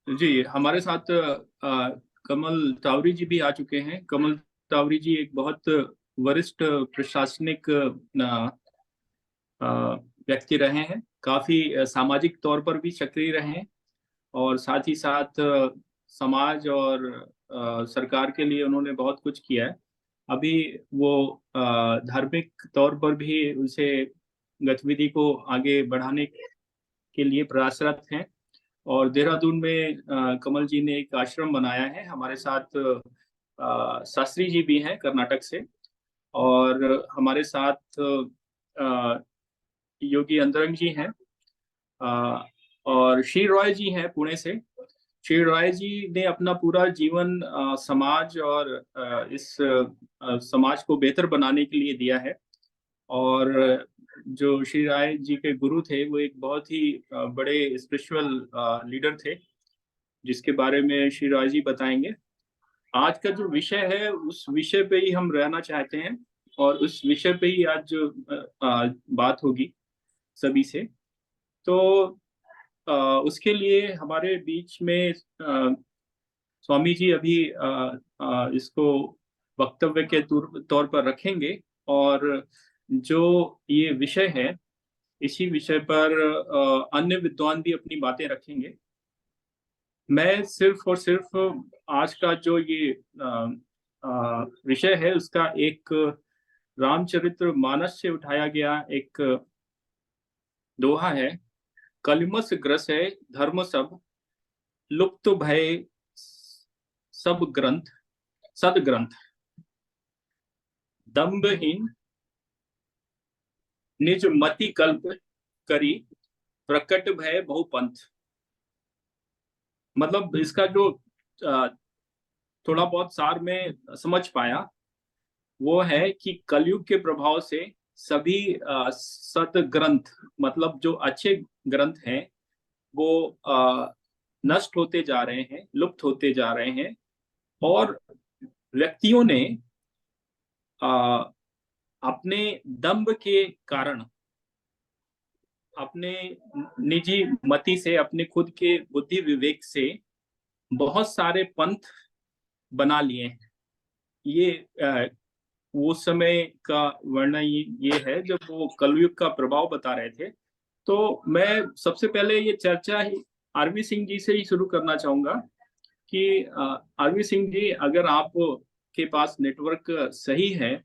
जी, हमारे साथ कमल तावरी जी भी आ चुके हैं। कमल तावरी जी एक बहुत वरिष्ठ प्रशासनिक अ, व्यक्ति रहे हैं। काफी सामाजिक तौर पर भी सक्रिय रहे हैं, और साथ ही साथ समाज और सरकार के लिए उन्होंने बहुत कुछ किया है। अभी वो धार्मिक तौर पर भी उसे गतिविधि को आगे बढ़ाने के लिए प्रयासरत हैं। और देहरादून में कमल जी ने एक आश्रम बनाया है। हमारे साथ शास्त्री जी भी हैं कर्नाटक से, और हमारे साथ योगी अंतरंग जी हैं, अ, और श्री रॉय जी हैं पुणे से। श्री रॉय जी ने अपना पूरा जीवन समाज और इस समाज को बेहतर बनाने के लिए दिया है। और जो श्री राय जी के गुरु थे वो एक बहुत ही बड़े स्पिरिचुअल लीडर थे, जिसके बारे में श्री राय जी बताएंगे। आज का जो विषय है उस विषय पे ही हम रहना चाहते हैं, और उस विषय पे ही आज जो बात होगी सभी से। तो अ, उसके लिए हमारे बीच में स्वामी जी अभी इसको वक्तव्य के तौर पर रखेंगे। और जो ये विषय है, इसी विषय पर अन्य विद्वान भी अपनी बातें रखेंगे। मैं सिर्फ और सिर्फ आज का जो ये विषय है उसका एक रामचरित्र मानस से उठाया गया एक दोहा है। कलिमस ग्रस है धर्म सब, लुप्त भय सब ग्रंथ, सदग्रंथ, दम्भहीन निज मति कल्प करी, प्रकट भय बहुपंथ। मतलब इसका जो अ, थोड़ा बहुत सार में समझ पाया वो है कि कलयुग के प्रभाव से सभी सत ग्रंथ, मतलब जो अच्छे ग्रंथ हैं, वो नष्ट होते जा रहे हैं, लुप्त होते जा रहे हैं। और व्यक्तियों ने अ, अपने दंभ के कारण, अपने निजी मति से, अपने खुद के बुद्धि विवेक से बहुत सारे पंथ बना लिए हैं। ये वो समय का वर्णन ये है जब वो कलयुग का प्रभाव बता रहे थे। तो मैं सबसे पहले ये चर्चा ही आरवी सिंह जी से ही शुरू करना चाहूंगा कि आरवी सिंह जी, अगर आप के पास नेटवर्क सही है,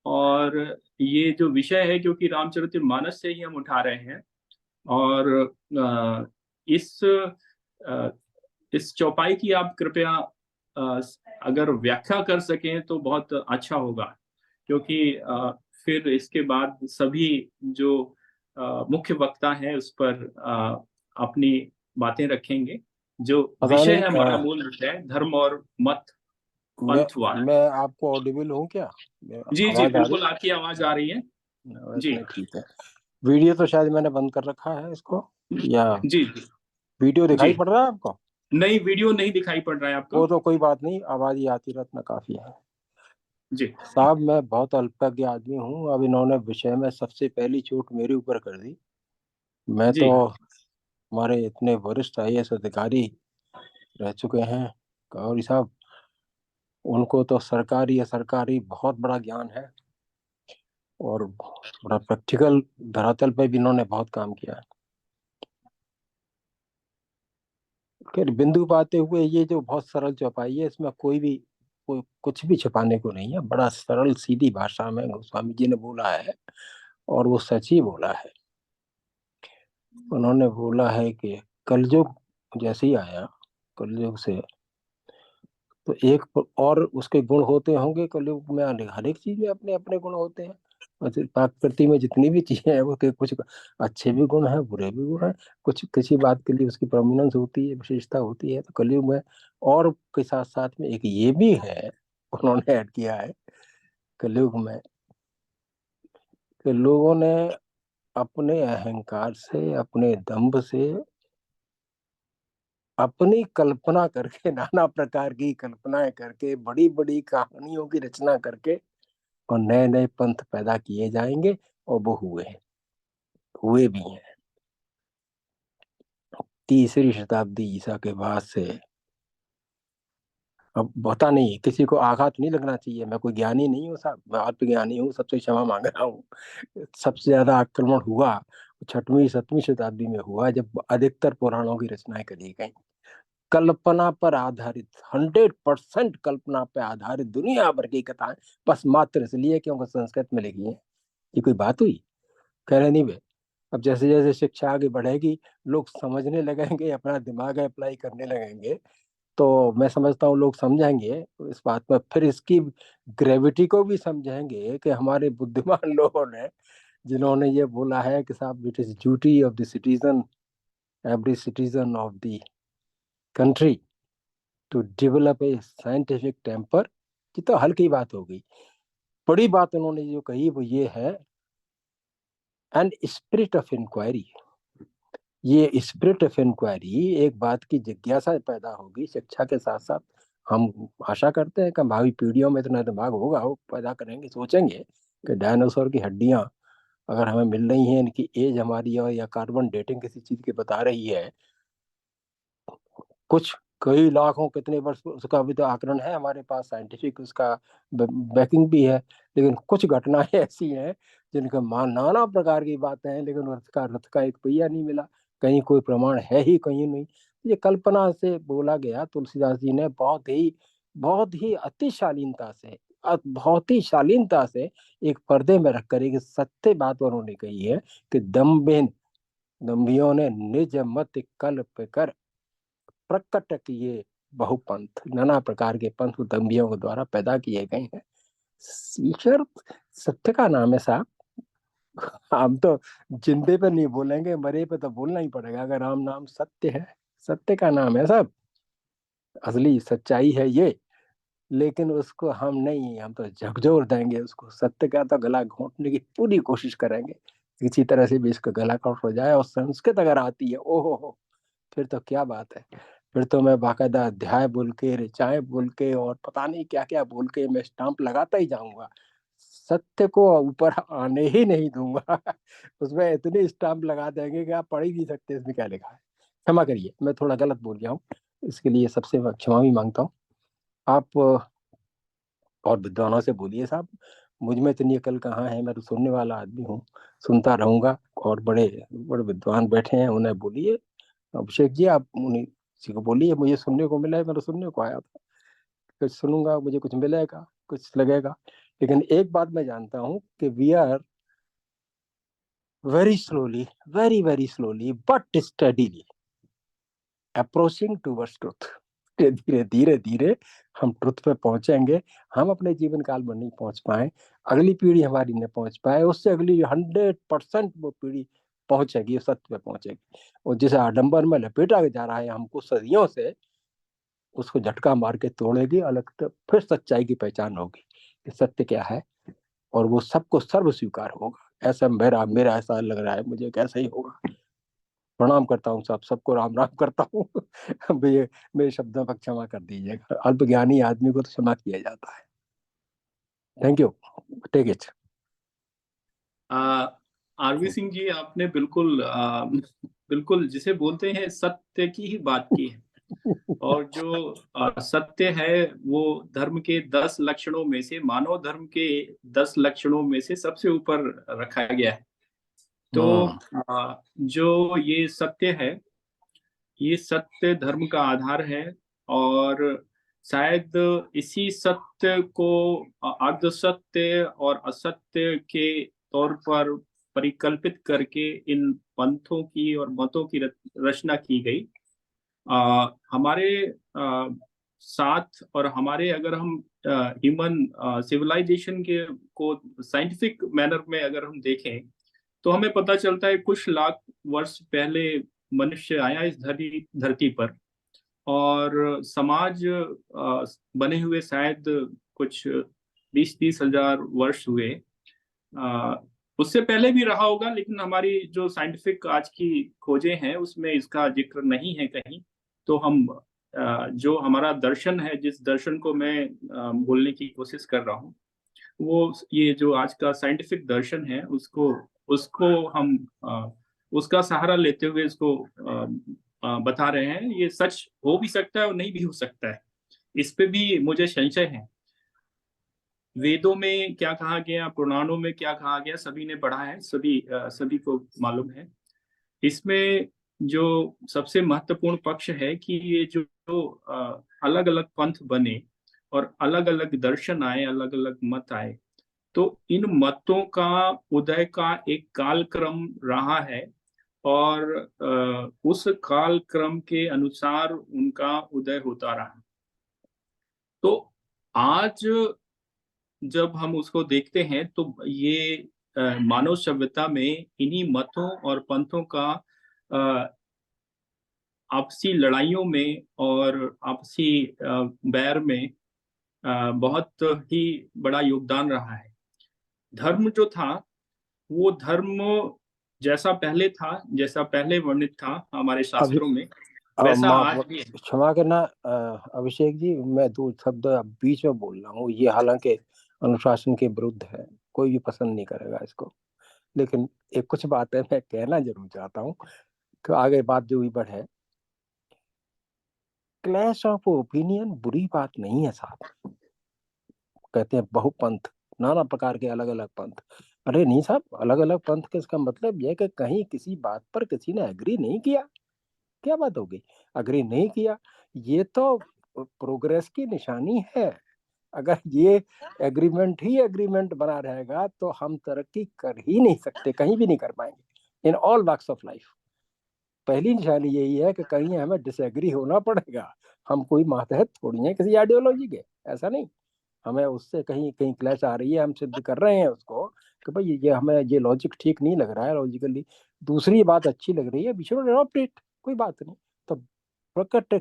और ये जो विषय है क्योंकि रामचरितमानस से ही हम उठा रहे हैं, और इस इस चौपाई की आप कृपया अगर व्याख्या कर सकें तो बहुत अच्छा होगा। क्योंकि फिर इसके बाद सभी जो मुख्य वक्ता हैं उस पर अपनी बातें रखेंगे। जो पता विषय नहीं है हमारा, मूल विषय धर्म और मत मैं पंथवाद। मैं आपको ऑडिबल हूँ क्या? जी जी, आवाज आ रही बिल्कुल आपकी आवाज आ रही है। है? जी इतने ठीक है। वीडियो तो शायद मैंने बंद कर रखा है इसको, या जी जी वीडियो जी। दिखाई पड़ रहा है आपको? नहीं, वीडियो नहीं दिखाई पड़ रहा है आपका। वो तो कोई बात नहीं, आवाज ही आती रहा इतना काफी है। जी साहब, मैं बहुत अल्पज्ञ आदमी हूँ, अब इन्होंने विषय में सबसे पहली चोट मेरे ऊपर कर दी। मैं जी तो हमारे इतने वरिष्ठ आईएएस अधिकारी रह चुके हैं, गौरी साहब, उनको तो सरकारी या सरकारी बहुत बड़ा ज्ञान है, और बड़ा प्रैक्टिकल धरातल पे भी इन्होंने बहुत काम किया है। फिर बिंदु पाते हुए ये जो बहुत सरल चौपाई है, इसमें कोई कुछ भी छिपाने को नहीं है, बड़ा सरल सीधी भाषा में गोस्वामी जी ने बोला है, और वो सच ही बोला है। उन्होंने बोला है कि कलयुग जैसे ही आया, कलयुग से तो एक और उसके गुण होते होंगे। कलयुग में हर एक चीज में अपने अपने गुण होते हैं। प्रकृति में जितनी भी चीजें हैं वो कुछ अच्छे भी गुण हैं, बुरे भी गुण हैं। कुछ किसी बात के लिए उसकी प्रोमिनेंस होती है, विशेषता होती है। तो कलयुग में और के साथ साथ में एक ये भी है, उन्होंने ऐड किया है कलयुग में, कि लोगों ने अपने अहंकार से, अपने दंभ से, अपनी कल्पना करके, नाना प्रकार की कल्पनाएं करके, बड़ी बड़ी कहानियों की रचना करके, और नए नए पंथ पैदा किए जाएंगे, और वो हुए भी हैं। तीसरी शताब्दी ईसा के बाद से, अब पता नहीं, किसी को आघात नहीं लगना चाहिए, मैं कोई ज्ञानी नहीं हूँ साहब, मैं अल्प ज्ञानी हूँ, सबसे क्षमा मांग रहा हूँ। सबसे ज्यादा आक्रमण हुआ 6वीं 7वीं शताब्दी में हुआ, जब अधिकतर पुराणों की रचनाएं करी गई कल्पना पर आधारित, 100% कल्पना पर आधारित दुनिया भर की कथाएं, बस मात्र इसलिए क्योंकि संस्कृत में लिखी है। ये कोई बात हुई? कह रहे नहीं वे, अब जैसे जैसे शिक्षा आगे बढ़ेगी, लोग समझने लगेंगे, अपना दिमाग अप्लाई करने लगेंगे, तो मैं समझता हूँ लोग समझेंगे इस बात में, फिर इसकी ग्रेविटी को भी समझेंगे कि हमारे बुद्धिमान लोगों ने, जिन्होंने ये बोला है कि साहब it is duty of the citizen, every citizen of the country to develop a scientific temper. ये तो हल्की बात हो गई। बड़ी बात उन्होंने जो कही वो ये है, एंड स्पिरिट ऑफ इंक्वायरी। ये स्पिरिट ऑफ इंक्वायरी, एक बात की जिज्ञासा पैदा होगी शिक्षा के साथ साथ। हम आशा करते हैं कि भावी पीढ़ियों में इतना दिमाग होगा, वो पैदा करेंगे, सोचेंगे कि डायनासोर की हड्डियां अगर हमें मिल रही हैं, इनकी एज हमारी और या कार्बन डेटिंग किसी चीज की बता रही है, कुछ कई लाखों कितने वर्ष उसका भी तो आकलन है हमारे पास, साइंटिफिक उसका बैकिंग भी है, लेकिन कुछ घटनाएं ऐसी हैं जिनका मान नाना प्रकार की बातें हैं, लेकिन रथ का एक पहिया नहीं मिला, कहीं कोई प्रमाण है ही कहीं नहीं। ये कल्पना से बोला गया, तुलसीदास जी ने बहुत ही अति शालीनता से, बहुत ही शालीनता से एक पर्दे में रखकर एक सत्य बात उन्होंने कही है कि दम्भियों ने निज मत कल्प कर प्रकट किए बहुपंथ, नाना प्रकार के पंथ दम्भियों के द्वारा पैदा किए गए हैं। ईश्वर सत्य का नाम है साहब। हम तो जिंदे पे नहीं बोलेंगे, मरे पे तो बोलना ही पड़ेगा, अगर राम नाम सत्य है, सत्य का नाम है साहब, असली सच्चाई है ये। लेकिन उसको हम नहीं, हम तो झकझोर देंगे उसको, सत्य का तो गला घोंटने की पूरी कोशिश करेंगे, किसी तरह से भी इसका गला कट हो जाए। और संस्कृत अगर आती है, ओहो, फिर तो क्या बात है। फिर तो मैं बाकायदा अध्याय बोल के, ऋचाएं बोल के, और पता नहीं क्या क्या बोल के मैं स्टाम्प लगाता ही जाऊंगा, सत्य को ऊपर आने ही नहीं दूंगा। उसमें इतनी स्टाम्प लगा देंगे कि आप पढ़ ही नहीं सकते इसमें क्या लिखा है। क्षमा करिए, मैं थोड़ा गलत बोल गया हूँ, इसके लिए सबसे मैं क्षमा भी मांगता हूँ। आप और विद्वानों से बोलिए साहब, मुझ में इतनी अकल कहाँ है, मैं तो सुनने वाला आदमी हूँ, सुनता रहूंगा। और बड़े बड़े विद्वान बैठे हैं, उन्हें बोलिए, अभिषेक जी आप उन्हीं किसी को बोलिए, मुझे सुनने को मिला है, मैं तो सुनने को आया था, कुछ सुनूंगा, मुझे कुछ मिलेगा, कुछ लगेगा। लेकिन एक बात मैं जानता हूँ कि we are very slowly, very very slowly but steadily approaching towards truth. धीरे धीरे धीरे हम ट्रुथ पे पहुंचेंगे। हम अपने जीवन काल में नहीं पहुंच पाए, अगली पीढ़ी हमारी न पहुंच पाए, उससे अगली 100% वो पीढ़ी पहुंचेगी, सत्य पे पहुंचेगी। और जिसे आडंबर में लपेटा जा रहा है हमको सदियों से, उसको झटका मार के तोड़ेगी, अलग तो फिर सच्चाई की पहचान होगी कि सत्य क्या है, और वो सबको सर्व स्वीकार होगा। ऐसा मेरा मेरा ऐसा लग रहा है मुझे, कैसा ही होगा। प्रणाम करता हूँ साहब, सबको राम राम करता हूँ। मेरे शब्दों पर क्षमा कर दीजिएगा, अल्पज्ञानी आदमी को तो क्षमा किया जाता है। Thank you, take it. RV Singh ji, आपने बिल्कुल बिल्कुल जिसे बोलते हैं सत्य की ही बात की है। और जो सत्य है वो धर्म के 10 लक्षणों में से, मानव धर्म के 10 लक्षणों में से सबसे ऊपर रखा गया है। तो जो ये सत्य है, ये सत्य धर्म का आधार है। और शायद इसी सत्य को अर्ध सत्य और असत्य के तौर पर परिकल्पित करके इन पंथों की और मतों की रचना की गई। हमारे साथ, और हमारे, अगर हम ह्यूमन सिविलाइजेशन के को साइंटिफिक मैनर में अगर हम देखें, तो हमें पता चलता है कुछ लाख वर्ष पहले मनुष्य आया इस धरती पर। और समाज बने हुए शायद कुछ 20-30 हजार वर्ष हुए। अ, उससे पहले भी रहा होगा, लेकिन हमारी जो साइंटिफिक आज की खोजें हैं उसमें इसका जिक्र नहीं है कहीं। तो हम जो हमारा दर्शन है, जिस दर्शन को मैं बोलने की कोशिश कर रहा हूँ, वो ये जो आज का साइंटिफिक दर्शन है, उसको उसको हम उसका सहारा लेते हुए इसको बता रहे हैं, ये सच हो भी सकता है और नहीं भी हो सकता है, इस पे भी मुझे संशय है। वेदों में क्या कहा गया, पुराणों में क्या कहा गया, सभी ने पढ़ा है, सभी को मालूम है। इसमें जो सबसे महत्वपूर्ण पक्ष है कि ये जो अलग अलग पंथ बने और अलग अलग दर्शन आए, अलग अलग मत आए, तो इन मतों का उदय का एक कालक्रम रहा है, और उस कालक्रम के अनुसार उनका उदय होता रहा। तो आज जब हम उसको देखते हैं तो ये मानव सभ्यता में इन्हीं मतों और पंथों का आपसी लड़ाइयों में और आपसी बैर में बहुत ही बड़ा योगदान रहा है। धर्म जो था, वो धर्म जैसा पहले था, जैसा पहले वर्णित था हमारे अभी शास्त्रों में, वैसा माफ आज भी है। क्षमा करना अभिषेक जी, मैं दो शब्द बीच में बोल रहा हूँ, ये हालांकि अनुशासन के विरुद्ध है, कोई भी पसंद नहीं करेगा इसको, लेकिन एक कुछ बातें मैं कहना जरूर चाहता हूँ कि आगे बात जो भी बढ़े। क्लैश ऑफ ओपिनियन बुरी बात नहीं है साहब। कहते हैं बहुपंथ, नाना प्रकार के अलग अलग पंथ। अरे नहीं साहब, अलग अलग पंथ के इसका मतलब यह है कि कहीं किसी बात पर किसी ने एग्री नहीं किया, क्या बात हो गई, अग्री नहीं किया, ये तो प्रोग्रेस की निशानी है। अगर ये एग्रीमेंट ही एग्रीमेंट बना रहेगा तो हम तरक्की कर ही नहीं सकते, कहीं भी नहीं कर पाएंगे in all walks of life. पहली निशानी यही है कि कहीं हमें डिसएग्री होना पड़ेगा। हम कोई मातहत थोड़ी है किसी आइडियोलॉजी के, ऐसा नहीं। हमें उससे कहीं कहीं क्लैश आ रही है, हम सिद्ध कर रहे हैं उसको कि भाई ये हमें ये लॉजिक ठीक नहीं लग रहा है लॉजिकली, दूसरी बात अच्छी लग रही है, वी शुड अडॉप्ट इट, कोई बात नहीं। तो प्रकट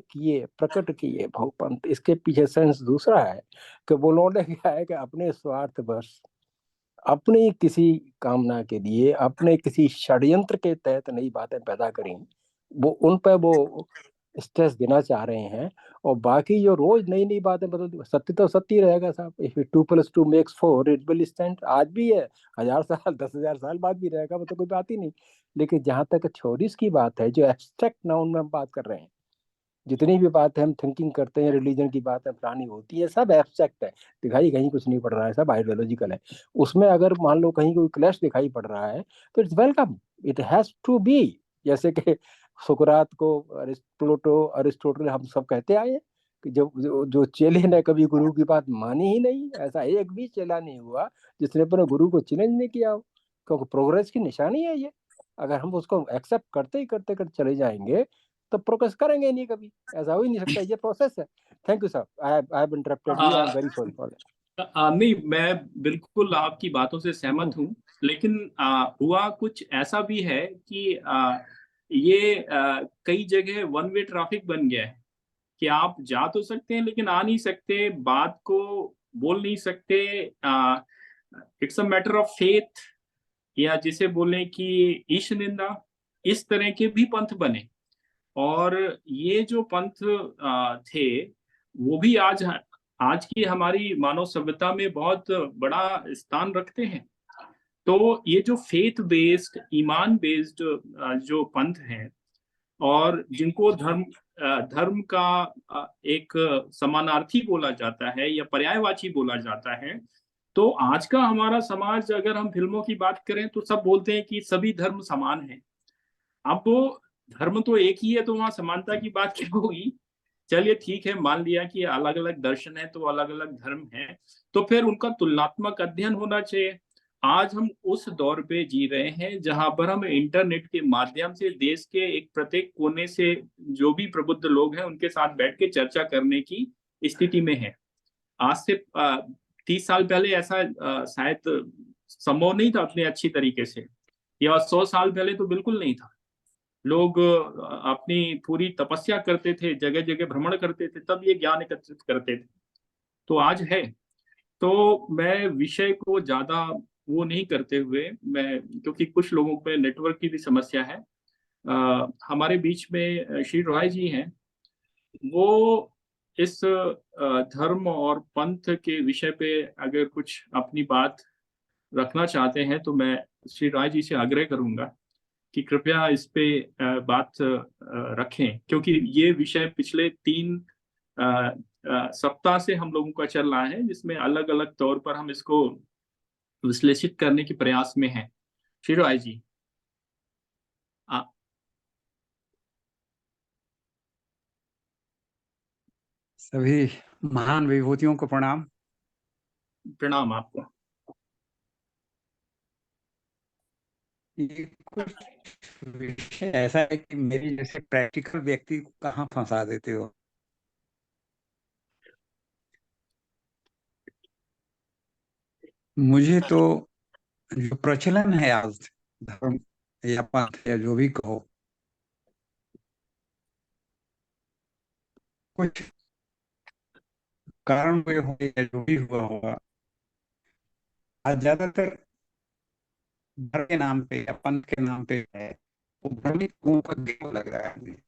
किए बहुपंथ, इसके पीछे सेंस दूसरा है कि वो लोगों ने क्या है कि अपने स्वार्थ बस, अपनी किसी कामना के लिए, अपने किसी षड्यंत्र के तहत नई बातें पैदा करी, वो उन पर वो स्ट्रेस देना चाह रहे हैं। और बाकी जो रोज नई नई बातें बदल, सत्य तो सत्य ही रहेगा साहब। If 2+2 makes 4 it will stand, आज भी है, 1000 साल 10,000 साल बाद भी रहेगा, वो तो कोई बात ही नहीं। लेकिन जहां तक थ्योरीज की बात है, जो एब्स्ट्रैक्ट नाउन में हम बात कर रहे हैं, जितनी भी बातें हम थिंकिंग करते हैं, रिलीजन की बातें पुरानी होती है, सब एब्स्ट्रैक्ट है, दिखाई कहीं कुछ नहीं पड़ रहा है, सब आइडियोलॉजिकल है। उसमें अगर मान लो कहीं कोई क्लैश दिखाई पड़ रहा है तो it's welcome, it has to be. जैसे कि सुकरात को अरिस्टोटल हम सब कहते आए हैं कि जो चेले ने कभी गुरु की बात मानी ही नहीं, ऐसा एक भी चेला नहीं हुआ जिसने अपने गुरु को चैलेंज नहीं किया हो, क्योंकि प्रोग्रेस की निशानी है ये। अगर हम उसको एक्सेप्ट करते ही करते करते चले जाएंगे तो प्रोग्रेस करेंगे नहीं कभी, ऐसा हो ही नहीं सकता, ये प्रोसेस है। Thank you sir, I have interrupted you, I am very sorry for नहीं, मैं बिल्कुल आपकी बातों से दैट। सहमत हूँ, लेकिन हुआ कुछ ऐसा भी है कि ये कई जगह वन वे ट्रैफिक बन गया है कि आप जा तो सकते हैं लेकिन आ नहीं सकते, बात को बोल नहीं सकते। It's a matter of faith, या जिसे बोलें कि ईश निंदा, इस तरह के भी पंथ बने। और ये जो पंथ थे, वो भी आज की हमारी मानव सभ्यता में बहुत बड़ा स्थान रखते हैं। तो ये जो फेथ बेस्ड, ईमान बेस्ड जो पंथ हैं, और जिनको धर्म का एक समानार्थी बोला जाता है या पर्यायवाची बोला जाता है, तो आज का हमारा समाज, अगर हम फिल्मों की बात करें तो सब बोलते हैं कि सभी धर्म समान हैं। अब वो धर्म तो एक ही है, तो वहां समानता की बात क्या होगी। चलिए ठीक है, मान लिया कि अलग अलग दर्शन है तो अलग अलग धर्म है, तो फिर उनका तुलनात्मक अध्ययन होना चाहिए। आज हम उस दौर पे जी रहे हैं जहां पर हम इंटरनेट के माध्यम से देश के एक प्रत्येक कोने से जो भी प्रबुद्ध लोग हैं उनके साथ बैठ के चर्चा करने की स्थिति में है। आज से 30 साल पहले ऐसा शायद संभव नहीं था उतने अच्छी तरीके से, या 100 साल पहले तो बिल्कुल नहीं था। लोग अपनी पूरी तपस्या करते थे, जगह जगह भ्रमण करते थे, तब ये ज्ञान एकत्रित करते थे। तो आज है, तो मैं विषय को ज्यादा वो नहीं करते हुए, मैं, क्योंकि कुछ लोगों पे नेटवर्क की भी समस्या है। हमारे बीच में श्री रॉय जी हैं, वो इस धर्म और पंथ के विषय पे अगर कुछ अपनी बात रखना चाहते हैं तो मैं श्री राय जी से आग्रह करूंगा कि कृपया इस पे बात रखें, क्योंकि ये विषय पिछले 3 सप्ताह से हम लोगों का चल रहा है, जिसमें अलग अलग तौर पर हम इसको विश्लेषित करने के प्रयास में हैं। श्री रॉय जी, आ, सभी महान विभूतियों को प्रणाम। प्रणाम आपको। ये कुछ विषय ऐसा है कि मेरी जैसे प्रैक्टिकल व्यक्ति को कहाँ फंसा देते हो। मुझे तो जो प्रचलन है आज धर्म या पंथ या जो भी कहो, कुछ कारण हुए होंगे या जो भी हुआ होगा, आज ज्यादातर धर्म के नाम पे या पंथ के नाम पे है वो भ्रमित लोगों का गेम लग रहा है मुझे।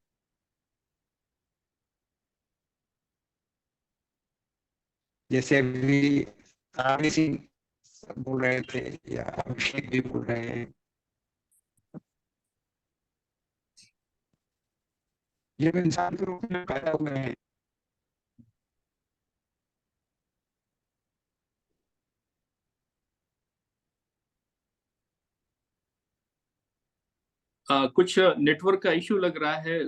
जैसे अभी आरबी सिंह बोल रहे थे या अभिषेक भी बोल रहे हैं, जब इंसान के रूप में पैदा हुए हैं कुछ नेटवर्क का इश्यू लग रहा है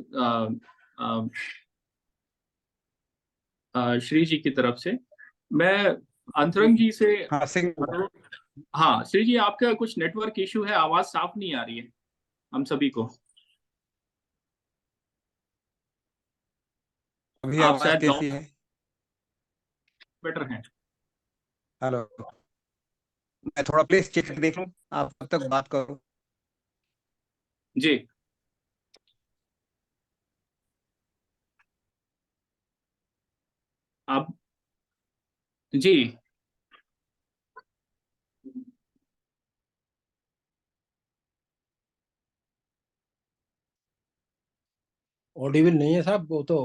श्री जी की तरफ से। मैं अंतरंग जी से हाँ सिंह हाँ श्री जी, आपका कुछ नेटवर्क इश्यू है, आवाज साफ नहीं आ रही है हम सभी को। अभी आप आवाज शायद कैसी है? बेटर हैं। हेलो, मैं थोड़ा प्लेस चेक करके देख लूं, आप तब तक बात करो। जी, आप जी ऑडिबल नहीं है साहब, वो तो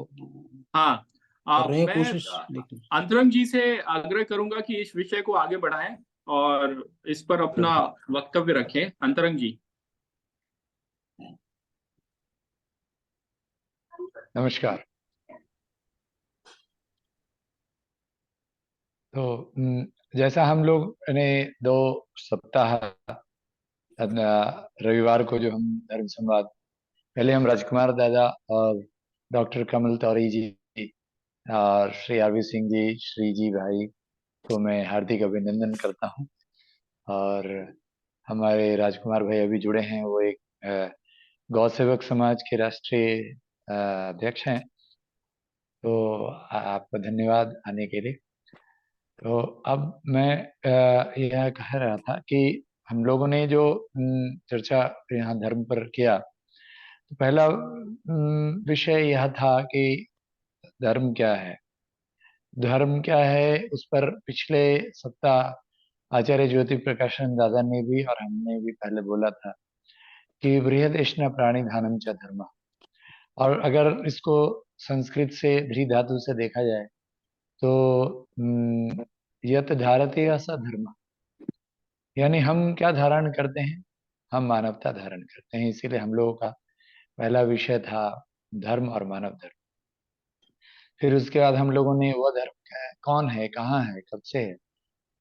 हाँ, कर रहे हैं मैं कोशिश लेकिन। अंतरंग जी से आग्रह करूंगा कि इस विषय को आगे बढ़ाएं और इस पर अपना वक्तव्य रखें। अंतरंग जी। नमस्कार। तो जैसा हम लोग ने 2 सप्ताह रविवार को जो हम धर्म संवाद, पहले हम राजकुमार दादा और डॉक्टर कमल तौरी जी और श्री आरवी सिंह जी, श्री जी भाई को मैं हार्दिक अभिनंदन करता हूं। और हमारे राजकुमार भाई अभी जुड़े हैं, वो एक गौ सेवक समाज के राष्ट्रीय अध्यक्ष हैं। तो आपका धन्यवाद आने के लिए। तो अब मैं यह कह रहा था कि हम लोगों ने जो चर्चा यहाँ धर्म पर किया, तो पहला विषय यह था कि धर्म क्या है। धर्म क्या है उस पर पिछले सप्ताह आचार्य ज्योति प्रकाशन दादा ने भी और हमने भी पहले बोला था कि बृहदेष्ण प्राणी धानम च धर्म। और अगर इसको संस्कृत से ध्री धातु से देखा जाए तो यत धारते स धर्म, यानी हम क्या धारण करते हैं, हम मानवता धारण करते हैं। इसीलिए हम लोगों का पहला विषय था धर्म और मानव धर्म। फिर उसके बाद हम लोगों ने वह धर्म क्या है, कौन है, कहाँ है, कब से है,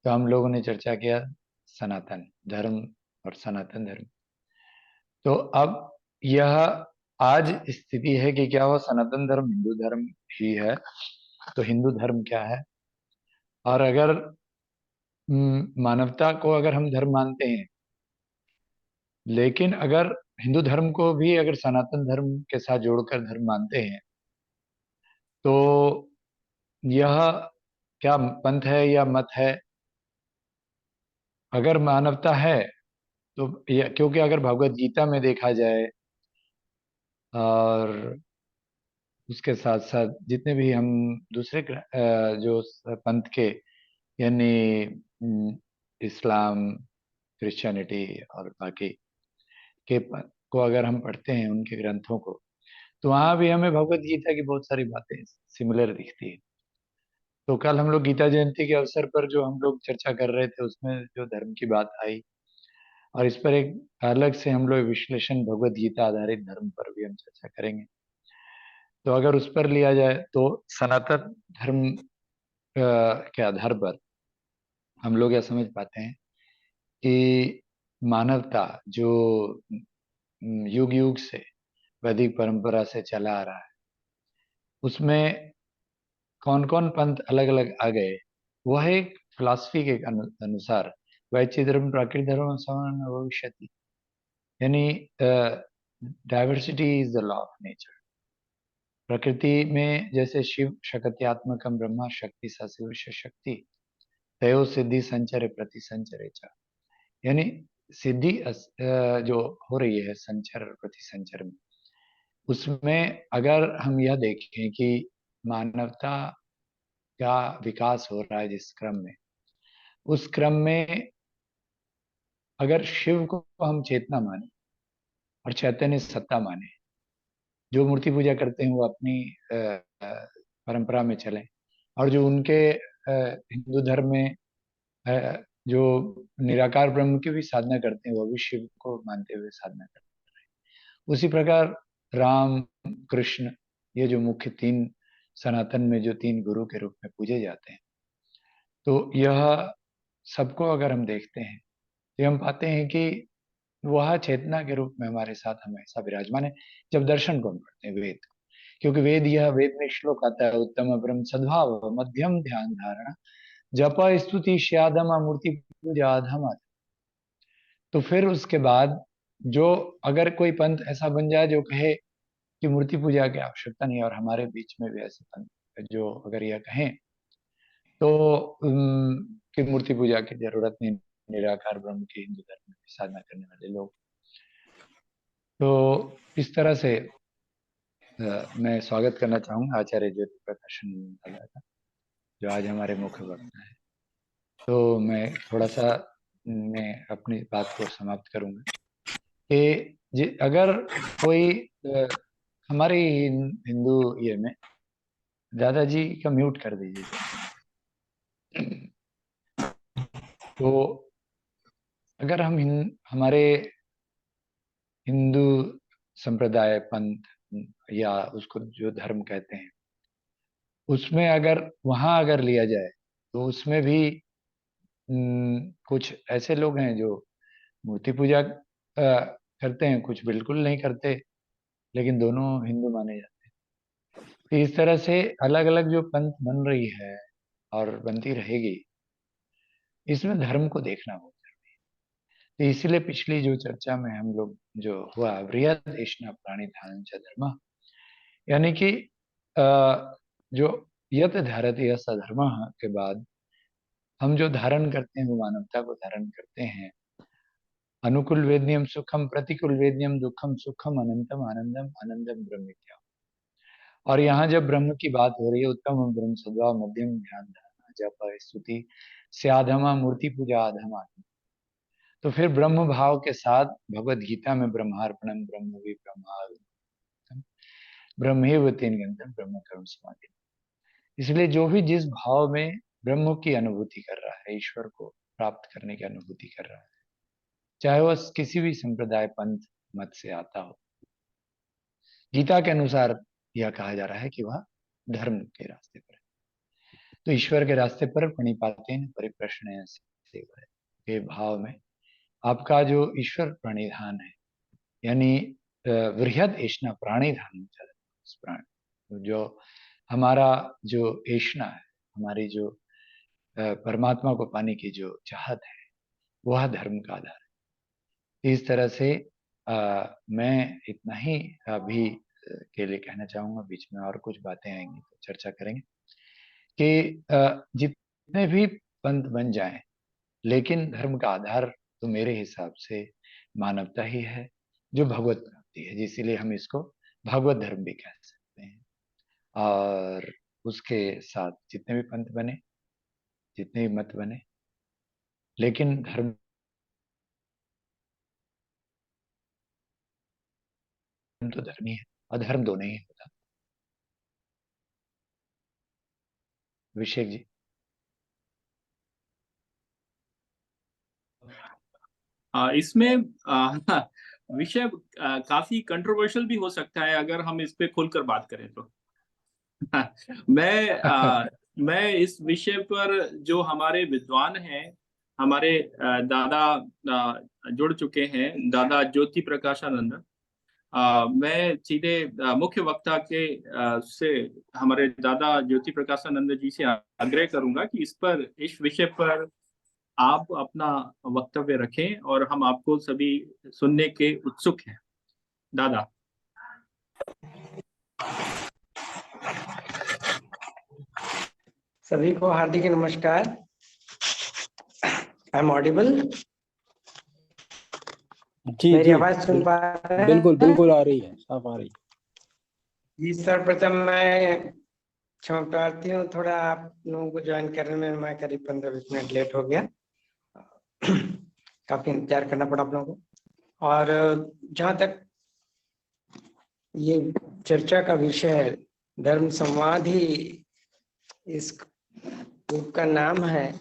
तो हम लोगों ने चर्चा किया सनातन धर्म और सनातन धर्म। तो अब यह आज स्थिति है कि क्या वह सनातन धर्म हिंदू धर्म ही है, तो हिंदू धर्म क्या है। और अगर मानवता को अगर हम धर्म मानते हैं, लेकिन अगर हिंदू धर्म को भी अगर सनातन धर्म के साथ जोड़कर धर्म मानते हैं, तो यह क्या पंथ है या मत है। अगर मानवता है तो क्योंकि अगर भगवत गीता में देखा जाए और उसके साथ साथ जितने भी हम दूसरे जो पंथ के, यानी इस्लाम, क्रिश्चियनिटी और बाकी के को अगर हम पढ़ते हैं उनके ग्रंथों को, तो वहां भी हमें भगवत गीता की बहुत सारी बातें सिमिलर दिखती है। तो कल हम लोग गीता जयंती के अवसर पर जो हम लोग चर्चा कर रहे थे उसमें जो धर्म की बात आई, और इस पर एक अलग से हम लोग विश्लेषण भगवत गीता आधारित धर्म पर भी हम चर्चा करेंगे। तो अगर उस पर लिया जाए तो सनातन धर्म के आधार पर हम लोग यह समझ पाते हैं कि मानवता जो युग युग से वैदिक परंपरा से चला आ रहा है, उसमें कौन कौन पंथ अलग अलग आ गए, वह एक फिलॉसफी के अनुसार वैचित्र धर्म प्राकृत धर्म समान भविष्यति, यानी diversity is the law of nature. प्रकृति में जैसे शिव शक्त्यात्मकम ब्रह्मा शक्ति सशिव शक्ति तयो सिद्धि संचरे प्रति संचरे च, यानी सिद्धि जो हो रही है संचर और प्रति संचर में, उसमें अगर हम यह देखें कि मानवता का विकास हो रहा है जिस क्रम में, उस क्रम में अगर शिव को हम चेतना माने और चैतन्य सत्ता माने, जो मूर्ति पूजा करते हैं वो अपनी परंपरा में चले, और जो उनके हिंदू धर्म में जो निराकार ब्रह्म की भी साधना करते हैं, वो भी शिव को मानते हुए साधना करते हैं। उसी प्रकार राम कृष्ण, ये जो मुख्य तीन सनातन में जो तीन गुरु के रूप में पूजे जाते हैं, तो यह सबको अगर हम देखते हैं तो हम पाते हैं कि वह चेतना के रूप में हमारे साथ हमेशा विराजमान है। जब दर्शन को हम पढ़ते हैं वेद, क्योंकि वेद में श्लोक आता है, उत्तम ब्रह्म सद्भाव मध्यम ध्यान धारणा जप स्तुति श्यादमा मूर्ति पूजा अधम। तो फिर उसके बाद जो अगर कोई पंथ ऐसा बन जाए जो कहे कि मूर्ति पूजा की आवश्यकता नहीं है, और हमारे बीच में भी ऐसे पंथ जो अगर यह कहें तो कि मूर्ति पूजा की जरूरत नहीं, निराकार ब्रह्म की हिंदू धर्म में साधना करने वाले लोग, तो इस तरह से मैं स्वागत करना चाहूंगा आचार्य ज्योति प्रकाशन दादा का, जो आज हमारे मुख्य वक्ता है। तो मैं थोड़ा सा मैं अपनी बात को समाप्त करूंगा कि अगर कोई हमारे हिंदू ये में, दादाजी का म्यूट कर दीजिए। तो अगर हम हमारे हिंदू संप्रदाय पंथ या उसको जो धर्म कहते हैं, उसमें अगर वहां अगर लिया जाए तो उसमें भी कुछ ऐसे लोग हैं जो मूर्ति पूजा करते हैं, कुछ बिल्कुल नहीं करते, लेकिन दोनों हिंदू माने जाते हैं। तो इस तरह से अलग अलग जो पंथ बन रही है और बनती रहेगी, इसमें धर्म को देखना होगा। तो इसलिए पिछली जो चर्चा में हम लोग जो हुआ बृहद ऐष्णा प्राणी धारण च धर्म, यानी कि जो यत धारति यह सधर्म के बाद हम जो धारण करते हैं वो मानवता को धारण करते हैं। अनुकूल वेद्यम सुखम प्रतिकूल वेद्यम दुखम सुखम अनंतम आनंदम आनंदम ब्रह्म। और यहाँ जब ब्रह्म की बात हो रही है, उत्तम ब्रह्म सद्भाव मध्यम ध्यान धारणा जप स्तुति स्याधमा मूर्ति पूजा आधमा, तो फिर ब्रह्म भाव के साथ भगवत गीता में ब्रह्मार्पणम ब्रह्म भी ब्रह्मार्पणम ब्रह्मेव तेन गंधम ब्रह्म कर्म समाधि। इसलिए जो भी जिस भाव में ब्रह्म की अनुभूति कर रहा है, ईश्वर को प्राप्त करने की अनुभूति कर रहा है, चाहे वह किसी भी संप्रदाय पंथ मत से आता हो, गीता के अनुसार यह कहा जा रहा है कि वह धर्म के रास्ते पर है। तो ईश्वर के रास्ते पर प्रणिपातेन परिप्रश्न के भाव में आपका जो ईश्वर प्रणिधान है, यानी वृहद ऐष्णा प्राणिधान, जो हमारा जो ऐष्णा है, हमारी जो परमात्मा को पाने की जो चाहत है, वह धर्म का आधार है। इस तरह से मैं इतना ही अभी के लिए कहना चाहूंगा। बीच में और कुछ बातें आएंगी तो चर्चा करेंगे कि जितने भी पंथ बन जाएं, लेकिन धर्म का आधार तो मेरे हिसाब से मानवता ही है, जो भगवत प्राप्ति है, इसीलिए हम इसको भगवत धर्म भी कह सकते हैं। और उसके साथ जितने भी पंथ बने, जितने भी मत बने, लेकिन धर्म तो धर्म ही है, अधर्म दो नहीं होता। अभिषेक जी। इसमें विषय काफी कंट्रोवर्शियल भी हो सकता है अगर हम इस पे खुलकर बात करें तो। मैं इस विषय पर जो हमारे विद्वान हैं, हमारे दादा जुड़ चुके हैं, दादा ज्योति प्रकाशानंद, मैं सीधे मुख्य वक्ता के से हमारे दादा ज्योति प्रकाशानंद जी से आग्रह करूंगा कि इस विषय पर आप अपना वक्तव्य रखें और हम आपको सभी सुनने के उत्सुक हैं। दादा। सभी को हार्दिक नमस्कार। I am audible? जी मेरी जी आवाज सुन पा रहे हैं? बिल्कुल बिल्कुल आ रही है, साफ आ रही है। जी, सर्वप्रथम मैं क्षमा प्रार्थी हूँ, थोड़ा आप लोगों को ज्वाइन करने में मैं करीब 15-20 मिनट लेट हो गया। काफी इंतजार करना पड़ा आप लोगों को। और जहाँ तक ये चर्चा का विषय है, धर्म संवाद ही इस ग्रुप का नाम है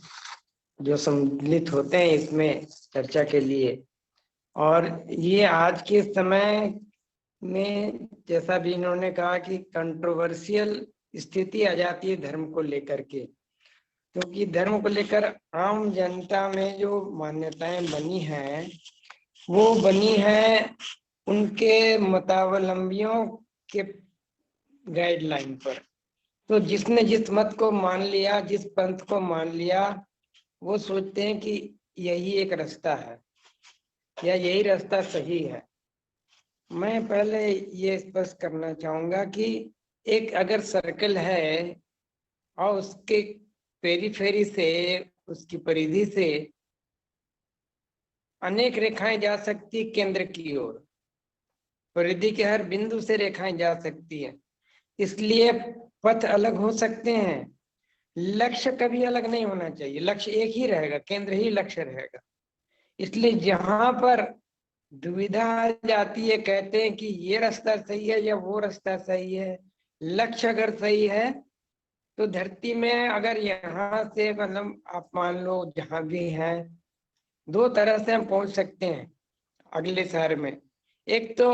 जो सम्मिलित होते हैं इसमें चर्चा के लिए। और ये आज के समय में जैसा भी इन्होंने कहा कि कंट्रोवर्शियल स्थिति आ जाती है धर्म को लेकर के, क्योंकि धर्म को लेकर आम जनता में जो मान्यताएं बनी हैं वो बनी है उनके मतावलंबियों के गाइडलाइन पर। तो जिसने जिस मत को मान लिया, जिस पंथ को मान लिया, वो सोचते हैं कि यही एक रास्ता है या यही रास्ता सही है। मैं पहले ये स्पष्ट करना चाहूंगा कि एक अगर सर्कल है और उसके पेरीफेरी से, उसकी परिधि से अनेक रेखाएं जा सकती केंद्र की ओर, परिधि के हर बिंदु से रेखाएं जा सकती है, इसलिए पथ अलग हो सकते हैं, लक्ष्य कभी अलग नहीं होना चाहिए। लक्ष्य एक ही रहेगा, केंद्र ही लक्ष्य रहेगा। इसलिए जहां पर दुविधा आ जाती है, कहते हैं कि ये रास्ता सही है या वो रास्ता सही है, लक्ष्य अगर सही है तो धरती में अगर यहाँ से मतलब आप मान लो जहां भी है, दो तरह से हम पहुंच सकते हैं अगले शहर में। एक तो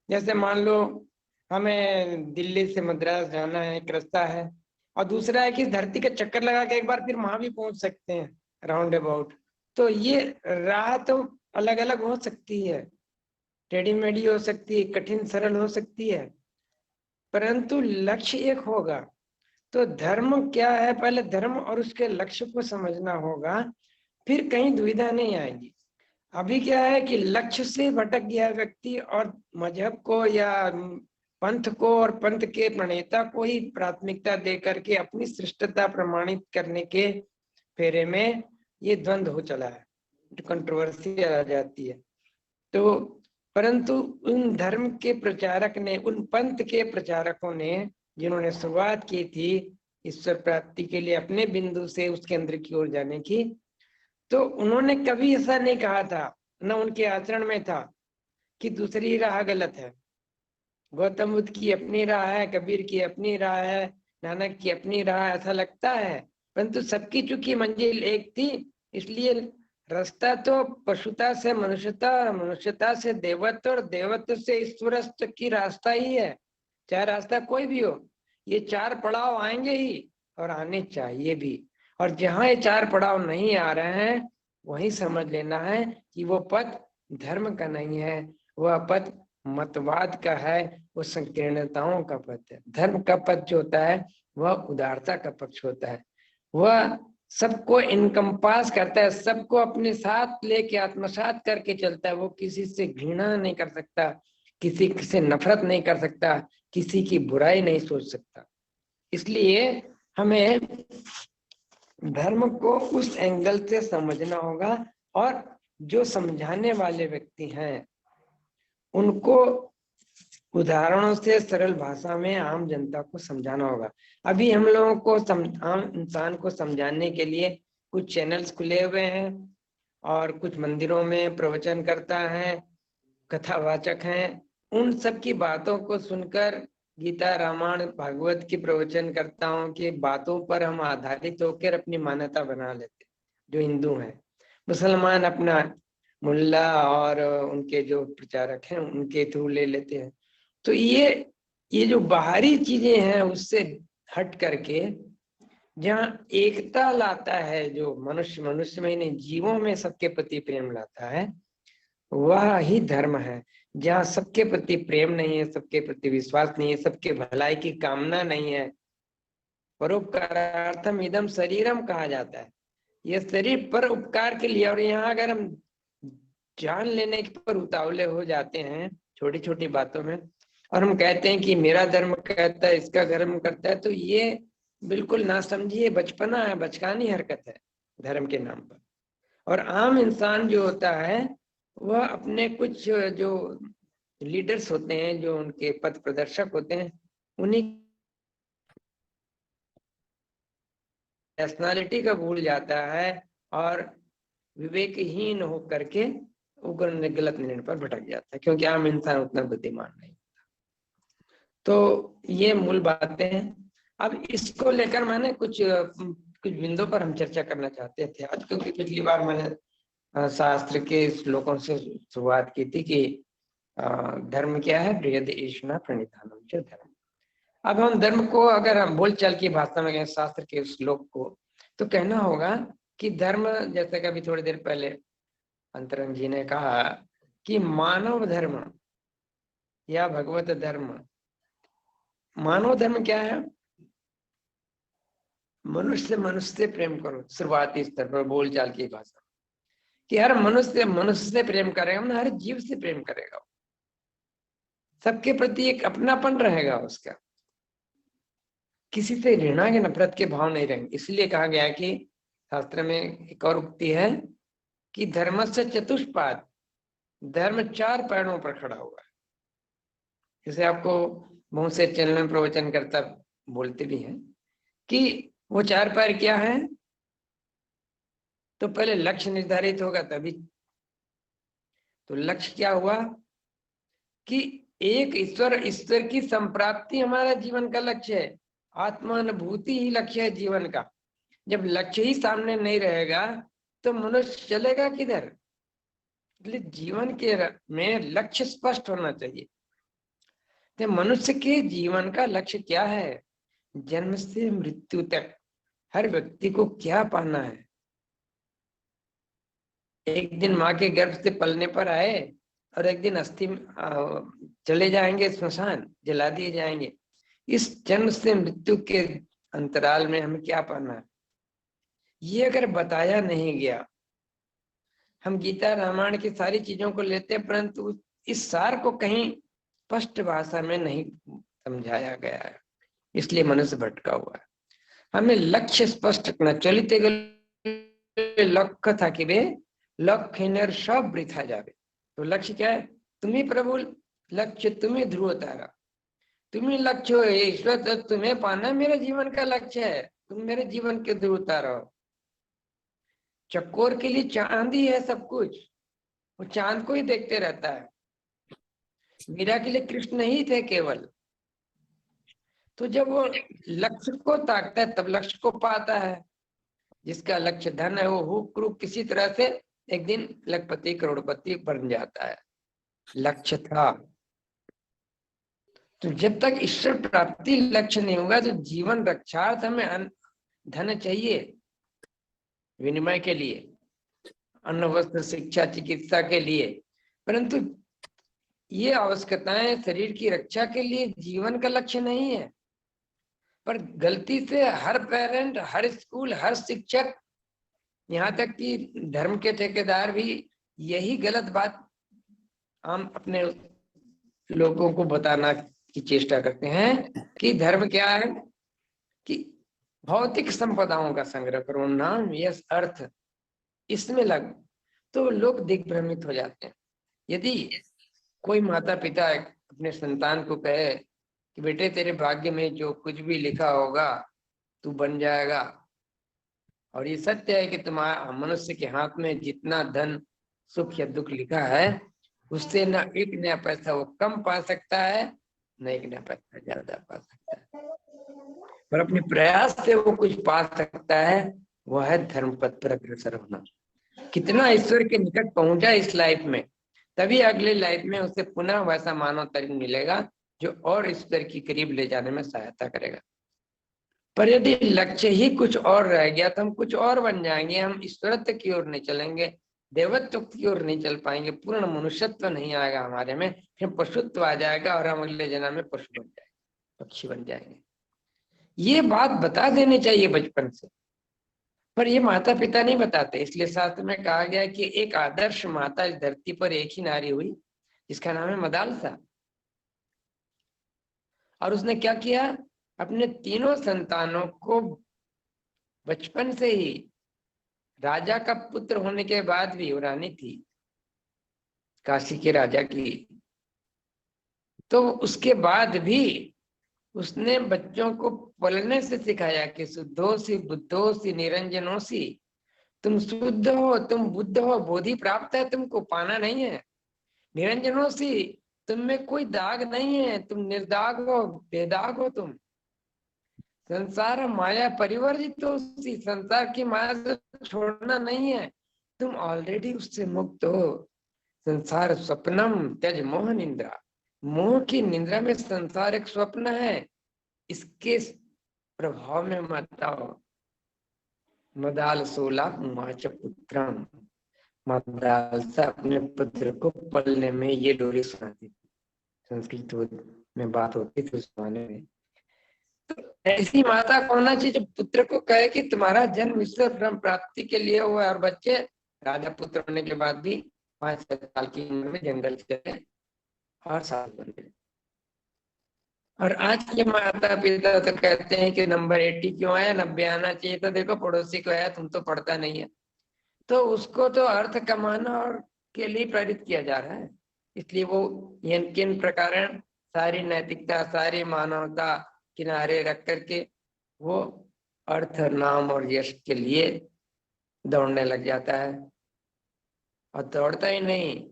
जैसे मान लो हमें दिल्ली से मद्रास जाना है, एक रास्ता है, और दूसरा है कि धरती का चक्कर लगा के एक बार फिर वहां भी पहुंच सकते हैं राउंड अबाउट। तो ये राह तो अलग अलग हो सकती है, टेढ़ी मेढ़ी हो सकती है, कठिन सरल हो सकती है, परंतु लक्ष्य एक होगा। तो धर्म क्या है, पहले धर्म और उसके लक्ष्य को समझना होगा, फिर कहीं दुविधा नहीं आएगी। अभी क्या है कि लक्ष्य से भटक गया व्यक्ति और मजहब को या पंथ को और पंथ के प्रणेता को ही प्राथमिकता दे करके अपनी श्रेष्ठता प्रमाणित करने के फेरे में ये द्वंद्व हो चला है, कंट्रोवर्सी आ जाती है। तो परंतु उन धर्म के प्रचारक ने, उन पंथ के प्रचारकों ने जिन्होंने शुरुआत की थी ईश्वर प्राप्ति के लिए अपने बिंदु से उस केंद्र की ओर जाने की, तो उन्होंने कभी ऐसा नहीं कहा था, न उनके आचरण में था कि दूसरी राह गलत है। गौतम बुद्ध की अपनी राह है, कबीर की अपनी राह है, नानक की अपनी राह है, ऐसा लगता है, परंतु सबकी चूंकि मंजिल एक थी, इसलिए रास्ता तो पशुता से मनुष्यता, मनुष्यता से देवत्व और देवत्व से ईश्वरत्व की रास्ता ही है। चाहे रास्ता कोई भी हो, ये चार पड़ाव आएंगे ही और आने चाहिए भी। और जहां ये चार पड़ाव नहीं आ रहे हैं वहीं समझ लेना है कि वो पथ धर्म का नहीं है, वह पथ मतवाद का है, वो संकीर्णताओं का पथ है। धर्म का पथ जो होता है वह उदारता का पक्ष होता है, वह सबको इनकम्पास करता है, सबको अपने साथ लेके आत्मसात करके चलता है। वो किसी से घृणा नहीं कर सकता, किसी से नफरत नहीं कर सकता, किसी की बुराई नहीं सोच सकता। इसलिए हमें धर्म को उस एंगल से समझना होगा और जो समझाने वाले व्यक्ति हैं उनको उदाहरणों से सरल भाषा में आम जनता को समझाना होगा। अभी हम लोगों को आम इंसान को समझाने के लिए कुछ चैनल्स खुले हुए हैं और कुछ मंदिरों में प्रवचन करता है, कथावाचक हैं, उन सब की बातों को सुनकर गीता, रामायण, भागवत की प्रवचन करता हूँ कि बातों पर हम आधारित होकर अपनी मान्यता बना लेते, जो हिंदू हैं। मुसलमान अपना मुल्ला और उनके जो प्रचारक हैं उनके थ्रू ले लेते हैं। तो ये जो बाहरी चीजें हैं उससे हट करके जहाँ एकता लाता है, जो मनुष्य में ही नहीं जीवों में सबके प्रति प्रेम लाता है, वह ही धर्म है। जहाँ सबके प्रति प्रेम नहीं है, सबके प्रति विश्वास नहीं है, सबके भलाई की कामना नहीं है, परोपकारार्थम इदम शरीरम कहा जाता है। यह शरीर पर उपकार के लिए। और यहाँ अगर हम जान लेने पर उतावले हो जाते हैं छोटी छोटी बातों में, और हम कहते हैं कि मेरा धर्म कहता है, इसका धर्म करता है, तो ये बिल्कुल ना समझिए, बचपना है, बचकानी हरकत है धर्म के नाम पर। और आम इंसान जो होता है वह अपने कुछ जो लीडर्स होते हैं, जो उनके पथ प्रदर्शक होते हैं, उन्हीं पर्सनालिटी का भूल जाता है और विवेकहीन हो करके गलत निर्णय पर भटक जाता है, क्योंकि आम इंसान उतना बुद्धिमान नहीं होता। तो ये मूल बातें हैं। अब इसको लेकर मैंने कुछ बिंदुओं पर हम चर्चा करना चाहते थे आज, क्योंकि पिछली बार मैंने शास्त्र के श्लोकों से शुरुआत की थी कि धर्म क्या है, बृहद ईश्वना प्रणिधानम च धर्म। अब हम धर्म को अगर हम बोलचाल की भाषा में कहें, शास्त्र के श्लोक को, तो कहना होगा कि धर्म, जैसे कि अभी थोड़ी देर पहले अंतरंग जी ने कहा कि मानव धर्म या भगवत धर्म। मानव धर्म क्या है? मनुष्य से प्रेम करो, शुरुआती स्तर पर बोलचाल की भाषा, कि हर मनुष्य से प्रेम करेगा ना, हर जीव से प्रेम करेगा, सबके प्रति एक अपनापन रहेगा उसका, किसी से घृणा के नफरत के भाव नहीं रहेंगे। इसलिए कहा गया कि शास्त्र में एक और उक्ति है कि धर्म से चतुष्पाद, धर्म 4 पैरों पर खड़ा हुआ है। जैसे आपको मुंह से चलने प्रवचन करता बोलते भी हैं कि वो 4 पैर क्या है, तो पहले लक्ष्य निर्धारित होगा तभी। तो लक्ष्य क्या हुआ कि एक ईश्वर की संप्राप्ति हमारा जीवन का लक्ष्य है, आत्मानुभूति ही लक्ष्य है जीवन का। जब लक्ष्य ही सामने नहीं रहेगा तो मनुष्य चलेगा किधर? इसलिए जीवन के में लक्ष्य स्पष्ट होना चाहिए। तो मनुष्य के जीवन का लक्ष्य क्या है? जन्म से मृत्यु तक हर व्यक्ति को क्या पाना है? एक दिन माँ के गर्भ से पलने पर आए और एक दिन अस्थि चले जाएंगे स्मशान, जला दिए जाएंगे। इस जन्म से मृत्यु के अंतराल में हमें क्या पाना है, ये अगर बताया नहीं गया, हम गीता रामायण की सारी चीजों को लेते हैं, परंतु इस सार को कहीं स्पष्ट भाषा में नहीं समझाया गया है, इसलिए मनुष्य भटका हुआ है। हमें लक्ष्य स्पष्ट रखना। चलिते गए लक्ष्य था कि वे लक्ष्य सब वृथा जावे। तो लक्ष्य क्या है? तुम्ही प्रभु लक्ष्य, तुम्ही ध्रुव तारा, तुम्ही लक्ष्य हो ईश्वर, तो तुम्हें पाना मेरे जीवन का लक्ष्य है, तुम मेरे जीवन के ध्रुव तारा हो। चकोर के लिए चांद ही है सब कुछ, वो चांद को ही देखते रहता है। मीरा के लिए कृष्ण ही थे केवल। तो जब वो लक्ष्य को ताकता है तब लक्ष्य को पाता है। जिसका लक्ष्य धन है वो हुक किसी तरह से एक दिन लखपति करोड़पति बन जाता है। लक्ष्य था। तो जब तक ईश्वर प्राप्ति लक्ष्य नहीं होगा तो जीवन रक्षार्थ हमें धन चाहिए, विनिमय के लिए, अन्न वस्त्र शिक्षा चिकित्सा के लिए, परंतु ये आवश्यकताएं शरीर की रक्षा के लिए जीवन का लक्ष्य नहीं है। पर गलती से हर पेरेंट, हर स्कूल, हर शिक्षक, यहाँ तक कि धर्म के ठेकेदार भी यही गलत बात हम अपने लोगों को बताना की चेष्टा करते हैं कि धर्म क्या है कि भौतिक संपदाओं का संग्रह करो, नाम यश अर्थ इसमें लग, तो लोग दिग्भ्रमित हो जाते हैं। यदि कोई माता पिता अपने संतान को कहे कि बेटे तेरे भाग्य में जो कुछ भी लिखा होगा तू बन जाएगा, और ये सत्य है कि तुम्हारा मनुष्य के हाथ में जितना धन सुख या दुख लिखा है उससे ना एक नया पैसा वो कम पा सकता है, न एक नया पैसा ज्यादा पा सकता है, पर अपने प्रयास से वो कुछ पा सकता है, वह है धर्म पथ पर अग्रसर होना। कितना ईश्वर के निकट पहुंचा इस लाइफ में, तभी अगले लाइफ में उसे पुनः वैसा मानव तरीका मिलेगा जो और ईश्वर की करीब ले जाने में सहायता करेगा। पर यदि लक्ष्य ही कुछ और रह गया तो हम कुछ और बन जाएंगे, हम ईश्वरत्व की ओर नहीं चलेंगे, देवत्व की ओर नहीं चल पाएंगे, पूर्ण मनुष्यत्व नहीं आएगा हमारे में, फिर पशुत्व आ जाएगा और हम अगले जन्म में पशु बन जाएंगे, पक्षी बन जाएंगे। ये बात बता देनी चाहिए बचपन से, पर ये माता पिता नहीं बताते। इसलिए शास्त्र में कहा गया कि एक आदर्श माता इस धरती पर एक ही नारी हुई जिसका नाम है मदालसा, और उसने क्या किया, अपने तीनों संतानों को बचपन से ही, राजा का पुत्र होने के बाद भी, वो रानी थी काशी के राजा की, तो उसके बाद भी उसने बच्चों को पलने से सिखाया कि शुद्धोसी बुद्धोसी निरंजनोसी, तुम शुद्ध हो, तुम बुद्ध हो, बोधि प्राप्त है, तुमको पाना नहीं है। निरंजनोसी, तुम में कोई दाग नहीं है, तुम निर्दाग हो, बेदाग हो तुम। संसार माया परिवर्जित हो, संसार की माया से छोड़ना नहीं है, तुम ऑलरेडी उससे मुक्त हो। संसार स्वप्नम त्यज मोह निंद्रा, मोह की निंद्रा में संसार एक स्वप्न है, इसके प्रभाव में मत आओ। मदाल सोला उमाच पुत्रम, मदालसा अपने पुत्र को पलने में ये लोरी सुनाती थी, संस्कृत में बात होती थी उस जमाने में। तो ऐसी माता को होना चाहिए जो पुत्र को कहे कि तुम्हारा जन्म ईश्वर ब्रह्म प्राप्ति के लिए हुआ है। और बच्चे राजा पुत्र होने के बाद भी 5-6 साल की उम्र में जंगल चले और साल बन गए। और आज के माता पिता तो कहते हैं कि नंबर 80 क्यों आया, 90 आना चाहिए, तो देखो पड़ोसी को आया, तुम तो पढ़ता नहीं है। तो उसको तो अर्थ कमाना और के लिए प्रेरित किया जा रहा है, इसलिए वो किन प्रकार सारी नैतिकता, सारी मानवता किनारे रख करके वो अर्थ, नाम और यश के लिए दौड़ने लग जाता है। और दौड़ता ही नहीं,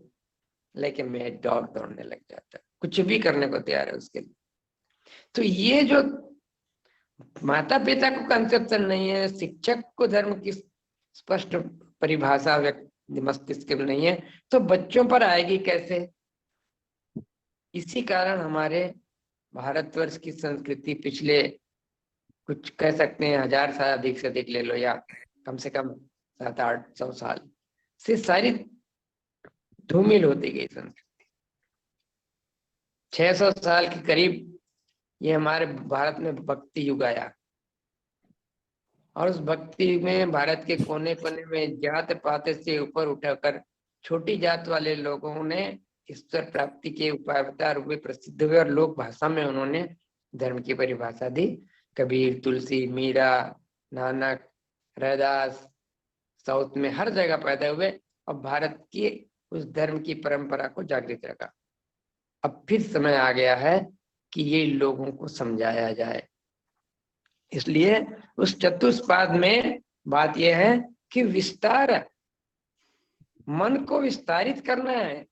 लेकिन मैं दौड़ने लग जाता है, कुछ भी करने को तैयार है उसके लिए। तो ये जो माता पिता को कंसेप्शन नहीं है, शिक्षक को धर्म की स्पष्ट परिभाषा मस्तिष्क में नहीं है, तो बच्चों पर आएगी कैसे। इसी कारण हमारे भारतवर्ष की संस्कृति पिछले कुछ कह सकते हैं 1000 साल अधिक से अधिक ले लो, या कम से कम 700-800 साल से सारी धूमिल होती गई संस्कृति। 600 साल के करीब ये हमारे भारत में भक्ति युग आया, और उस भक्ति में भारत के कोने कोने में जात पात से ऊपर उठाकर छोटी जात वाले लोगों ने ईश्वर प्राप्ति के उपाय बता, और वे प्रसिद्ध हुए, और लोक भाषा में उन्होंने धर्म की परिभाषा दी। कबीर, तुलसी, मीरा, नानक, रैदास साउथ में हर जगह पैदा हुए, और भारत की उस धर्म की परंपरा को जागृत रखा। अब फिर समय आ गया है कि ये लोगों को समझाया जाए। इसलिए उस चतुष्पाद में बात यह है कि विस्तार, मन को विस्तारित करना है।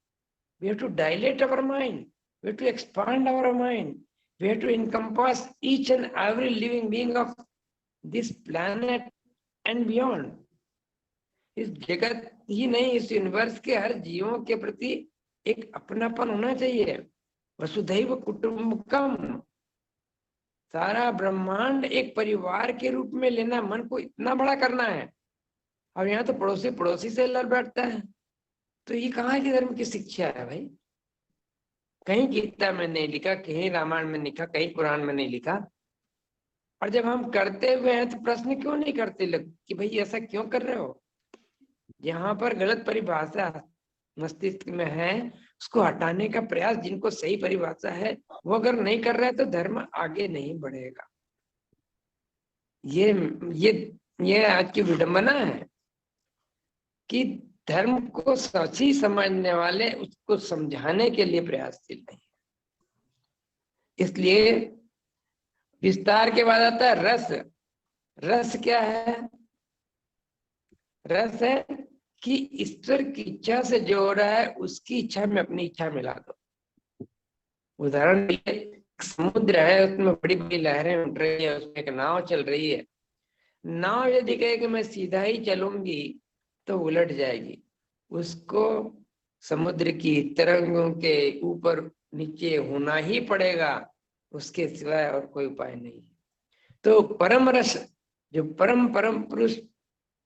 We have to dilate our mind, we have to expand our mind, we have to encompass each and every living being of this planet and beyond. इस जगत ही नहीं, इस यूनिवर्स के हर जीवों के प्रति एक अपनापन होना चाहिए। वसुधैव कुटुंबकम, सारा ब्रह्मांड एक परिवार के रूप में लेना, मन को इतना बड़ा करना है। और यहाँ तो पड़ोसी पड़ोसी से लड़ बैठता है, तो ये कहाँ की धर्म की शिक्षा है भाई। कहीं गीता में नहीं लिखा, कहीं रामायण में लिखा, कहीं पुराण में नहीं लिखा। और जब हम करते हुए हैं तो प्रश्न क्यों नहीं करते लोग कि भाई ऐसा क्यों कर रहे हो। यहाँ पर गलत परिभाषा मस्तिष्क में है, उसको हटाने का प्रयास, जिनको सही परिभाषा है वो अगर नहीं कर रहे तो धर्म आगे नहीं बढ़ेगा। ये आज की विडंबना है कि धर्म को सच्ची समझने वाले उसको समझाने के लिए प्रयासशील नहीं है। इसलिए विस्तार के बाद आता है रस। रस क्या है? रस है कि ईश्वर की इच्छा से जो हो रहा है उसकी इच्छा में अपनी इच्छा मिला दो। उदाहरण के लिए समुद्र है, उसमें बड़ी बड़ी लहरें उठ रही है, उसमें एक नाव चल रही है। नाव यदि कहे कि मैं सीधा ही चलूंगी तो उलट जाएगी। उसको समुद्र की तरंगों के ऊपर नीचे होना ही पड़ेगा, उसके सिवाय और कोई उपाय नहीं। तो परम रस, जो परम परम पुरुष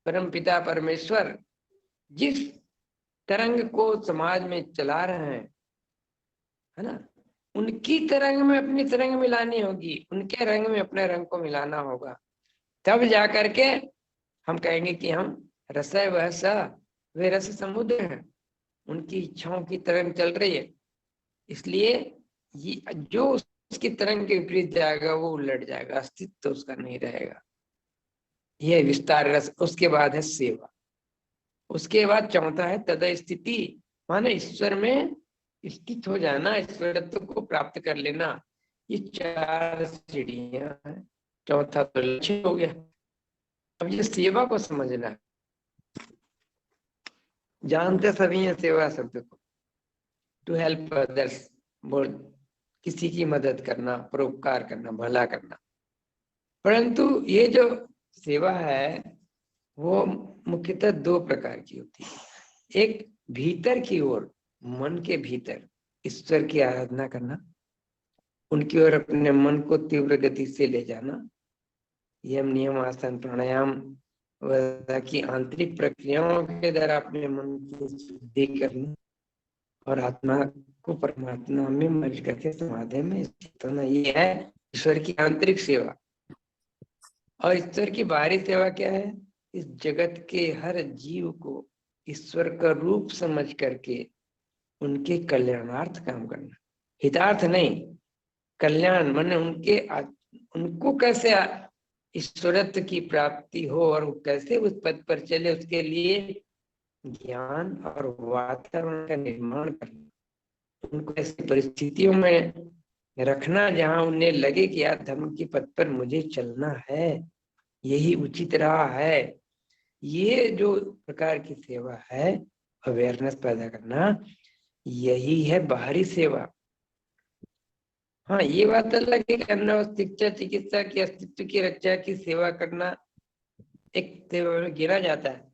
परम पिता परमेश्वर जिस तरंग को समाज में चला रहे हैं, है ना, उनकी तरंग में अपनी तरंग मिलानी होगी, उनके रंग में अपने रंग को मिलाना होगा, तब जाकर के हम कहेंगे कि हम रस है वह सा, वे रस समुद्र है, उनकी इच्छाओं की तरंग चल रही है। इसलिए ये जो उसकी तरंग के विपरीत जाएगा वो उलट जाएगा, अस्तित्व तो उसका नहीं रहेगा। यह विस्तार रस। उसके बाद है सेवा। उसके बाद चौथा है तद स्थिति, माने ईश्वर में स्थित हो जाना, ईश्वरत्व को प्राप्त कर लेना। ये 4 सीढ़ियां हैं। चौथा तो लक्ष्य हो गया। अब ये सेवा को समझना है। जानते सभी हैं सेवा शब्द को, टू हेल्प अदर्स, किसी की मदद करना, परोपकार करना, भला करना। परंतु ये जो सेवा है वो मुख्यतः 2 प्रकार की होती है। एक भीतर की ओर, मन के भीतर ईश्वर की आराधना करना, उनकी ओर अपने मन को तीव्र गति से ले जाना, यम नियम आसन प्राणायाम की आंतरिक प्रक्रियाओं के द्वारा अपने मन की शुद्धि करना और आत्मा को परमात्मा में मर्ज करके समाधि में स्थित होना। ये है ईश्वर की आंतरिक सेवा। और ईश्वर की बाहरी सेवा क्या है? इस जगत के हर जीव को ईश्वर का रूप समझ करके उनके कल्याणार्थ काम करना, हितार्थ नहीं, कल्याण माने उनको कैसे ईश्वरत्व की प्राप्ति हो और वो कैसे उस पद पर चले, उसके लिए ज्ञान और वातावरण का निर्माण करना, उनको ऐसी परिस्थितियों में रखना जहां उन्हें लगे कि यार धर्म के पद पर मुझे चलना है, यही उचित रहा है। ये जो प्रकार की सेवा है, अवेयरनेस पैदा करना, यही है बाहरी सेवा। हाँ, ये बात अलग है कि अन्न शिक्षा चिकित्सा की अस्तित्व की रक्षा की सेवा करना एक सेवा में गिना जाता है।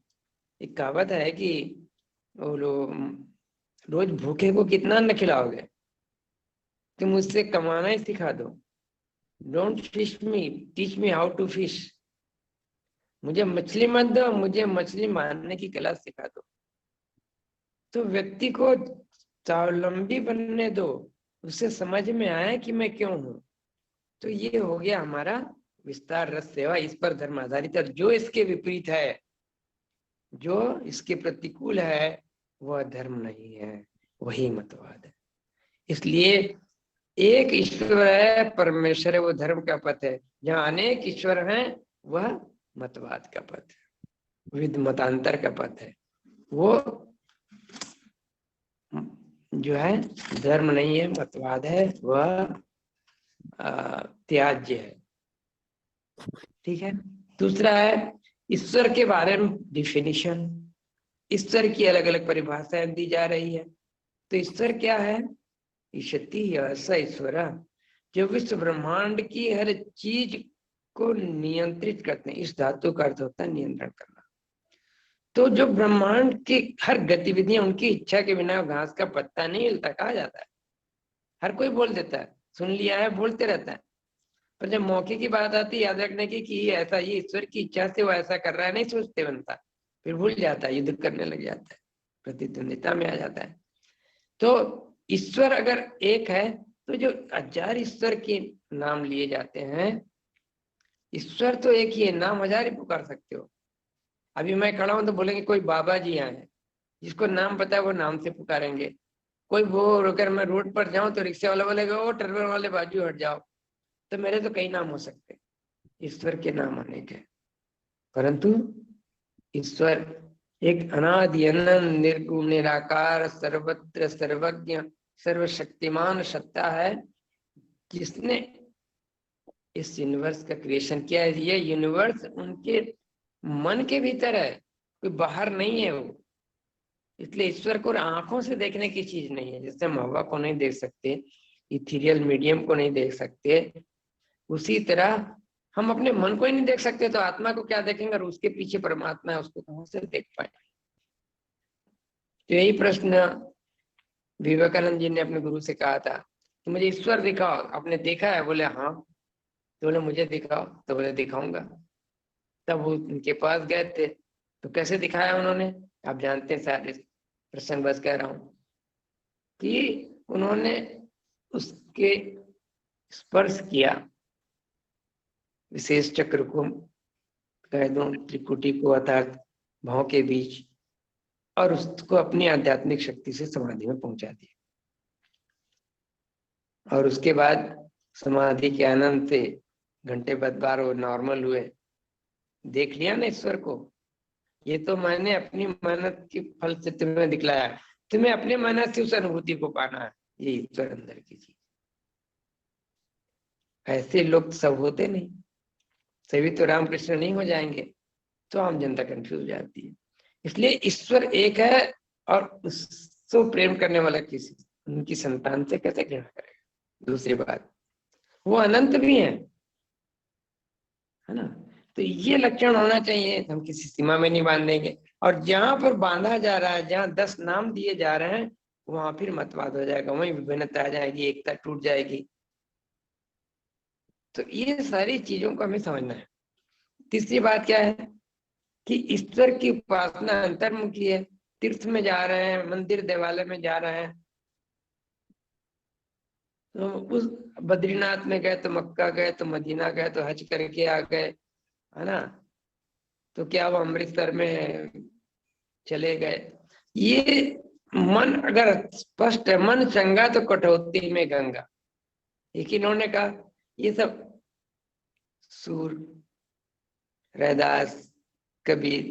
एक कहावत है कि वो रोज भूखे को कितना अन्न खिलाओगे, तुम मुझसे कमाना ही सिखा दो। Don't fish me, teach me how to fish. मुझे मछली मत दो, मुझे मछली मारने की कला सिखा दो। तो व्यक्ति को स्वावलंबी बनने दो, उसे समझ में आए कि मैं क्यों हूं। तो ये हो गया हमारा विस्तार रस सेवा। इस पर धर्म आधारित है। जो इसके विपरीत है, जो इसके प्रतिकूल है, वह धर्म नहीं है, वही मतवाद है। इसलिए एक ईश्वर है, परमेश्वर है, वो धर्म का पथ है। जहाँ अनेक ईश्वर हैं, वह मतवाद का पथ है, विद मतांतर का पथ है। वो जो है धर्म नहीं है, मतवाद है, वह त्याज्य है। ठीक है। दूसरा है ईश्वर के बारे में डिफिनीशन। ईश्वर की अलग अलग परिभाषाएं दी जा रही है। तो ईश्वर क्या है? ईशति स ईश्वर, जो विश्व ब्रह्मांड की हर चीज को नियंत्रित करते हैं। इस धातु का अर्थ होता है नियंत्रण करना। तो जो ब्रह्मांड की हर गतिविधियां, उनकी इच्छा के बिना घास का पत्ता नहीं हिलता, कहा जाता है। हर कोई बोल देता है, सुन लिया है, बोलते रहता है। पर जब मौके की बात आती है याद रखने की कि ये ऐसा, ये ईश्वर की इच्छा से वो ऐसा कर रहा है, नहीं सोचते बनता, फिर भूल जाता है, युद्ध करने लग जाता है, प्रतिद्वंदिता में आ जाता है। तो ईश्वर अगर एक है, तो जो 1000 ईश्वर के नाम लिए जाते हैं, ईश्वर तो एक ही है, नाम 1000 ही पुकार सकते हो। अभी मैं खड़ा हूं तो बोलेंगे कोई बाबा जी आए हैं, जिसको नाम पता है वो नाम से पुकारेंगे। कोई वो अगर मैं रोड पर जाऊं तो रिक्शा वाला बोलेगा ओ टर्बन वाले बाजू हट जाओ। तो मेरे तो कई नाम हो सकते हैं, ईश्वर के नाम अनेक है। परंतु ईश्वर एक अनादि अनंत निर्गुण निराकार सर्वत्र सर्वज्ञ सर्वशक्तिमान सत्ता है, जिसने इस यूनिवर्स का क्रिएशन किया है। ये यूनिवर्स उनके मन के भीतर है, कोई बाहर नहीं है वो। इसलिए ईश्वर को आंखों से देखने की चीज नहीं है। जैसे हम हवा को नहीं देख सकते, इथीरियल मीडियम को नहीं देख सकते, उसी तरह हम अपने मन को ही नहीं देख सकते, तो आत्मा को क्या देखेंगे? और उसके पीछे परमात्मा है, उसको कहां से देख पाए? तो यही प्रश्न विवेकानंद जी ने अपने गुरु से कहा था कि मुझे ईश्वर दिखाओ, आपने देखा है? बोले हाँ। तो बोले मुझे दिखाओ। तो बोले दिखाऊंगा। तब वो उनके पास गए थे। तो कैसे दिखाया उन्होंने? आप जानते हैं, सारे प्रसंग बस कह रहा हूं कि उन्होंने उसके स्पर्श किया, विशेष चक्र को, कह दूं त्रिकुटी को, अर्थात भाव के बीच, और उसको अपनी आध्यात्मिक शक्ति से समाधि में पहुंचा दिया। और उसके बाद समाधि के आनंद से घंटे बाद बार वो नॉर्मल हुए। देख लिया ना ईश्वर को। ये तो मैंने अपनी मेहनत के फल से तुम्हें दिखलाया, तुम्हें अपने मेहनत से उस अनुभूति को पाना है। ये ईश्वर अंदर की चीज। ऐसे लोग सब होते नहीं, सभी तो रामकृष्ण नहीं हो जाएंगे। तो आम जनता कंफ्यूज हो जाती है। इसलिए ईश्वर एक है, और उसको प्रेम करने वाला किसी उनकी संतान से कैसे घृणा करेगा? दूसरी बात, वो अनंत भी है ना। तो ये लक्षण होना चाहिए। हम किसी सीमा में नहीं बांधेंगे। और जहां पर बांधा जा रहा है, जहां 10 नाम दिए जा रहे हैं, वहां फिर मतवाद हो जाएगा, वहीं विभिन्नता आ जाएगी, एकता टूट जाएगी। तो ये सारी चीजों को हमें समझना है। तीसरी बात क्या है कि ईश्वर की उपासना अंतर्मुखी है। तीर्थ में जा रहे हैं, मंदिर देवालय में जा रहे हैं, तो उस बद्रीनाथ में गए, तो मक्का गए, तो मदीना गए, तो हज करके आ गए, है ना। तो क्या वो अमृतसर में चले गए? ये मन अगर स्पष्ट है, मन चंगा तो कटौती में गंगा। एक इन्होंने कहा, ये सब सूर, रैदास, कबीर,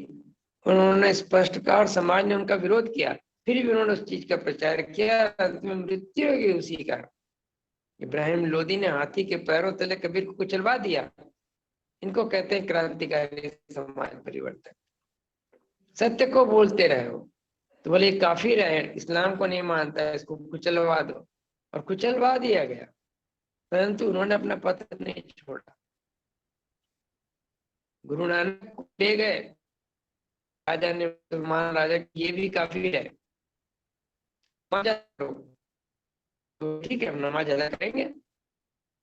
उन्होंने स्पष्ट कहा और समाज ने उनका विरोध किया। फिर भी उन्होंने उस चीज का प्रचार किया, अंत में मृत्यु होगी उसी का। इब्राहिम लोदी ने हाथी के पैरों तले कबीर को कुचलवा दिया। इनको कहते हैं क्रांतिकारी समाज परिवर्तन। सत्य को बोलते रहे हो। तो बोले काफिर है, इस्लाम को नहीं मानता है, इसको कुचलवा दो। और कुचलवा दिया गया, परंतु उन्होंने अपना पथ नहीं छोड़ा। गुरु नानक को ले गए, राजा ने, मुसलमान राजा, ये भी काफिर है, तो ठीक है, हम नमाज अदा करेंगे।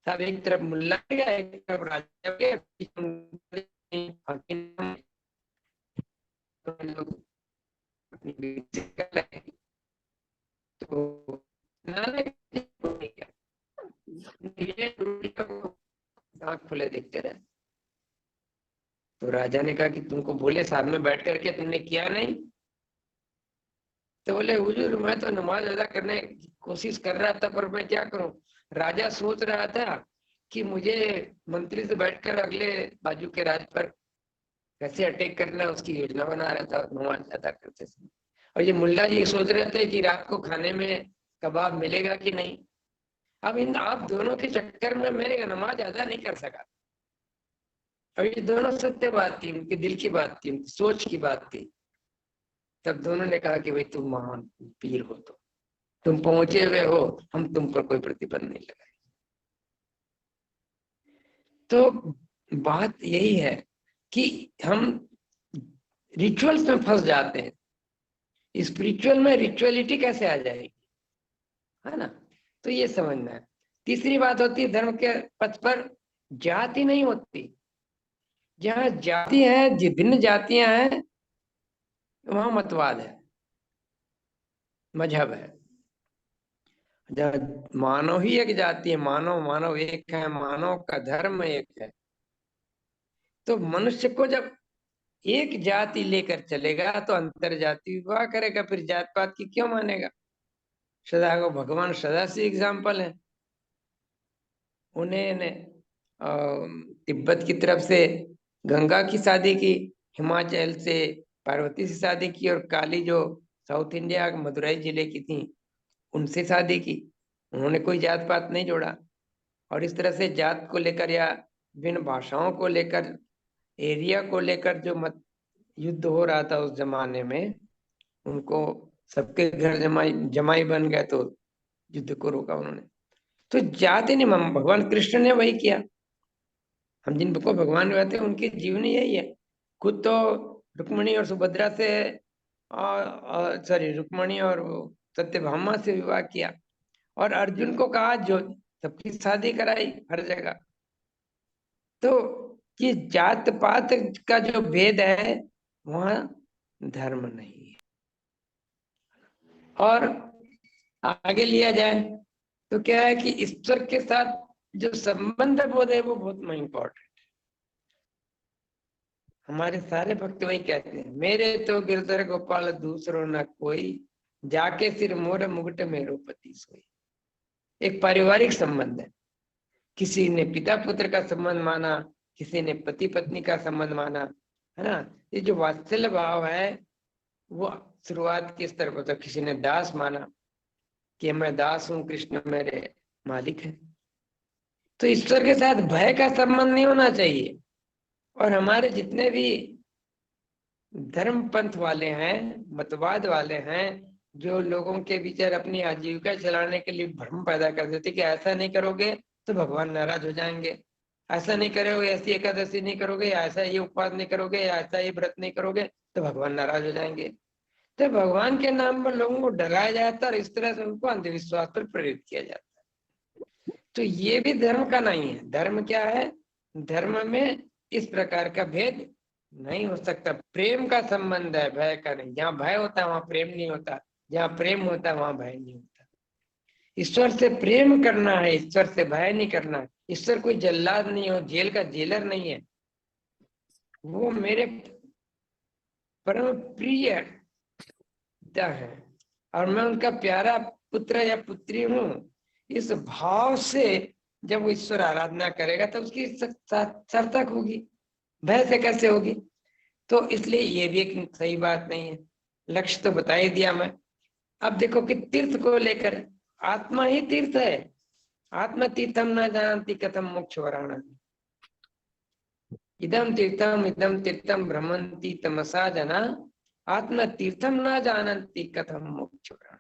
सब एक तरफ मुल्ला गया, एक तरफ राजा गया, तो नानक आँख खुले देखते रहे। तो राजा ने कहा कि तुमको बोले साथ में बैठ करके तुमने किया नहीं? तो बोले हुजूर, मैं तो नमाज अदा करने की कोशिश कर रहा था, पर मैं क्या करूं। राजा सोच रहा था कि मुझे मंत्री से बैठकर अगले बाजू के राज पर कैसे अटैक करना, उसकी योजना बना रहा था नमाज अदा करते समय। और ये मुल्ला जी सोच रहे थे कि रात को खाने में कबाब मिलेगा कि नहीं। अब इन आप दोनों के चक्कर में मैं नमाज अदा नहीं कर सका। अब ये दोनों सत्य बात थी, उनके दिल की बात थी, उनकी सोच की बात थी। तब दोनों ने कहा कि भाई तुम महान पीर हो, तो तुम पहुंचे हुए हो, हम तुम पर कोई प्रतिबंध नहीं लगाए। तो बात यही है कि हम रिचुअल्स में फंस जाते हैं। स्पिरिचुअल में रिचुअलिटी कैसे आ जाएगी, है ना। तो ये समझना है। तीसरी बात होती है, धर्म के पथ पर जाति नहीं होती। जहाँ जाति है, विभिन्न जातियां हैं, वहां मतवाद है, मजहब है। जहाँ मानव ही एक जाति है, मानव मानव एक है, मानव का धर्म एक है। तो मनुष्य को जब एक जाति लेकर चलेगा तो अंतर जाति विवाह करेगा, फिर जात पात की क्यों मानेगा। सदा को भगवान सदा से एग्जाम्पल है। उन्होंने तिब्बत की तरफ से गंगा की शादी की, हिमाचल से पार्वती से शादी की, और काली जो साउथ इंडिया मदुरई जिले की थी उनसे शादी की। उन्होंने कोई जात पात नहीं जोड़ा। और इस तरह से जात को लेकर या विभिन्न भाषाओं को लेकर, एरिया को लेकर जो मत युद्ध हो रहा था उस जमाने में, उनको सबके घर जमाई बन गए, तो युद्ध को रोका उन्होंने। तो जाति नहीं, भगवान कृष्ण ने वही किया। हम जिनको भगवान कहते हैं उनकी जीवनी यही है। खुद तो रुक्मिणी और सुभद्रा से और सॉरी रुक्मणी और सत्यभामा से विवाह किया, और अर्जुन को कहा जो सबकी शादी कराई हर जगह। तो ये जात पात का जो भेद है वहां धर्म नहीं है। और आगे लिया जाए तो क्या है कि ईश्वर के साथ जो संबंध बोध है वो बहुत इम्पोर्टेंट है। हमारे सारे भक्त वही कहते हैं, मेरे तो गिरधर गोपाल दूसरो न कोई, जाके सिर मोर मुकुट मेरो पति सोई। एक पारिवारिक संबंध है, किसी ने पिता पुत्र का संबंध माना, किसी ने पति पत्नी का संबंध माना, है ना। ये जो वात्सल्य भाव है वो शुरुआत के स्तर पर, तो किसी ने दास माना कि मैं दास हूं, कृष्ण मेरे मालिक है। तो ईश्वर के साथ भय का संबंध नहीं होना चाहिए। और हमारे जितने भी धर्म पंथ वाले हैं, मतवाद वाले हैं, जो लोगों के विचार अपनी आजीविका चलाने के लिए भ्रम पैदा कर देते कि ऐसा नहीं करोगे तो भगवान नाराज हो जाएंगे, ऐसा नहीं करोगे, ऐसी एकादशी नहीं करोगे, ऐसा ये उपवास नहीं करोगे, ऐसा ये व्रत नहीं करोगे तो भगवान नाराज हो जाएंगे। तो भगवान के नाम पर लोगों को डराया जाता है और इस तरह से उनको अंधविश्वास पर प्रेरित किया जाता है। तो ये भी धर्म का नहीं है। धर्म क्या है? धर्म में इस प्रकार का भेद नहीं हो सकता। प्रेम का संबंध है, भय का नहीं। जहाँ भय होता है वहां प्रेम नहीं होता, जहाँ प्रेम होता है वहां भय नहीं होता। ईश्वर से प्रेम करना है, ईश्वर से भय नहीं करना है। ईश्वर कोई जल्लाद नहीं हो, जेल का जेलर नहीं है। वो मेरे परम प्रिय है और मैं उनका प्यारा पुत्र या पुत्री हूँ। इस भाव से जब वो ईश्वर आराधना करेगा तो उसकी सार्थक होगी, भय से कैसे होगी? तो इसलिए ये भी एक सही बात नहीं है। लक्ष्य तो बता ही दिया मैं। अब देखो कि तीर्थ को लेकर, आत्मा ही तीर्थ है। आत्मा तीर्थम न जानती कथम मोक्ष वराणा, इदम तीर्थम भ्रमंती तमसा जना, आत्मा तीर्थम न जानती कथम मोक्ष वराणा।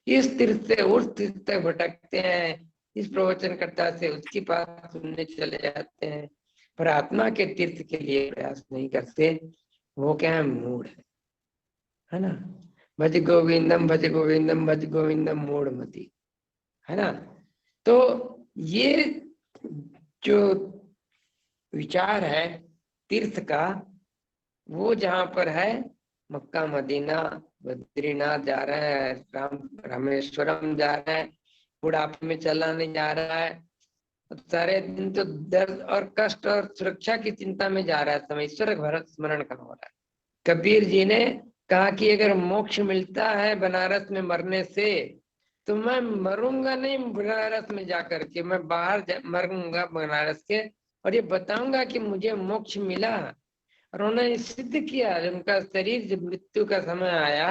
इस तीर्थ से उस तीर्थ तक भटकते हैं, इस प्रवचनकर्ता से उसकी बात सुनने चले जाते हैं, पर आत्मा के तीर्थ के लिए प्रयास नहीं करते। वो क्या है? मूढ़ है ना। भज गोविंदम भज गोविंदम भज गोविंदम मूढ़मति, है ना। तो ये जो विचार है तीर्थ का, वो जहां पर है मक्का मदीना बद्रीनाथ जा रहा है, रामेश्वरम जा रहा है, बुढ़ापे में चला नहीं जा रहा है, सारे दिन तो दर्द और कष्ट और सुरक्षा की चिंता में जा रहा है, समय ईश्वर भरत स्मरण का हो रहा है। कबीर जी ने कहा कि अगर मोक्ष मिलता है बनारस में मरने से तो मैं मरूंगा नहीं बनारस में जाकर के, मैं बाहर मरूंगा बनारस के, और ये बताऊंगा कि मुझे मोक्ष मिला। और उन्होंने सिद्ध किया। जब उनका शरीर जब मृत्यु का समय आया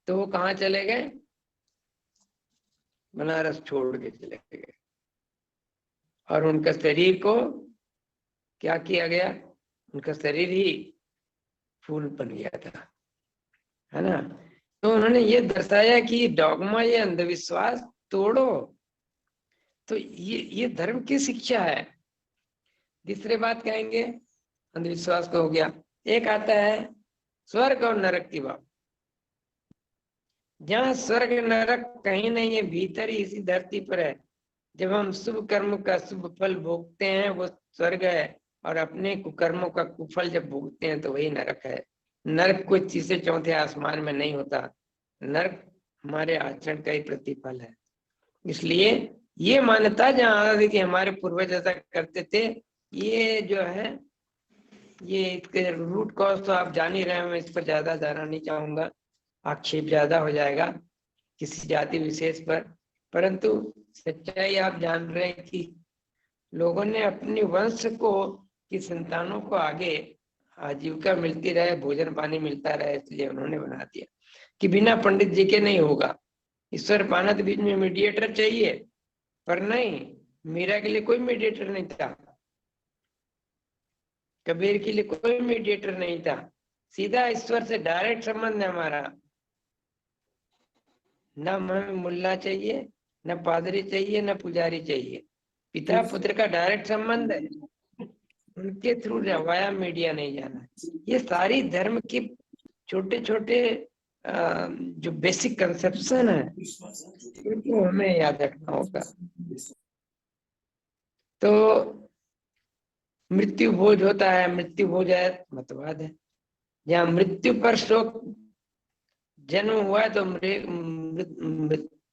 तो वो कहाँ चले गए? बनारस छोड़ के चले गए। और उनका शरीर को क्या किया गया? उनका शरीर ही फूल बन गया था, है ना। तो उन्होंने ये दर्शाया कि डॉगमा, ये अंधविश्वास तोड़ो। तो ये धर्म की शिक्षा है। तीसरे बात कहेंगे, अंधविश्वास को हो गया। एक आता है स्वर्ग और नरक की बात। जहाँ स्वर्ग नरक कहीं नहीं है, भीतर ही इसी धरती पर है। जब हम शुभ कर्म का शुभ फल भोगते हैं वो स्वर्ग है, और अपने कुकर्मों का कुफल जब भोगते हैं तो वही नरक है। नरक कोई तीसरे चौथे आसमान में नहीं होता। नरक हमारे आचरण का ही प्रतिफल है। इसलिए ये मान्यता जहाँ कि हमारे पूर्वज ऐसा करते थे, ये जो है ये इसके रूट कॉज तो आप जान ही रहे हैं। मैं इस पर ज्यादा जाना नहीं चाहूंगा, आक्षेप ज्यादा हो जाएगा किसी जाति विशेष पर। परंतु सच्चाई आप जान रहे हैं कि लोगों ने अपने वंश को की संतानों को आगे आजीविका मिलती रहे, भोजन पानी मिलता रहे, इसलिए उन्होंने बना दिया कि बिना पंडित जी के नहीं होगा। ईश्वर पाना तो बीच में मीडिएटर चाहिए, पर नहीं, मीरा के लिए कोई मीडिएटर नहीं था, कबीर के लिए कोई मीडिएटर नहीं था। सीधा ईश्वर से डायरेक्ट संबंध है हमारा। न हमें मुल्ला चाहिए, न पादरी चाहिए, न पुजारी चाहिए। पिता पुत्र का डायरेक्ट संबंध है, उनके थ्रू वाया मीडिया नहीं जाना। ये सारी धर्म की छोटे छोटे जो बेसिक कंसेप्शन है उनको हमें याद रखना होगा। तो मृत्यु भोज होता है, मृत्यु भोज है मतवाद है। जहाँ मृत्यु पर शोक, जन्म हुआ है तो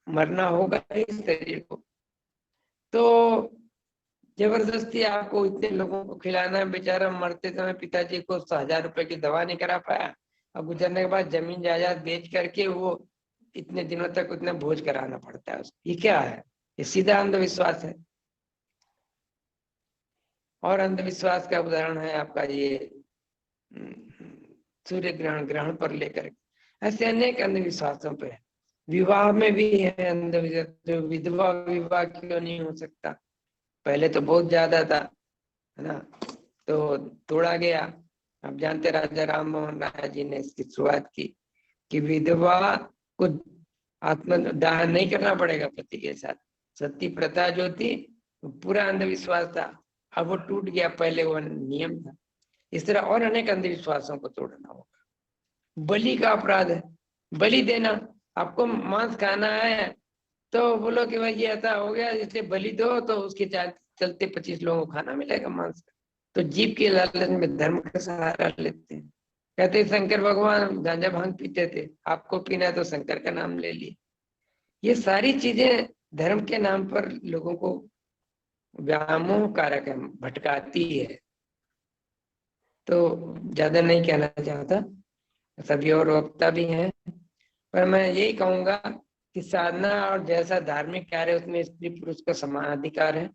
मरना होगा इस शरीर को। तो जबरदस्ती आपको इतने लोगों को खिलाना है, बेचारा मरते समय पिताजी को 1000 रुपए की दवा नहीं करा पाया, अब गुजरने के बाद जमीन जायदाद बेच करके वो इतने दिनों तक उतना भोज कराना पड़ता है उसको। ये क्या है? ये सीधा अंधविश्वास है। और अंधविश्वास का उदाहरण है आपका ये सूर्य ग्रहण पर लेकर, ऐसे अनेक अंधविश्वासों पे। विवाह में भी है अंधविश्वास, तो विधवा विवाह क्यों नहीं हो सकता? पहले तो बहुत ज्यादा था, है ना, तो तोड़ा गया। आप जानते राजा राम मोहन राय जी ने इसकी शुरुआत की कि विधवा को आत्मदाह नहीं करना पड़ेगा पति के साथ। सती प्रथा जो थी पूरा अंधविश्वास था, अब वो टूट गया, पहले वो नियम था। इस तरह और अनेक अंधविश्वासों को तोड़ना होगा। बलि का अपराध है, बलि देना। आपको मांस खाना है तो बोलो कि भाई ये ऐसा हो गया इसलिए बलि दो, तो उसके चलते 25 लोगों को खाना मिलेगा मांस का। तो जीव के लालच में धर्म का सहारा लेते हैं। कहते शंकर भगवान गांजा भांग पीते थे, आपको पीना है तो शंकर का नाम ले लिए। ये सारी चीजें धर्म के नाम पर लोगों को व्यामोह कारक है, भटकाती है। तो ज्यादा नहीं कहना चाहता, सभी और वक्ता भी हैं, पर मैं यही कहूंगा कि साधना और जैसा धार्मिक कार्य उसमें स्त्री पुरुष का समान अधिकार है।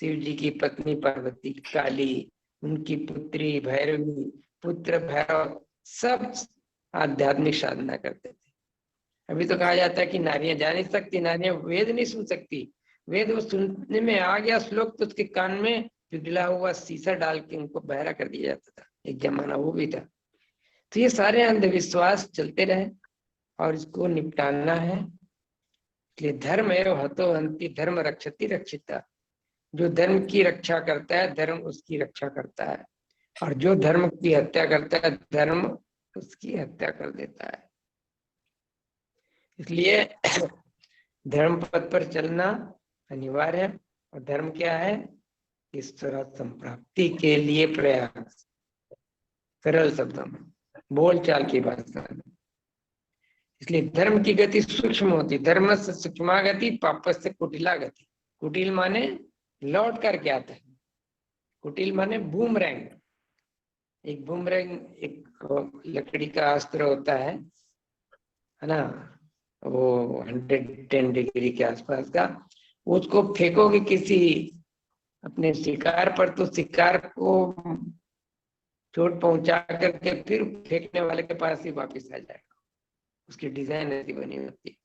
शिव जी की पत्नी पार्वती, काली, उनकी पुत्री भैरवी, पुत्र भैरव, सब आध्यात्मिक साधना करते थे। अभी तो कहा जाता है कि नारियां जा नहीं सकती, नारियां वेद नहीं सुन सकती। वेद वो सुनने में आ गया श्लोक तो उसके कान में पिघला हुआ शीशा डाल के उनको बहरा कर दिया जाता था, एक जमाना वो भी था। तो ये सारे अंधविश्वास चलते रहे और इसको निपटाना है। इसलिए धर्म एवं हतो हंति धर्म रक्षति रक्षिता। जो धर्म की रक्षा करता है धर्म उसकी रक्षा करता है, और जो धर्म की हत्या करता है धर्म उसकी हत्या कर देता है। इसलिए धर्म पथ पर चलना अनिवार्य है। और धर्म क्या है? ईश्वर संप्राप्ति के लिए प्रयास, सरल शब्दों में, बोलचाल की भाषा में। इसलिए धर्म की गति सूक्ष्म होती, धर्म से सूक्ष्मा गति पाप से कुटिला गति। कुटिल माने लौट कर क्या आता है, कुटिल माने बूमरैंग। एक बूमरैंग एक लकड़ी का अस्त्र होता है ना, वो 110 डिग्री के आसपास का। उसको फेंकोगे किसी अपने शिकार पर तो शिकार को चोट पहुंचा करके फिर फेंकने वाले के पास ही वापस आ जाएगा। उसकी डिजाइन ऐसी बनी होती है।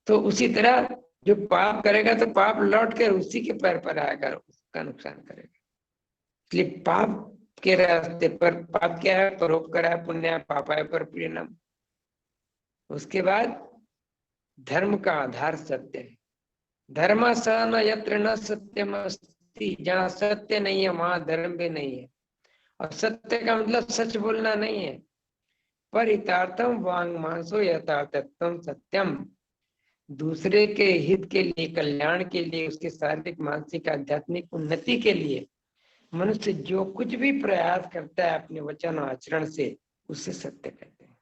तो उसी तरह जो पाप करेगा तो पाप लौट कर उसी के पैर पर आएगा, उसका नुकसान करेगा। इसलिए पाप के रास्ते पर, पाप क्या है? परोपकार है, पुण्य है, पाप है पर परिणाम। उसके बाद धर्म का आधार सत्य है। धर्म स न यत्र न सत्यम अस्ति, जहाँ सत्य नहीं है वहां धर्म भी नहीं है। और सत्य का मतलब सच बोलना नहीं है। परितार्थम वांग मानसो यथार्थम सत्यम। दूसरे के हित के लिए, कल्याण के लिए, उसके शारीरिक मानसिक आध्यात्मिक उन्नति के लिए मनुष्य जो कुछ भी प्रयास करता है अपने वचन और आचरण से, उसे सत्य कहते हैं।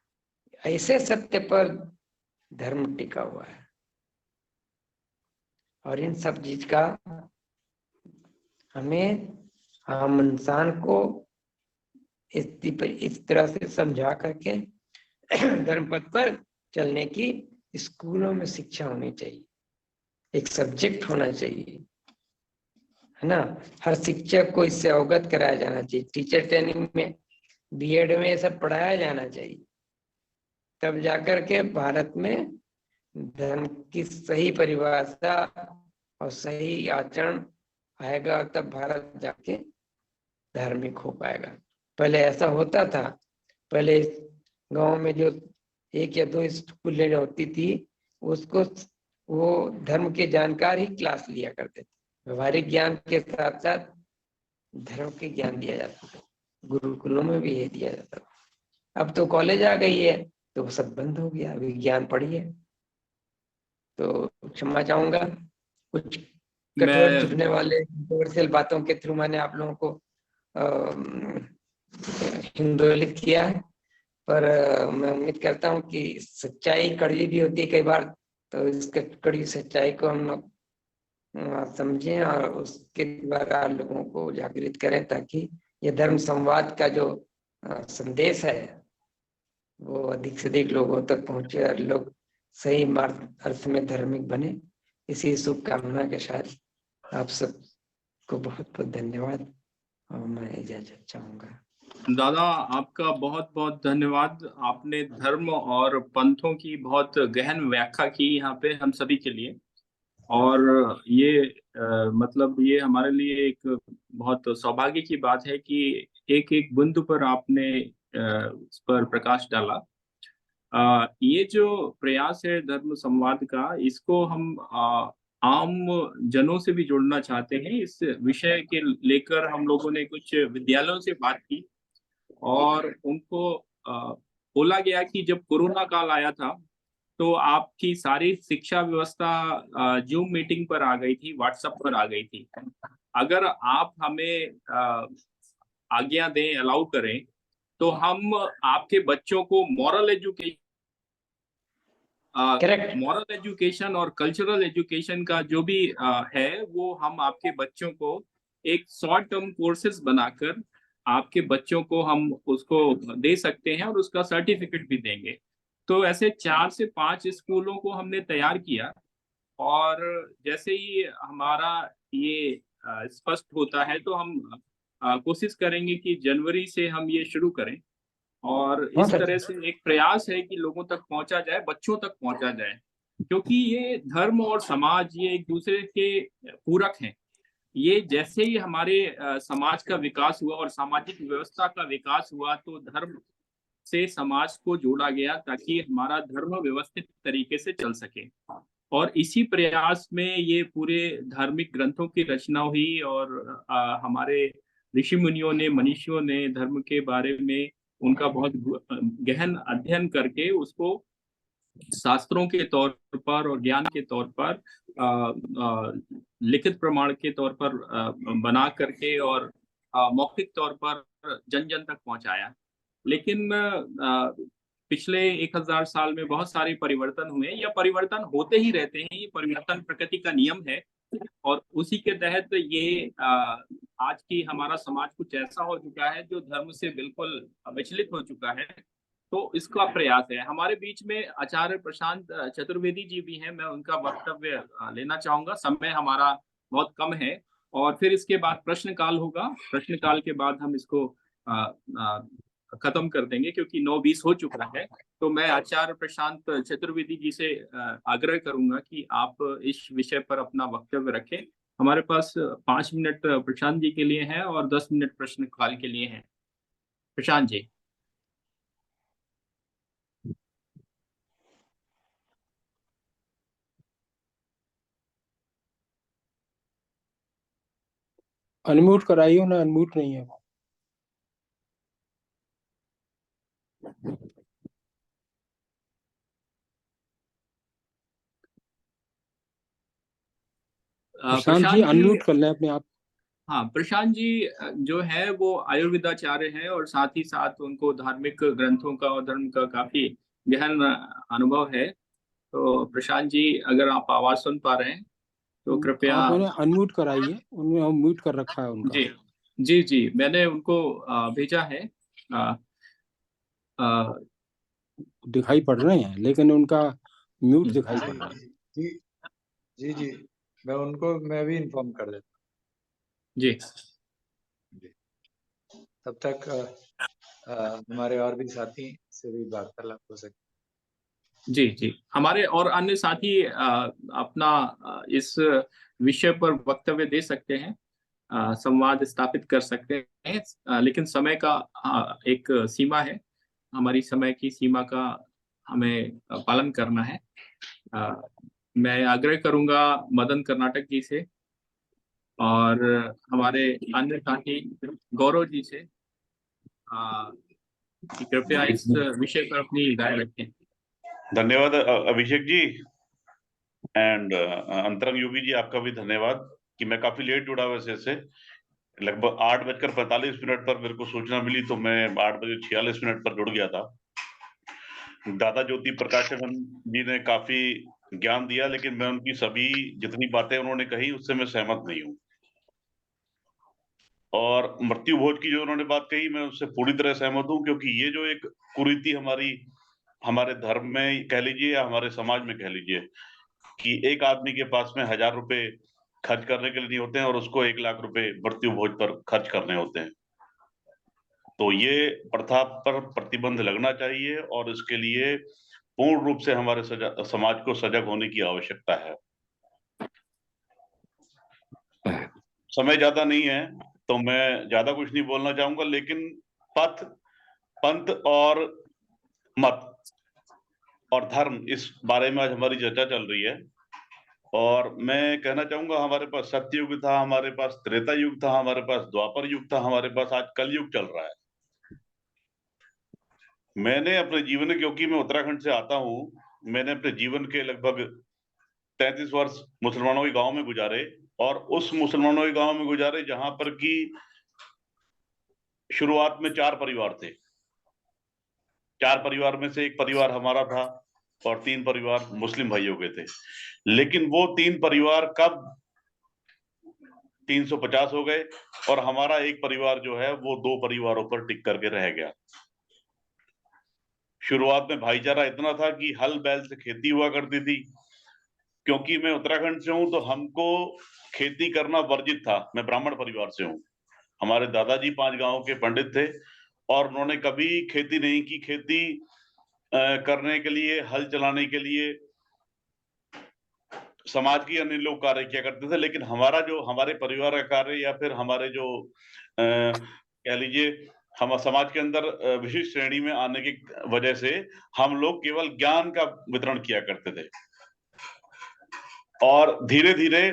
ऐसे सत्य पर धर्म टिका हुआ है। और इन सब चीज का हमें आम इंसान को इस तरह से समझा करके धर्म पथ पर चलने की स्कूलों में शिक्षा होनी चाहिए, एक सब्जेक्ट होना चाहिए, है ना। हर शिक्षक को इससे अवगत कराया जाना चाहिए। टीचर ट्रेनिंग में, बीएड में ये सब पढ़ाया जाना चाहिए। तब जाकर के भारत में धर्म की सही परिभाषा और सही आचरण आएगा, तब भारत जाके धार्मिक हो पाएगा। पहले ऐसा होता था, पहले गांव में जो 1 या 2 स्कूलें होती थी, उसको वो धर्म के जानकार ही क्लास लिया करते थे। व्यवहारिक ज्ञान के साथ साथ धर्म के ज्ञान दिया जाता था। गुरुकुलों में भी ये दिया जाता था। अब तो कॉलेज आ गई है तो वो सब बंद हो गया, विज्ञान पढ़िए। तो क्षमा चाहूंगा, कुछ कठोर मैं चुभने वाले कंट्रोवर्शियल बातों के थ्रू मैंने आप लोगों को हिंदोलित किया है, पर मैं उम्मीद करता हूँ कि सच्चाई कड़वी भी होती है कई बार, तो इस कड़वी सच्चाई को हम लोग समझें और उसके द्वारा लोगों को जागृत करें, ताकि ये धर्म संवाद का जो संदेश है वो अधिक से अधिक लोगों तक पहुंचे और लोग सही मार्ग अर्थ में धार्मिक बने। इसी शुभकामना के साथ आप सबको बहुत बहुत धन्यवाद और मैं इजाजत चाहूंगा। दादा, आपका बहुत बहुत धन्यवाद। आपने धर्म और पंथों की बहुत गहन व्याख्या की यहाँ पे हम सभी के लिए, और ये मतलब ये हमारे लिए एक बहुत सौभाग्य की बात है कि एक एक बिंदु पर आपने उस पर प्रकाश डाला। ये जो प्रयास है धर्म संवाद का, इसको हम आम जनों से भी जोड़ना चाहते हैं। इस विषय के लेकर हम लोगों ने कुछ विद्यालयों से बात की और उनको बोला गया कि जब कोरोना काल आया था तो आपकी सारी शिक्षा व्यवस्था जूम मीटिंग पर आ गई थी, व्हाट्सएप पर आ गई थी। अगर आप हमें आज्ञा दें, अलाउ करें, तो हम आपके बच्चों को करेक्ट। मॉरल एजुकेशन और कल्चरल एजुकेशन का जो भी है, वो हम आपके बच्चों को एक शॉर्ट टर्म कोर्सेज बनाकर आपके बच्चों को हम उसको दे सकते हैं और उसका सर्टिफिकेट भी देंगे। तो ऐसे 4 से 5 स्कूलों को हमने तैयार किया, और जैसे ही हमारा ये स्पष्ट होता है तो हम कोशिश करेंगे कि जनवरी से हम ये शुरू करें, और हाँ इस सर। तरह से एक प्रयास है कि लोगों तक पहुंचा जाए, बच्चों तक पहुंचा जाए, क्योंकि ये धर्म और समाज ये एक दूसरे के पूरक हैं। ये जैसे ही हमारे समाज का विकास हुआ और सामाजिक व्यवस्था का विकास हुआ, तो धर्म से समाज को जोड़ा गया ताकि हमारा धर्म व्यवस्थित तरीके से चल सके। और इसी प्रयास में ये पूरे धार्मिक ग्रंथों की रचना हुई, और हमारे ऋषि मुनियों ने, मनीषियों ने धर्म के बारे में उनका बहुत गहन अध्ययन करके उसको शास्त्रों के तौर पर और ज्ञान के तौर पर लिखित प्रमाण के तौर पर बना करके और मौखिक तौर पर जन जन तक पहुंचाया। लेकिन पिछले 1000 साल में बहुत सारे परिवर्तन हुए, या परिवर्तन होते ही रहते हैं, ये परिवर्तन प्रकृति का नियम है, और उसी के तहत ये आज की हमारा समाज कुछ ऐसा हो चुका है जो धर्म से बिल्कुल विचलित हो चुका है। तो इसका प्रयास है। हमारे बीच में आचार्य प्रशांत चतुर्वेदी जी भी हैं, मैं उनका वक्तव्य लेना चाहूंगा। समय हमारा बहुत कम है, और फिर इसके बाद प्रश्न काल होगा। प्रश्न काल के बाद हम इसको खत्म कर देंगे, क्योंकि 9:20 हो चुका है। तो मैं आचार्य प्रशांत चतुर्वेदी जी से आग्रह करूंगा कि आप इस विषय पर अपना वक्तव्य रखें। हमारे पास 5 मिनट प्रशांत जी के लिए हैं और 10 मिनट प्रश्न काल के लिए हैं। प्रशांत जी। अनम्यूट कराइयो ना, अनम्यूट नहीं है वो। प्रशांत जी अनम्यूट कर लें अपने आप। हाँ, प्रशांत जी जो है वो आयुर्वेदाचार्य हैं, और साथ ही साथ उनको धार्मिक ग्रंथों का और धर्म का काफी गहन अनुभव है। तो प्रशांत जी, अगर आप आवाज सुन पा रहे हैं तो कृपया। आप उन्हें अनम्यूट कराइए, उन्हें म्यूट कर रखा है उनका। जी जी जी, मैंने उनको भेजा है। आ, आ, दिखाई पड़ रहे हैं लेकिन उनका म्यूट दिखाई पड़ रहा है। जी जी जी, मैं भी इन्फॉर्म कर देता जी। हूँ। तब तक हमारे और भी साथी से भी वार्तालाप हो सकती। जी जी, हमारे और अन्य साथी अपना इस विषय पर वक्तव्य दे सकते हैं, संवाद स्थापित कर सकते हैं, लेकिन समय का एक सीमा है। हमारी समय की सीमा का हमें पालन करना है। मैं आग्रह करूंगा मदन कर्नाटक जी से और हमारे अन्य साथी गौरव जी से कृपया इस विषय पर अपनी राय रखें। धन्यवाद अभिषेक जी एंड अंतरंग योगी जी, आपका भी धन्यवाद कि मैं काफी लेट जुड़ा वैसे से, लगभग 8:45 पर मेरे को सूचना मिली तो मैं 8:46 पर जुड़ गया था। दादा ज्योति प्रकाशानंद जी ने काफी ज्ञान दिया, लेकिन मैं उनकी सभी जितनी बातें उन्होंने कही उससे मैं सहमत नहीं हूं। और मृत्यु भोज की जो उन्होंने बात कही मैं उससे पूरी तरह सहमत हूं, क्योंकि ये जो एक कुरीति हमारे धर्म में कह लीजिए या हमारे समाज में कह लीजिए कि एक आदमी के पास में 1000 रुपए खर्च करने के लिए नहीं होते हैं और उसको 1 लाख रुपए मृत्यु भोज पर खर्च करने होते हैं। तो ये प्रथा पर प्रतिबंध लगना चाहिए और इसके लिए पूर्ण रूप से हमारे समाज को सजग होने की आवश्यकता है। समय ज्यादा नहीं है तो मैं ज्यादा कुछ नहीं बोलना चाहूंगा, लेकिन पथ, पंथ और मत और धर्म, इस बारे में आज हमारी चर्चा चल रही है। और मैं कहना चाहूंगा हमारे पास सत्ययुग था, हमारे पास त्रेता युग था, हमारे पास द्वापर युग था, हमारे पास आज कलयुग चल रहा है। मैंने अपने जीवन में, क्योंकि मैं उत्तराखंड से आता हूं, मैंने अपने जीवन के लगभग 33 वर्ष मुसलमानों के गांव में गुजारे, और उस मुसलमानों के गांव में गुजारे जहां पर की शुरुआत में 4 परिवार थे। 4 परिवार में से एक परिवार हमारा था और 3 परिवार मुस्लिम भाइयों के थे। लेकिन वो 3 परिवार कब 350 हो गए और हमारा एक परिवार जो है वो 2 परिवारों पर टिक करके रह गया। शुरुआत में भाईचारा इतना था कि हल बैल से खेती हुआ करती थी। क्योंकि मैं उत्तराखंड से हूं तो हमको खेती करना वर्जित था। मैं ब्राह्मण परिवार से हूं। हमारे दादाजी 5 गांव के पंडित थे और उन्होंने कभी खेती नहीं की। खेती करने के लिए, हल चलाने के लिए समाज की अन्य लोग कार्य किया करते थे, लेकिन हमारे परिवार का कार्य या फिर हमारे जो कह लीजिए हम समाज के अंदर विशिष्ट श्रेणी में आने की वजह से हम लोग केवल ज्ञान का वितरण किया करते थे। और धीरे धीरे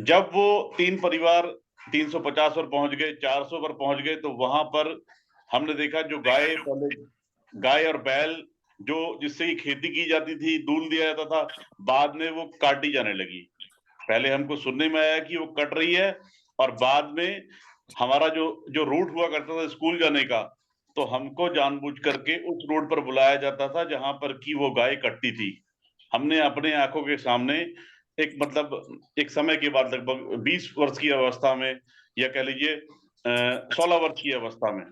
जब वो 3 परिवार 350 पर पहुंच गए, 400 पर पहुंच गए, तो वहां पर हमने देखा जो गाय और बैल जो जिससे ही खेती की जाती थी, दूध दिया जाता था, बाद में वो काटी जाने लगी। पहले हमको सुनने में आया कि वो कट रही है, और बाद में हमारा जो रूट हुआ करता था स्कूल जाने का, तो हमको जानबूझ करके उस रोड पर बुलाया जाता था जहां पर की वो गाय कटती थी। हमने अपने आंखों के सामने एक समय के बाद लगभग 20 वर्ष की अवस्था में, या कह लीजिए 16 वर्ष की अवस्था में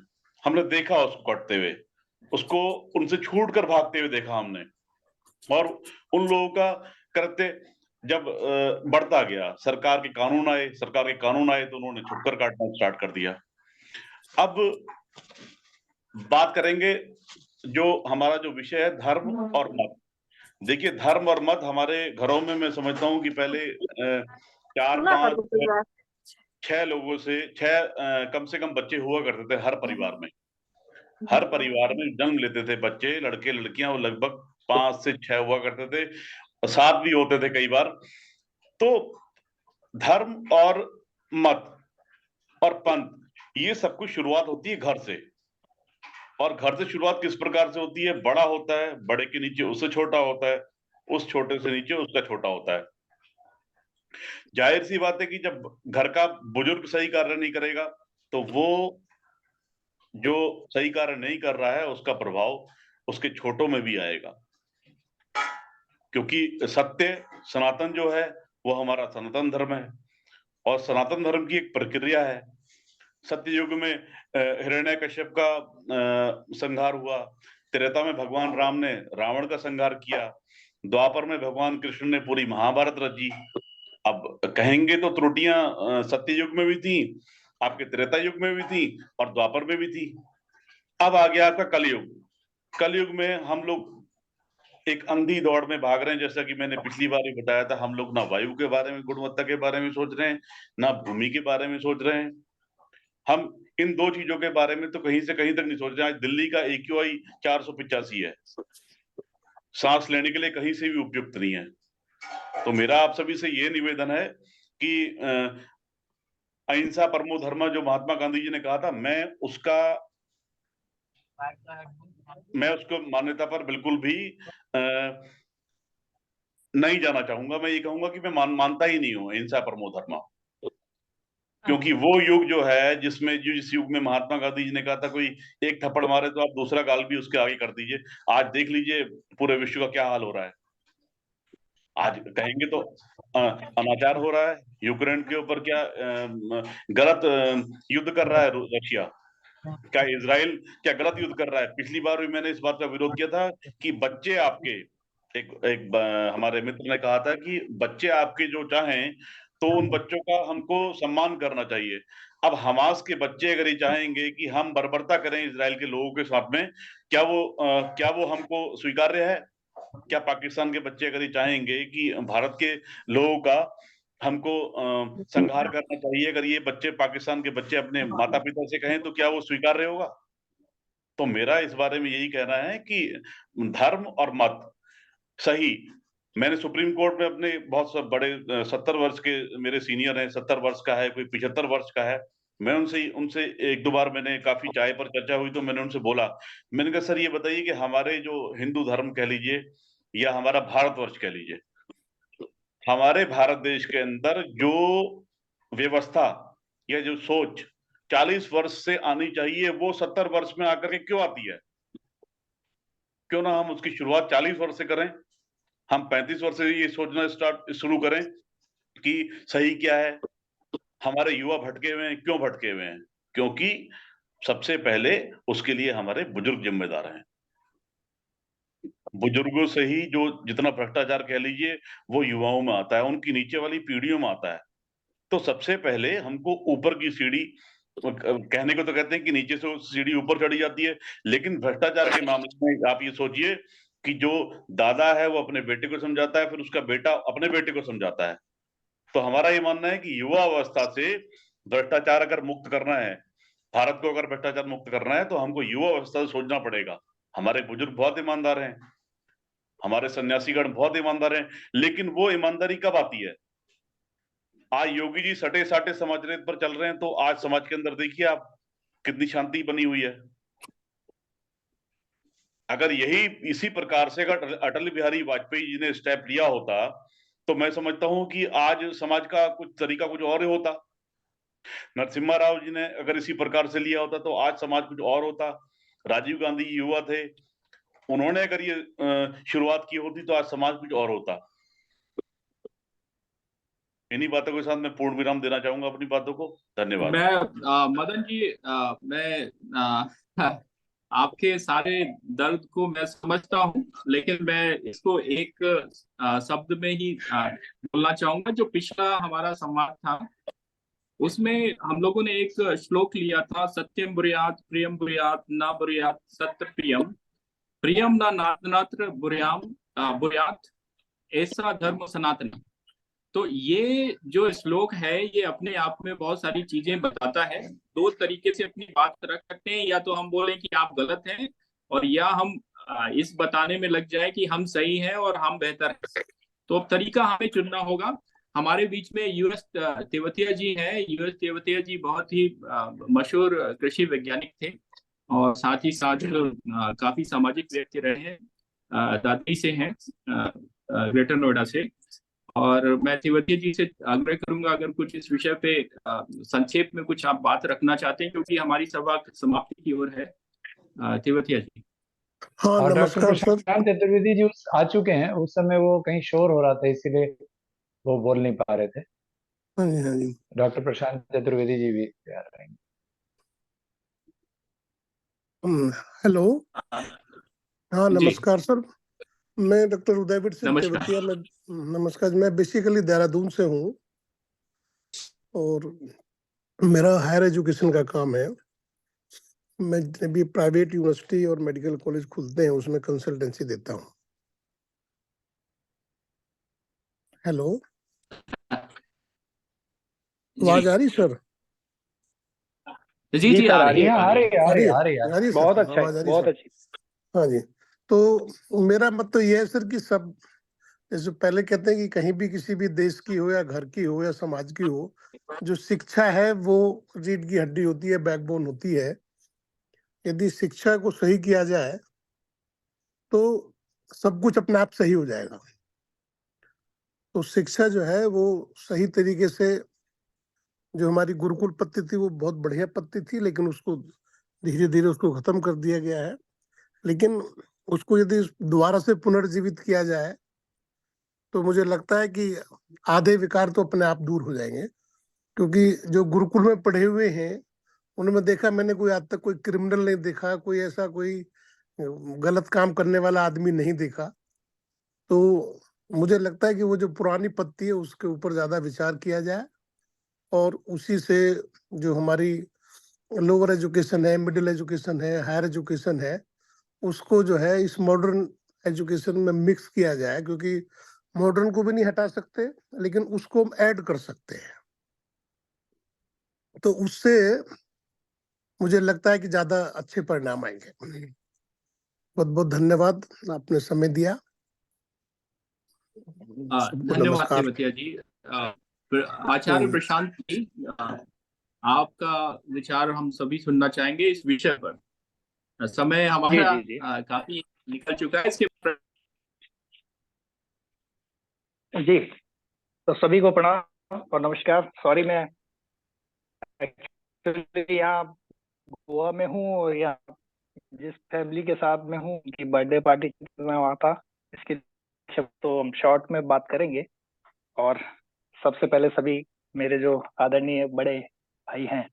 हमने देखा उसको कटते हुए, उसको उनसे छूट कर भागते हुए देखा हमने। और उन लोगों का करते जब बढ़ता गया, सरकार के कानून आए तो उन्होंने छुपकर काटना स्टार्ट कर दिया। अब बात करेंगे जो हमारा जो विषय है, धर्म और मत। देखिए, धर्म और मत हमारे घरों में मैं समझता हूँ कि पहले 4, 5, 6 लोगों से 6 कम से कम बच्चे हुआ करते थे हर परिवार में। हर परिवार में जन्म लेते थे बच्चे, लड़के लड़कियां, वो लगभग 5 से 6 हुआ करते थे, 7 भी होते थे कई बार। तो धर्म और मत और पंथ, ये सब कुछ शुरुआत होती है घर से। और घर से शुरुआत किस प्रकार से होती है? बड़ा होता है, बड़े के नीचे उससे छोटा होता है, उस छोटे से नीचे उसका छोटा होता है। जाहिर सी बात है कि जब घर का बुजुर्ग सही कार्य नहीं करेगा तो वो जो सही कार्य नहीं कर रहा है उसका प्रभाव उसके छोटों में भी आएगा। क्योंकि सत्य सनातन जो है वो हमारा सनातन धर्म है, और सनातन धर्म की एक प्रक्रिया है। सत्य युग में हिरण्यकश्यप का संहार हुआ, त्रेता में भगवान राम ने रावण का संहार किया, द्वापर में भगवान कृष्ण ने पूरी महाभारत रची। अब कहेंगे तो त्रुटियां सत्य युग में भी थी, आपके त्रेता युग में भी थी और द्वापर में भी थी। अब आ गया आपका कलयुग। कलयुग में हम लोग एक अंधी दौड़ में भाग रहे हैं। जैसा कि मैंने पिछली बार ही बताया था, हम लोग ना वायु के बारे में, गुणवत्ता के बारे में सोच रहे हैं, ना भूमि के बारे में सोच रहे हैं। हम इन 2 चीजों के बारे में तो कहीं से कहीं तक नहीं सोच रहे। आज दिल्ली का AQI 485 है, सांस लेने के लिए कहीं से भी उपयुक्त नहीं है। तो मेरा आप सभी से ये निवेदन है कि अहिंसा परमो धर्म जो महात्मा गांधी जी ने कहा था, मैं उसका मैं उसको मान्यता पर बिल्कुल भी नहीं जाना चाहूंगा। मैं ये कहूंगा कि मैं मानता ही नहीं हूँ हिंसा परमो धर्म, क्योंकि वो युग जो है जिसमें जिस युग में महात्मा गांधी जी ने कहा था कोई एक थप्पड़ मारे तो आप दूसरा गाल भी उसके आगे कर दीजिए। आज देख लीजिए पूरे विश्व का क्या हाल हो रहा है। आज कहेंगे तो अनाचार हो रहा है, यूक्रेन के ऊपर क्या गलत युद्ध कर रहा है रशिया, क्या इजराइल क्या गलत युद्ध कर रहा है। पिछली बार भी मैंने इस बात का विरोध किया था कि बच्चे आपके हमारे मित्र ने कहा था कि बच्चे आपके जो चाहें तो उन बच्चों का हमको सम्मान करना चाहिए। अब हमास के बच्चे अगर ये चाहेंगे कि हम बर्बरता करें इजराइल के लोगों के साथ में, क्या वो हमको स्वीकार्य है? क्या पाकिस्तान के बच्चे अगर ये चाहेंगे कि भारत के लोगों का हमको संहार करना चाहिए, अगर ये बच्चे पाकिस्तान के बच्चे अपने माता पिता से कहें तो क्या वो स्वीकार्य होगा? तो मेरा इस बारे में यही कहना है कि धर्म और मत सही। मैंने सुप्रीम कोर्ट में अपने बहुत सब बड़े 70 वर्ष के मेरे सीनियर हैं, 70 वर्ष का है, कोई 75 वर्ष का है। मैं उनसे एक दो बार मैंने काफी चाय पर चर्चा हुई तो मैंने उनसे बोला, मैंने कहा सर ये बताइए कि हमारे जो हिंदू धर्म कह लीजिए या हमारा भारतवर्ष कह लीजिए, हमारे भारत देश के अंदर जो व्यवस्था या जो सोच 40 वर्ष से आनी चाहिए वो 70 वर्ष में आकर के क्यों आती है? क्यों ना हम उसकी शुरुआत 40 वर्ष से करें, हम 35 वर्ष से ये सोचना शुरू करें कि सही क्या है। हमारे युवा भटके हुए हैं, क्यों भटके हुए हैं? क्योंकि सबसे पहले उसके लिए हमारे बुजुर्ग जिम्मेदार हैं। बुजुर्गों से ही जो जितना भ्रष्टाचार कह लीजिए वो युवाओं में आता है, उनकी नीचे वाली पीढ़ियों में आता है। तो सबसे पहले हमको ऊपर की सीढ़ी, कहने को तो कहते हैं कि नीचे से सीढ़ी ऊपर चढ़ी जाती है, लेकिन भ्रष्टाचार के मामले में आप ये सोचिए कि जो दादा है वो अपने बेटे को समझाता है, फिर उसका बेटा अपने बेटे को समझाता है। तो हमारा ये मानना है कि युवा अवस्था से भ्रष्टाचार अगर मुक्त करना है, भारत को अगर भ्रष्टाचार मुक्त करना है तो हमको युवा अवस्था से सोचना पड़ेगा। हमारे बुजुर्ग बहुत ईमानदार हैं, हमारे सन्यासीगण बहुत ईमानदार हैं, लेकिन वो ईमानदारी कब आती है? आज योगी जी सटे साटे समाज रेत पर चल रहे हैं तो आज समाज के अंदर देखिए आप कितनी शांति बनी हुई है। अगर इसी प्रकार से अगर अटल बिहारी वाजपेयी जी ने स्टेप लिया होता तो मैं समझता हूं कि आज समाज का कुछ तरीका कुछ और होता। नरसिम्हा राव जी ने अगर इसी प्रकार से लिया होता तो आज समाज कुछ और होता। राजीव गांधी युवा थे, उन्होंने अगर ये शुरुआत की होती तो आज समाज कुछ और होता। इन्हीं बातों के साथ मैं पूर्ण विराम देना चाहूंगा अपनी बातों को। धन्यवाद। मदन जी, मैं आपके सारे दर्द को मैं समझता हूँ, लेकिन मैं इसको एक शब्द में ही बोलना चाहूंगा। जो पिछला हमारा संवाद था उसमें हम लोगों ने एक श्लोक लिया था, सत्यम बुर्यात प्रियम बुर्यात ना बुर्यात सत्य प्रियम, प्रियम ना नात्र बुर्यात ऐसा धर्म सनातन। तो ये जो श्लोक है ये अपने आप में बहुत सारी चीजें बताता है। दो तरीके से अपनी बात रख सकते हैं, या तो हम बोलें कि आप गलत हैं, और या हम इस बताने में लग जाए कि हम सही हैं और हम बेहतर हैं। तो अब तरीका हमें चुनना होगा। हमारे बीच में यूएस तेवतिया जी हैं। यूएस तेवतिया जी बहुत ही मशहूर कृषि वैज्ञानिक थे और साथ ही साथ काफी सामाजिक व्यक्ति रहे हैं। दादरी से हैं, ग्रेटर नोएडा से। और मैं तेवतिया जी से आग्रह करूंगा अगर कुछ इस विषय पे संक्षेप में कुछ आप बात रखना चाहते हैं, क्योंकि हमारी सभा समाप्ति की ओर है। तेवतिया जी। हाँ, और नमस्कार डॉक्टर सर। प्रशांत चतुर्वेदी जी आ चुके हैं। उस समय वो कहीं शोर हो रहा था इसीलिए वो बोल नहीं पा रहे थे। हाँ जी, हाँ जी। डॉक्टर प्रशांत चतुर्वेदी जी भी आ रहे हैं। हेलो। हाँ, जी नमस्कार सर। मैं डॉक्टर उदयवीर सिंह नमस्कार। तेवतिया। मैं नमस्कार। मैं बेसिकली देहरादून से हूँ और मेरा हायर एजुकेशन का काम है। मैं जितने भी प्राइवेट यूनिवर्सिटी और मेडिकल कॉलेज खुलते हैं उसमें कंसल्टेंसी देता हूँ। हेलो, आवाज आ रही सर? जी जी सर आ आ रही रही है। है, आ रही है, आ रही है, आ रही है, आ रही है बहुत सर? अच्छा आवाज आ है, रही बहुत सर? अच्छी। हाँ जी। तो मेरा मत तो यह है सर कि सब, जैसे पहले कहते हैं कि कहीं भी किसी भी देश की हो या घर की हो या समाज की हो, जो शिक्षा है वो रीढ़ की हड्डी होती है, बैकबोन होती है। यदि शिक्षा को सही किया जाए तो सब कुछ अपने आप सही हो जाएगा। तो शिक्षा जो है वो सही तरीके से, जो हमारी गुरुकुल पद्धति थी वो बहुत बढ़िया पद्धति थी, लेकिन उसको धीरे धीरे उसको खत्म कर दिया गया है। लेकिन उसको यदि दोबारा से पुनर्जीवित किया जाए तो मुझे लगता है कि आधे विकार तो अपने आप दूर हो जाएंगे। क्योंकि जो गुरुकुल में पढ़े हुए हैं उनमें देखा मैंने, कोई आज तक कोई क्रिमिनल नहीं देखा, कोई ऐसा कोई गलत काम करने वाला आदमी नहीं देखा। तो मुझे लगता है कि वो जो पुरानी पद्धति है उसके ऊपर ज्यादा विचार किया जाए और उसी से जो हमारी लोअर एजुकेशन है, मिडिल एजुकेशन है, हायर एजुकेशन है, उसको जो है इस मॉडर्न एजुकेशन में मिक्स किया जाए। क्योंकि मॉडर्न को भी नहीं हटा सकते, लेकिन उसको हम ऐड कर सकते हैं। तो उससे मुझे लगता है कि ज्यादा अच्छे परिणाम आएंगे। बहुत बहुत धन्यवाद, आपने समय दिया। सबको धन्यवाद नमस्कार। तेवतिया जी। आचार्य प्रशांत जी, आपका विचार हम सभी सुनना चाहेंगे इस विषय पर। समय हमारा जी। काफी निकल चुका है इसके जी, तो सभी को प्रणाम और नमस्कार। सॉरी, मैं एक्चुअली यहाँ गोवा में हूँ और यहाँ जिस फैमिली के साथ में हूँ उनकी बर्थडे पार्टी में वहाँ था। इसके तो हम शॉर्ट में बात करेंगे। और सबसे पहले सभी मेरे जो आदरणीय बड़े भाई हैं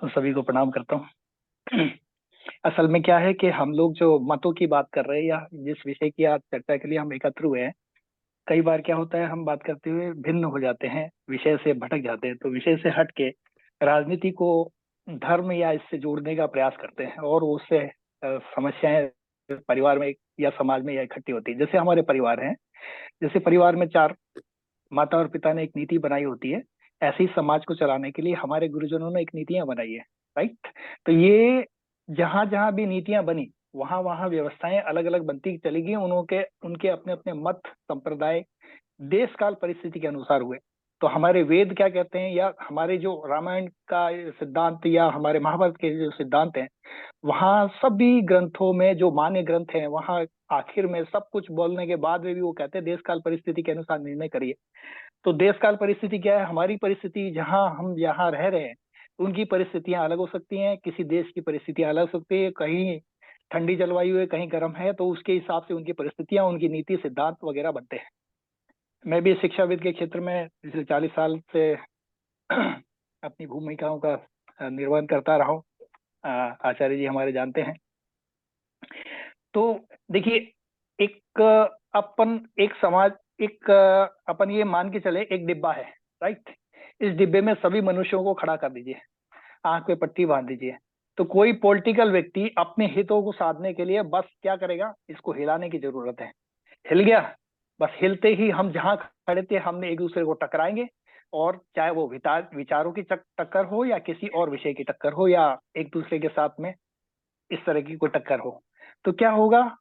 उन सभी को प्रणाम करता हूँ। असल में क्या है कि हम लोग जो मतों की बात कर रहे हैं या जिस विषय की आज चर्चा के लिए हम एकत्र हुए हैं, कई बार क्या होता है हम बात करते हुए भिन्न हो जाते हैं, विषय से भटक जाते हैं। तो विषय से हट के राजनीति को धर्म या इससे जोड़ने का प्रयास करते हैं और उससे समस्याएं परिवार में या समाज में या इकट्ठी होती है। जैसे हमारे परिवार हैं, जैसे परिवार में 4 माता और पिता ने एक नीति बनाई होती है, ऐसे ही समाज को चलाने के लिए हमारे गुरुजनों ने एक नीतियां बनाई है, राइट। तो ये जहां जहां भी नीतियां बनी वहां वहां व्यवस्थाएं अलग अलग बनती चली गई। उनके अपने अपने मत, संप्रदाय, देश काल परिस्थिति के अनुसार हुए। तो हमारे वेद क्या कहते हैं या हमारे जो रामायण का सिद्धांत या हमारे महाभारत के जो सिद्धांत हैं, वहाँ सभी ग्रंथों में जो मान्य ग्रंथ हैं वहाँ आखिर में सब कुछ बोलने के बाद में भी वो कहते हैं देश काल परिस्थिति के अनुसार निर्णय करिए। तो देश काल परिस्थिति क्या है? हमारी परिस्थिति जहाँ हम यहाँ रह रहे हैं उनकी परिस्थितियां अलग हो सकती हैं, किसी देश की परिस्थितियां अलग हो सकती है, कहीं ठंडी जलवायु है, कहीं गर्म है, तो उसके हिसाब से उनकी परिस्थितियां, उनकी नीति, सिद्धांत वगैरह बनते हैं। मैं भी शिक्षाविद के क्षेत्र में पिछले 40 साल से अपनी भूमिकाओं का निर्वहन करता रहा हूँ। आचार्य जी हमारे जानते हैं। तो देखिए, अपन ये मान के चले एक डिब्बा है, राइट। इस डिब्बे में सभी मनुष्यों को खड़ा कर दीजिए, आंख पे पट्टी बांध दीजिए। तो कोई पॉलिटिकल व्यक्ति अपने हितों को साधने के लिए बस क्या करेगा, इसको हिलाने की जरूरत है। हिल गया, बस हिलते ही हम जहां खड़े थे हमने एक दूसरे को टकराएंगे, और चाहे वो विचारों की टक्कर हो या किसी और विषय की टक्कर हो या एक दूसरे के साथ में इस तरह की कोई टक्कर हो, तो क्या होगा?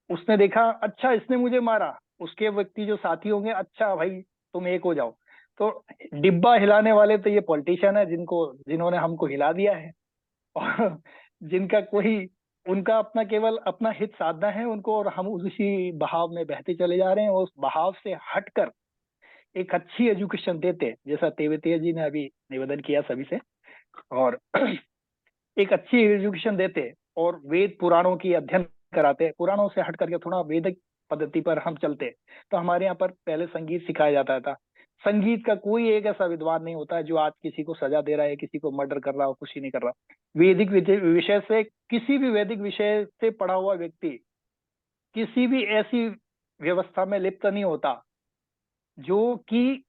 उसने देखा, अच्छा इसने मुझे मारा, उसके व्यक्ति जो साथी होंगे, अच्छा भाई तुम एक हो जाओ। तो डिब्बा हिलाने वाले तो ये पॉलिटिशियन है जिन्होंने हमको हिला दिया है, और जिनका कोई उनका अपना केवल अपना हित साधना है उनको, और हम उसी बहाव में बहते चले जा रहे हैं। और उस बहाव से हटकर एक अच्छी एजुकेशन देते, जैसा तेवतिया जी ने अभी निवेदन किया सभी से, और एक अच्छी एजुकेशन देते और वेद पुराणों की अध्ययन कराते, पुराणों से हट करके थोड़ा वैदिक पद्धति पर हम चलते, तो हमारे यहाँ पर पहले संगीत सिखाया जाता था। संगीत का कोई एक ऐसा विद्वान नहीं होता है जो आज किसी को सजा दे रहा है, किसी को मर्डर कर रहा हो, कुछ ही नहीं कर रहा। वैदिक विषय से, किसी भी वैदिक विषय से पढ़ा हुआ व्यक्ति किसी भी ऐसी व्यवस्था में लिप्त नहीं होता जो कि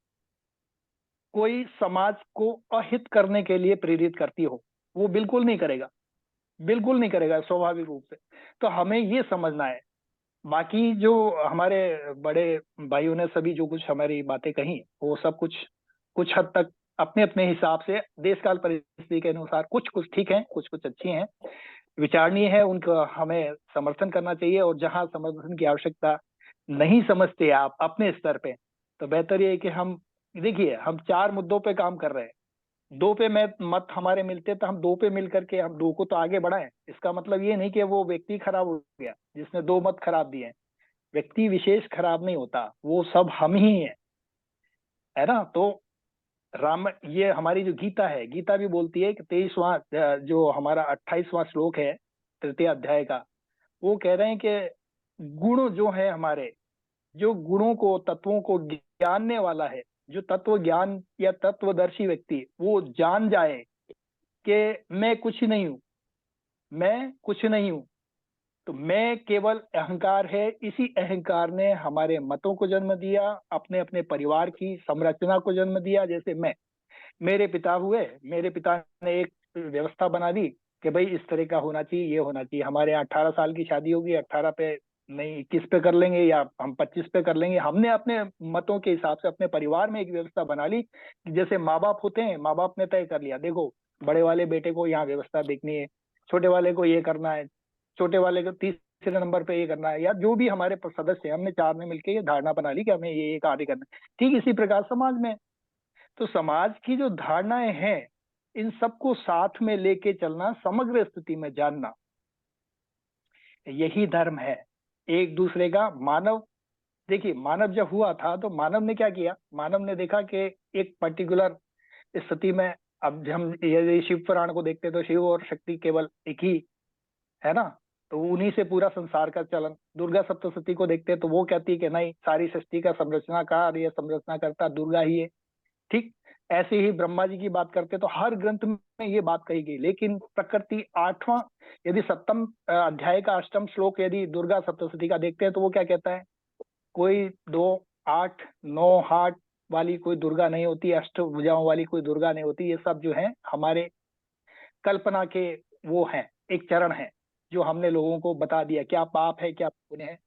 कोई समाज को अहित करने के लिए प्रेरित करती हो। वो बिल्कुल नहीं करेगा, बिल्कुल नहीं करेगा, स्वाभाविक रूप से। तो हमें ये समझना है। बाकी जो हमारे बड़े भाइयों ने सभी जो कुछ हमारी बातें कही, वो सब कुछ हद तक अपने अपने हिसाब से देश काल परिस्थिति के अनुसार कुछ ठीक है, कुछ अच्छी हैं, विचारणीय है, उनका हमें समर्थन करना चाहिए। और जहां समर्थन की आवश्यकता नहीं समझते आप अपने स्तर पे, तो बेहतर ये है कि हम देखिए, हम 4 मुद्दों पे काम कर रहे हैं। 2 पे मत हमारे मिलते तो हम 2 पे मिल करके हम 2 को तो आगे बढ़ाएं। इसका मतलब ये नहीं कि वो व्यक्ति खराब हो गया जिसने 2 मत खराब दिए हैं। व्यक्ति विशेष खराब नहीं होता, वो सब हम ही है ना। तो राम, ये हमारी जो गीता है, गीता भी बोलती है कि 23वां जो हमारा 28वां श्लोक है तृतीय अध्याय का, वो कह रहे हैं कि गुण जो है हमारे, जो गुणों को तत्वों को जानने वाला है, जो तत्व ज्ञान या तत्वदर्शी व्यक्ति वो जान जाए कि मैं कुछ नहीं हूं, मैं कुछ नहीं हूं, तो मैं केवल अहंकार है। इसी अहंकार ने हमारे मतों को जन्म दिया, अपने अपने परिवार की संरचना को जन्म दिया। जैसे मेरे पिता हुए, मेरे पिता ने एक व्यवस्था बना दी कि भाई इस तरह का होना चाहिए, ये होना चाहिए। हमारे यहाँ 18 साल की शादी होगी, 18 पे नहीं 21 पे कर लेंगे या हम 25 पे कर लेंगे। हमने अपने मतों के हिसाब से अपने परिवार में एक व्यवस्था बना ली। जैसे माँ बाप होते हैं, माँ बाप ने तय कर लिया, देखो बड़े वाले बेटे को यहाँ व्यवस्था देखनी है, छोटे वाले को ये करना है, छोटे वाले को तीसरे नंबर पे ये करना है, या जो भी हमारे सदस्य हैं, हमने 4 ने मिलकर ये धारणा बना ली कि हमें ये कार्य करना है। ठीक इसी प्रकार समाज में, तो समाज की जो धारणाएं हैं, इन सबको साथ में लेके चलना, समग्र स्थिति में जानना, यही धर्म है। एक दूसरे का मानव, देखिए मानव जब हुआ था तो मानव ने क्या किया, मानव ने देखा कि एक पर्टिकुलर स्थिति में, अब हम यदि शिव पुराण को देखते तो शिव और शक्ति केवल एक ही है ना, तो उन्हीं से पूरा संसार का चलन। दुर्गा सप्तशती को देखते तो वो कहती है कि नहीं, सारी सृष्टि का संरचनाकार या संरचना करता दुर्गा ही है। ठीक ऐसे ही ब्रह्मा जी की बात करते तो हर ग्रंथ में ये बात कही गई। लेकिन प्रकृति 8वां, यदि 7वें अध्याय का 8वां श्लोक यदि दुर्गा सप्तशती का देखते हैं तो वो क्या कहता है, कोई 2, 8, 9 हाथ वाली कोई दुर्गा नहीं होती, 8 भुजाओं वाली कोई दुर्गा नहीं होती। ये सब जो है हमारे कल्पना के वो हैं, एक चरण है जो हमने लोगों को बता दिया क्या पाप है क्या पुण्य है।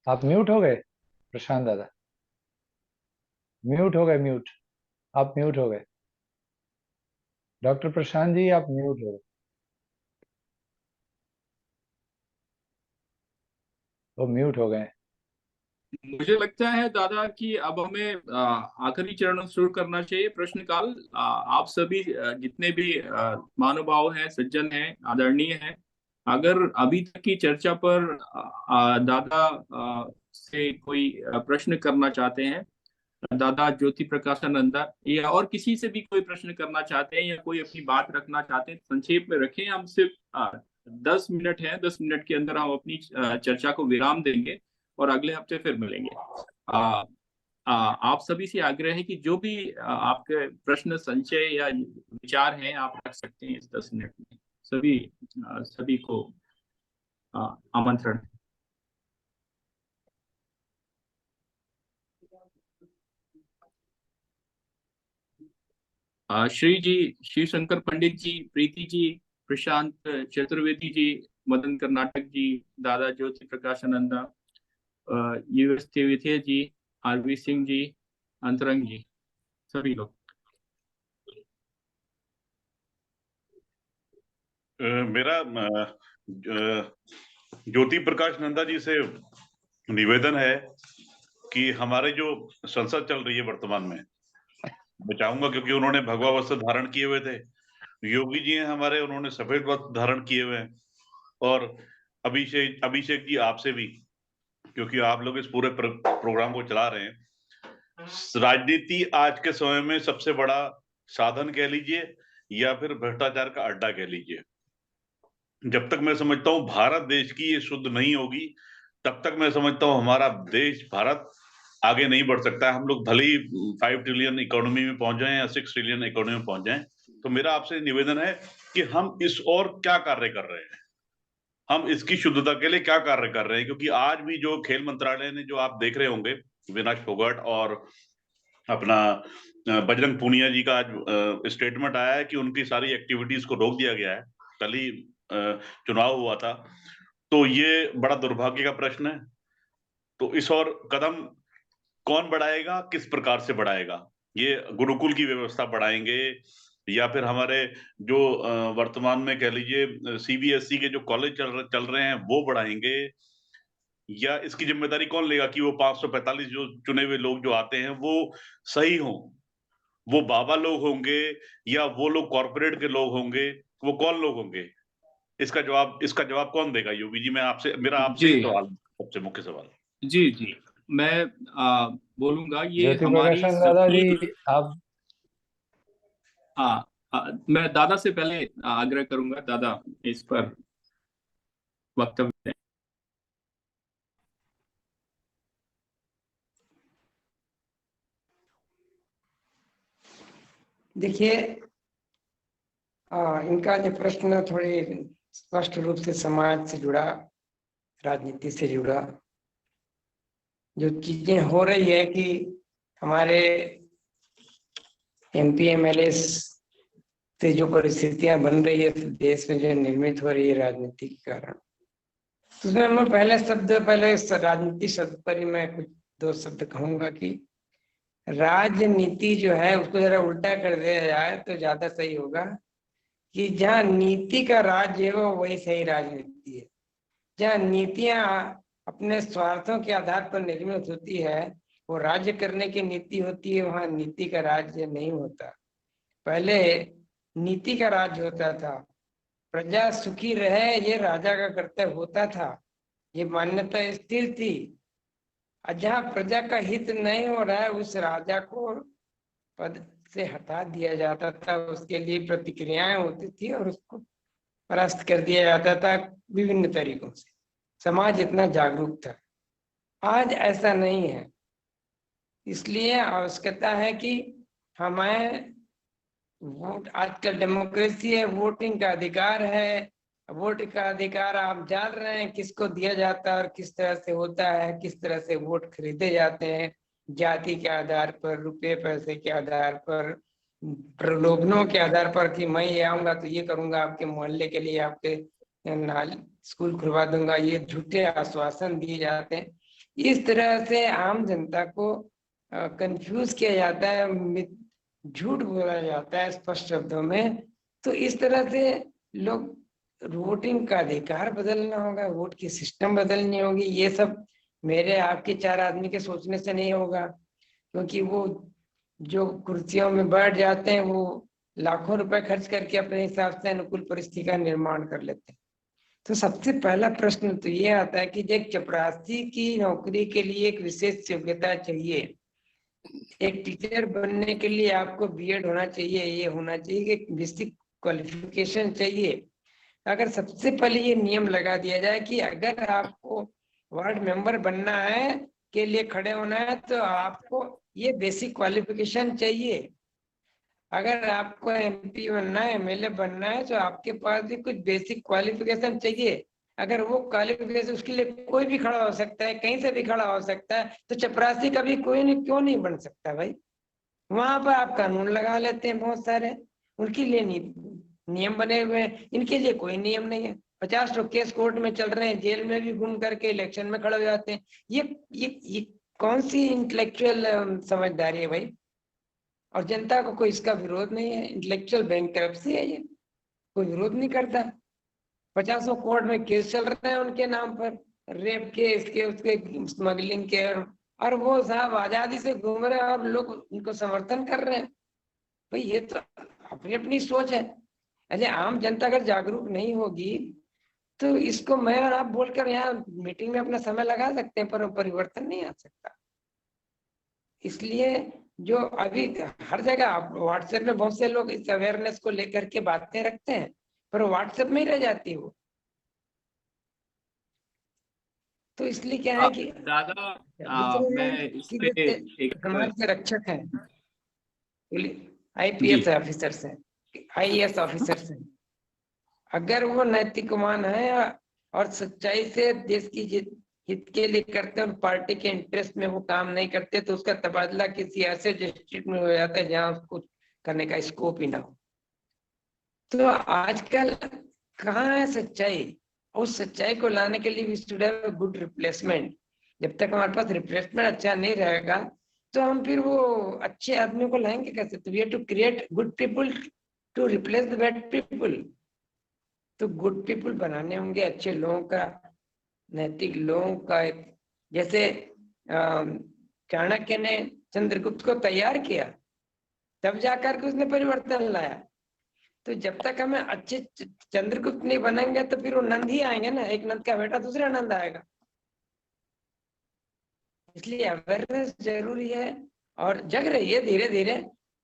आप म्यूट हो गए प्रशांत दादा, म्यूट हो गए, म्यूट, आप म्यूट हो गए। डॉक्टर प्रशांत जी आप म्यूट हो गए, वो म्यूट हो गए। मुझे लगता है दादा कि अब हमें आखिरी चरण शुरू करना चाहिए, प्रश्नकाल। आप सभी जितने भी महानुभाव हैं, सज्जन हैं, आदरणीय हैं, अगर अभी तक की चर्चा पर दादा से कोई प्रश्न करना चाहते हैं, दादा ज्योति प्रकाशानंदा, या और किसी से भी कोई प्रश्न करना चाहते हैं या कोई अपनी बात रखना चाहते हैं, संक्षेप में रखें। हम सिर्फ 10 मिनट है, 10 मिनट के अंदर हम अपनी चर्चा को विराम देंगे और अगले हफ्ते फिर मिलेंगे। आप सभी से आग्रह है कि जो भी आपके प्रश्न, संशय या विचार हैं, आप रख सकते हैं इस 10 मिनट में। सभी को आमंत्रण। श्री जी, शिव शंकर पंडित जी, प्रीति जी, प्रशांत चतुर्वेदी जी, मदन कर्नाटक जी, दादा ज्योति प्रकाशानंदा, विद्या जी, आरवी सिंह जी, अंतरंग जी, सभी लोग। मेरा ज्योति प्रकाश नंदा जी से निवेदन है कि हमारे जो संसद चल रही है वर्तमान में, मैं चाहूंगा क्योंकि उन्होंने भगवा वस्त्र धारण किए हुए थे, योगी जी हैं हमारे, उन्होंने सफेद वस्त्र धारण किए हुए हैं, और अभिषेक जी आपसे भी, क्योंकि आप लोग इस पूरे प्रोग्राम को चला रहे हैं। राजनीति आज के समय में सबसे बड़ा साधन कह लीजिए या फिर भ्रष्टाचार का अड्डा कह लीजिए। जब तक मैं समझता हूं भारत देश की ये शुद्ध नहीं होगी, तब तक मैं समझता हूं हमारा देश भारत आगे नहीं बढ़ सकता है। हम लोग भले ही 5 ट्रिलियन इकोनॉमी में पहुंच जाएं या 6 ट्रिलियन इकोनॉमी में पहुंच जाएं, तो मेरा आपसे निवेदन है कि हम इस और क्या कार्य कर रहे हैं, हम इसकी शुद्धता के लिए क्या कार्य कर रहे हैं। क्योंकि आज भी जो खेल मंत्रालय ने, जो आप देख रहे होंगे, विनाश फोगाट और अपना बजरंग पूनिया जी का आज स्टेटमेंट आया है कि उनकी सारी एक्टिविटीज को रोक दिया गया है। कल ही चुनाव हुआ था, तो ये बड़ा दुर्भाग्य का प्रश्न है। तो इस और कदम कौन बढ़ाएगा, किस प्रकार से बढ़ाएगा? ये गुरुकुल की व्यवस्था बढ़ाएंगे या फिर हमारे जो वर्तमान में कह लीजिए सीबीएसई के जो कॉलेज चल रहे हैं वो बढ़ाएंगे, या इसकी जिम्मेदारी कौन लेगा कि वो 545 जो चुने हुए लोग जो आते हैं वो सही हों? वो बाबा लोग होंगे या वो लोग कॉर्पोरेट के लोग होंगे? वो कौन लोग होंगे? इसका जवाब कौन देगा? योगी जी, मेरा आपसे जी ही सवाल है, सबसे मुख्य सवाल। जी जी, मैं बोलूंगा ये ज्योति हमारी प्रकाशन दादा सभी। जी, आप मैं दादा से पहले आग्रह करूंगा, दादा इस पर वक्तव्य दें। देखिए, इनका जो प्रश्न थोड़ी स्पष्ट रूप से समाज से जुड़ा, राजनीति से जुड़ा, जो चीजें हो रही है कि हमारे एमपी एमएलए से जो परिस्थितियां बन रही है देश में, जो निर्मित हो रही है राजनीति के कारण, तो उसमें मैं पहले इस राजनीति शब्द पर ही मैं कुछ दो शब्द कहूंगा कि राजनीति जो है उसको जरा उल्टा कर दिया जाए तो ज्यादा सही होगा कि जहाँ नीति का राज्य है वो वही सही राजनीति है। जहाँ नीतियां अपने स्वार्थों के आधार पर निर्मित होती है, वो राज्य करने की नीति होती है, वहां नीति का राज्य नहीं होता। पहले नीति का राज्य होता था, प्रजा सुखी रहे ये राजा का कर्तव्य होता था, ये मान्यता स्थिर थी। और जहाँ प्रजा का हित नहीं हो रहा है उस राजा को पद से हटा दिया जाता था, उसके लिए प्रतिक्रियाएं होती थी और उसको परास्त कर दिया जाता था विभिन्न तरीकों से। समाज इतना जागरूक था, आज ऐसा नहीं है। इसलिए आवश्यकता है कि हमें वोट, आजकल डेमोक्रेसी है, वोटिंग का अधिकार है। वोट का अधिकार आप जान रहे हैं किसको दिया जाता है और किस तरह से होता है, किस तरह से वोट खरीदे जाते हैं, जाति के आधार पर, रुपए पैसे के आधार पर, प्रलोभनों के आधार पर कि मैं ये आऊंगा तो ये करूंगा आपके मोहल्ले के लिए, आपके स्कूल खुलवा दूंगा, ये झूठे आश्वासन दिए जाते हैं। इस तरह से आम जनता को कंफ्यूज किया जाता है, झूठ बोला जाता है स्पष्ट शब्दों में। तो इस तरह से लोग, वोटिंग का अधिकार बदलना होगा, वोट की सिस्टम बदलनी होगी। ये सब मेरे आपके चार आदमी के सोचने से नहीं होगा, क्योंकि वो जो कुर्सियों में बैठ जाते हैं वो लाखों रुपए खर्च करके अपने हिसाब से अनुकूल परिस्थिति का निर्माण कर लेते हैं। तो सबसे पहला प्रश्न तो ये आता है कि एक चपरासी की नौकरी के लिए एक विशेष योग्यता चाहिए। एक टीचर बनने के लिए आपको बीएड होना चाहिए, ये होना चाहिए कि बेसिक क्वालिफिकेशन चाहिए। अगर सबसे पहले ये नियम लगा दिया जाए कि अगर आपको वार्ड मेंबर बनना है, के लिए खड़े होना है, तो आपको ये बेसिक क्वालिफिकेशन चाहिए। अगर आपको एमपी बनना है, एमएलए बनना है, तो आपके पास भी कुछ बेसिक क्वालिफिकेशन चाहिए। अगर वो क्वालिफिकेशन, उसके लिए कोई भी खड़ा हो सकता है, कहीं से भी खड़ा हो सकता है, तो चपरासी का भी कोई नहीं, क्यों नहीं बन सकता भाई? वहां पर आप कानून लगा लेते हैं बहुत सारे, उनके लिए नियम बने हुए हैं, इनके लिए कोई नियम नहीं है। 50 केस कोर्ट में चल रहे हैं, जेल में भी घूम करके इलेक्शन में खड़े हो जाते हैं। ये कौन सी इंटेलेक्चुअल समझदारी है भाई? और जनता को कोई इसका विरोध नहीं है, इंटेलेक्चुअल बैंकरप्सी है, ये कोई विरोध नहीं करता। 50 कोर्ट में केस चल रहे हैं उनके नाम पर, रेप के, इसके उसके, स्मगलिंग के, और वो साहब आजादी से घूम रहे हैं और लोग उनको समर्थन कर रहे हैं। भाई ये तो अपनी अपनी सोच है। अरे आम जनता अगर जागरूक नहीं होगी तो इसको मैं और आप बोलकर यहाँ मीटिंग में अपना समय लगा सकते हैं, पर परिवर्तन नहीं आ सकता। इसलिए जो अभी हर जगह आप व्हाट्सएप में बहुत से लोग इस अवेयरनेस को लेकर के बातें रखते हैं, पर व्हाट्सएप में ही रह जाती है वो। तो इसलिए क्या है कि दादा मैं इस पे एक हमारे रक्षक हैं, आईपीएस ऑफिसर्स हैं, आईएएस ऑफिसर्स हैं। अगर वो नैतिकवान है और सच्चाई से देश की हित के लिए करते हैं और पार्टी के इंटरेस्ट में वो काम नहीं करते, तो उसका तबादला किसी ऐसे डिस्ट्रिक्ट में हो जाता है जहां उसको करने का स्कोप ही ना हो। तो आजकल कहाँ है सच्चाई? उस सच्चाई को लाने के लिए we should have good replacement. जब तक हमारे पास रिप्लेसमेंट अच्छा नहीं रहेगा तो हम फिर वो अच्छे आदमियों को लाएंगे कैसे? तो we have to create good people to replace the bad people. तो गुड पीपल बनाने होंगे, अच्छे लोगों का, नैतिक लोगों का एक, जैसे चाणक्य ने चंद्रगुप्त को तैयार किया, तब जाकर के उसने परिवर्तन लाया। तो जब तक हमें अच्छे चंद्रगुप्त नहीं बनेंगे तो फिर वो नंद ही आएंगे ना, एक नंद का बेटा दूसरा नंद आएगा। इसलिए अवेयरनेस जरूरी है और जग रही है धीरे धीरे,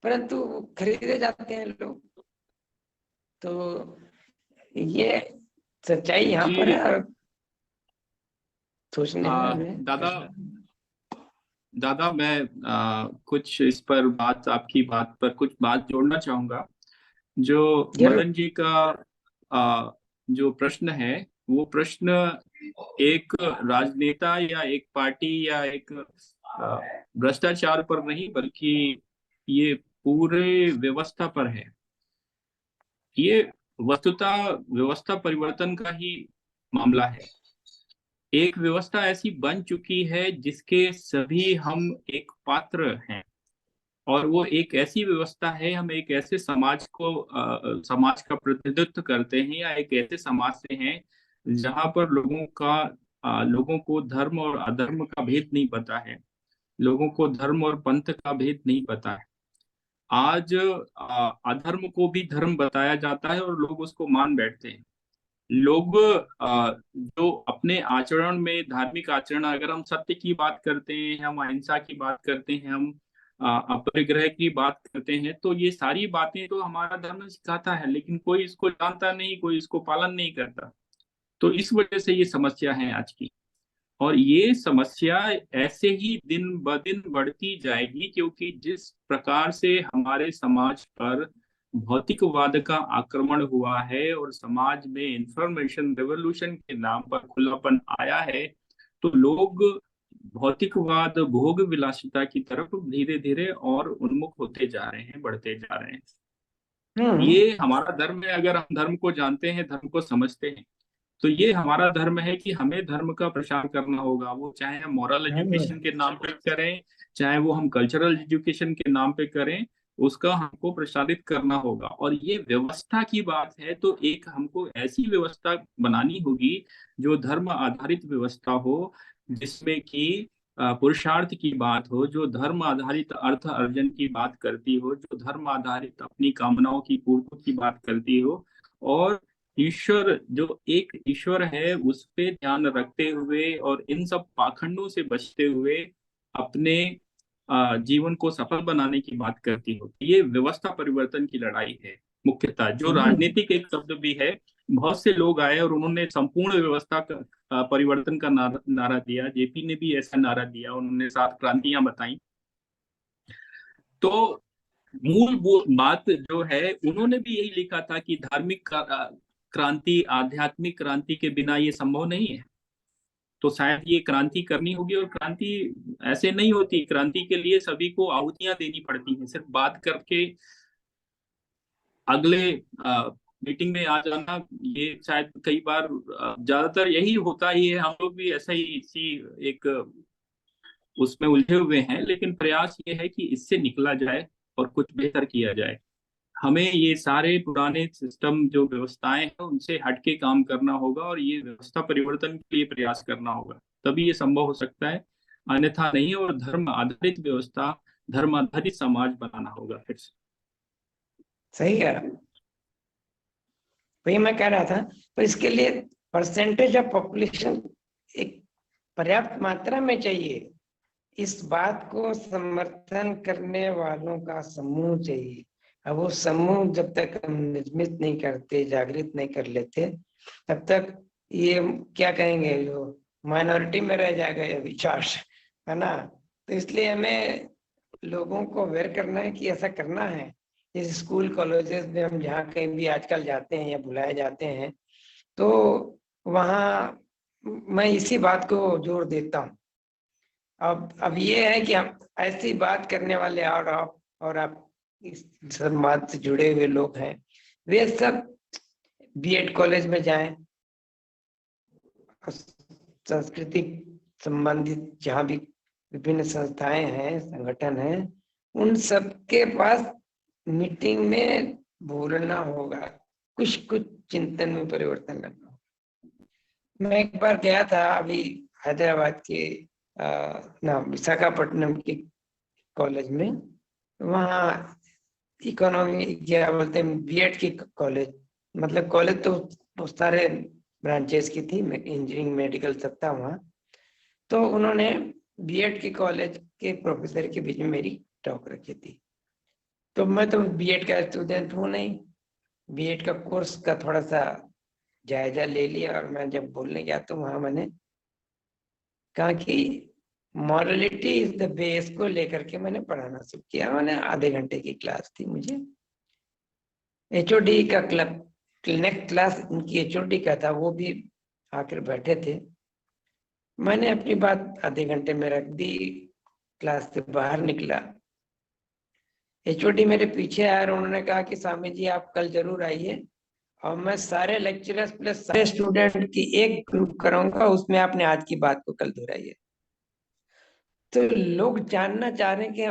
परंतु खरीदे जाते हैं लोग। तो ये सच्चाई यहाँ पर है और सोचने में। दादा मैं कुछ इस पर आपकी बात पर कुछ बात जोड़ना चाहूंगा। जो मदन जी का जो प्रश्न है, वो प्रश्न एक राजनेता या एक पार्टी या एक भ्रष्टाचार पर नहीं, बल्कि ये पूरे व्यवस्था पर है। ये वस्तुतः व्यवस्था परिवर्तन का ही मामला है। एक व्यवस्था ऐसी बन चुकी है जिसके सभी हम एक पात्र हैं, और वो एक ऐसी व्यवस्था है, हम एक ऐसे समाज का प्रतिनिधित्व करते हैं, या एक ऐसे समाज से हैं जहां पर लोगों को धर्म और अधर्म का भेद नहीं पता है, लोगों को धर्म और पंथ का भेद नहीं पता है। आज अधर्म को भी धर्म बताया जाता है और लोग उसको मान बैठते हैं। लोग जो अपने आचरण में, धार्मिक आचरण, अगर हम सत्य की बात करते हैं, हम अहिंसा की बात करते हैं, हम अपरिग्रह की बात करते हैं, तो ये सारी बातें तो हमारा धर्म सिखाता है, लेकिन कोई इसको जानता नहीं, कोई इसको पालन नहीं करता। तो इस वजह से ये समस्या है आज की, और ये समस्या ऐसे ही दिन ब दिन बढ़ती जाएगी, क्योंकि जिस प्रकार से हमारे समाज पर भौतिकवाद का आक्रमण हुआ है और समाज में इंफॉर्मेशन रेवोल्यूशन के नाम पर खुलापन आया है, तो लोग भौतिकवाद, भोग विलासिता की तरफ धीरे धीरे और उन्मुख होते जा रहे हैं, बढ़ते जा रहे हैं। ये हमारा धर्म है। अगर हम धर्म को जानते हैं, धर्म को समझते हैं, तो ये हमारा धर्म है कि हमें धर्म का प्रचार करना होगा। वो चाहे हम मॉरल एजुकेशन के नाम पे करें, चाहे वो हम कल्चरल एजुकेशन के नाम पे करें, उसका हमको प्रसारित करना होगा। और ये व्यवस्था की बात है, तो एक हमको ऐसी व्यवस्था बनानी होगी जो धर्म आधारित व्यवस्था हो, जिसमें कि पुरुषार्थ की बात हो, जो धर्म आधारित अर्थ अर्जन की बात करती हो, जो धर्म आधारित अपनी कामनाओं की पूर्ति की बात करती हो, और ईश्वर, जो एक ईश्वर है, उस पे ध्यान रखते हुए और इन सब पाखंडों से बचते हुए अपने जीवन को सफल बनाने की बात करती हो। ये व्यवस्था परिवर्तन की लड़ाई है मुख्यतः। जो राजनीतिक एक शब्द भी है, बहुत से लोग आए और उन्होंने संपूर्ण व्यवस्था का परिवर्तन का नारा दिया। जेपी ने भी ऐसा नारा दिया, उन्होंने 7 क्रांतियां बताई। तो मूल बात जो है, उन्होंने भी यही लिखा था कि धार्मिक क्रांति, आध्यात्मिक क्रांति के बिना ये संभव नहीं है। तो शायद ये क्रांति करनी होगी, और क्रांति ऐसे नहीं होती। क्रांति के लिए सभी को आहुतियां देनी पड़ती हैं। सिर्फ बात करके अगले मीटिंग में आ जाना, ये शायद कई बार, ज्यादातर यही होता ही है। हम लोग भी ऐसा ही इसी एक उसमें उलझे हुए हैं, लेकिन प्रयास ये है कि इससे निकला जाए और कुछ बेहतर किया जाए। हमें ये सारे पुराने सिस्टम, जो व्यवस्थाएं हैं, उनसे हटके काम करना होगा, और ये व्यवस्था परिवर्तन के लिए प्रयास करना होगा, तभी ये संभव हो सकता है, अन्यथा नहीं। और धर्म आधारित व्यवस्था, धर्म आधारित समाज बनाना होगा फिर से। सही कह रहा, वही मैं कह रहा था। पर इसके लिए परसेंटेज ऑफ पॉपुलेशन एक पर्याप्त मात्रा में चाहिए। इस बात को समर्थन करने वालों का समूह चाहिए। अब वो समूह जब तक हम निर्मित नहीं करते, जागृत नहीं कर लेते, तब तक ये क्या कहेंगे, जो माइनॉरिटी में रह जाएगा ये विचार, है ना। तो इसलिए हमें लोगों को अवेयर करना है कि ऐसा करना है। इस स्कूल कॉलेजेस में हम जहाँ कहीं भी आजकल जाते हैं या बुलाए जाते हैं, तो वहाँ मैं इसी बात को जोर देता हूँ। अब ये है कि हम ऐसी बात करने वाले और आप इस समाज से जुड़े हुए लोग हैं, वे सब बीएड कॉलेज में जाएं, सांस्कृतिक संबंधित जहाँ भी विभिन्न संस्थाएं हैं, संगठन हैं, उन सब के पास मीटिंग में भूलना होगा, कुछ कुछ चिंतन में परिवर्तन करना होगा। मैं एक बार गया था अभी हैदराबाद के विशाखापट्टनम के कॉलेज में, वहाँ इकोनॉमी क्या बोलते हैं बीएड की कॉलेज, मतलब कॉलेज तो बहुत सारे ब्रांचेस की थी, इंजीनियरिंग मेडिकल सब था वहाँ। तो उन्होंने बीएड के कॉलेज के प्रोफेसर के बीच में मेरी टॉक रखी थी। तो मैं तो बीएड का स्टूडेंट हूँ नहीं, बीएड का कोर्स का थोड़ा सा जायजा ले लिया, और मैं जब बोलने गया तो वहां मैंने कहा कि मॉरलिटी इज द बेस को लेकर के मैंने पढ़ाना शुरू किया। मैंने आधे घंटे की क्लास थी, मुझे एचओडी का नेक्स्ट क्लास उनकी एचओडी का था, वो भी आकर बैठे थे। मैंने अपनी बात आधे घंटे में रख दी, क्लास से बाहर निकला, एचओडी मेरे पीछे आया और उन्होंने कहा कि स्वामी जी आप कल जरूर आइए, और मैं सारे लेक्चरर्स प्लस सारे स्टूडेंट की एक ग्रुप कराऊंगा, उसमें आपने आज की बात को कल दोहराइए। तो लोग जानना चाह रहे हैं कि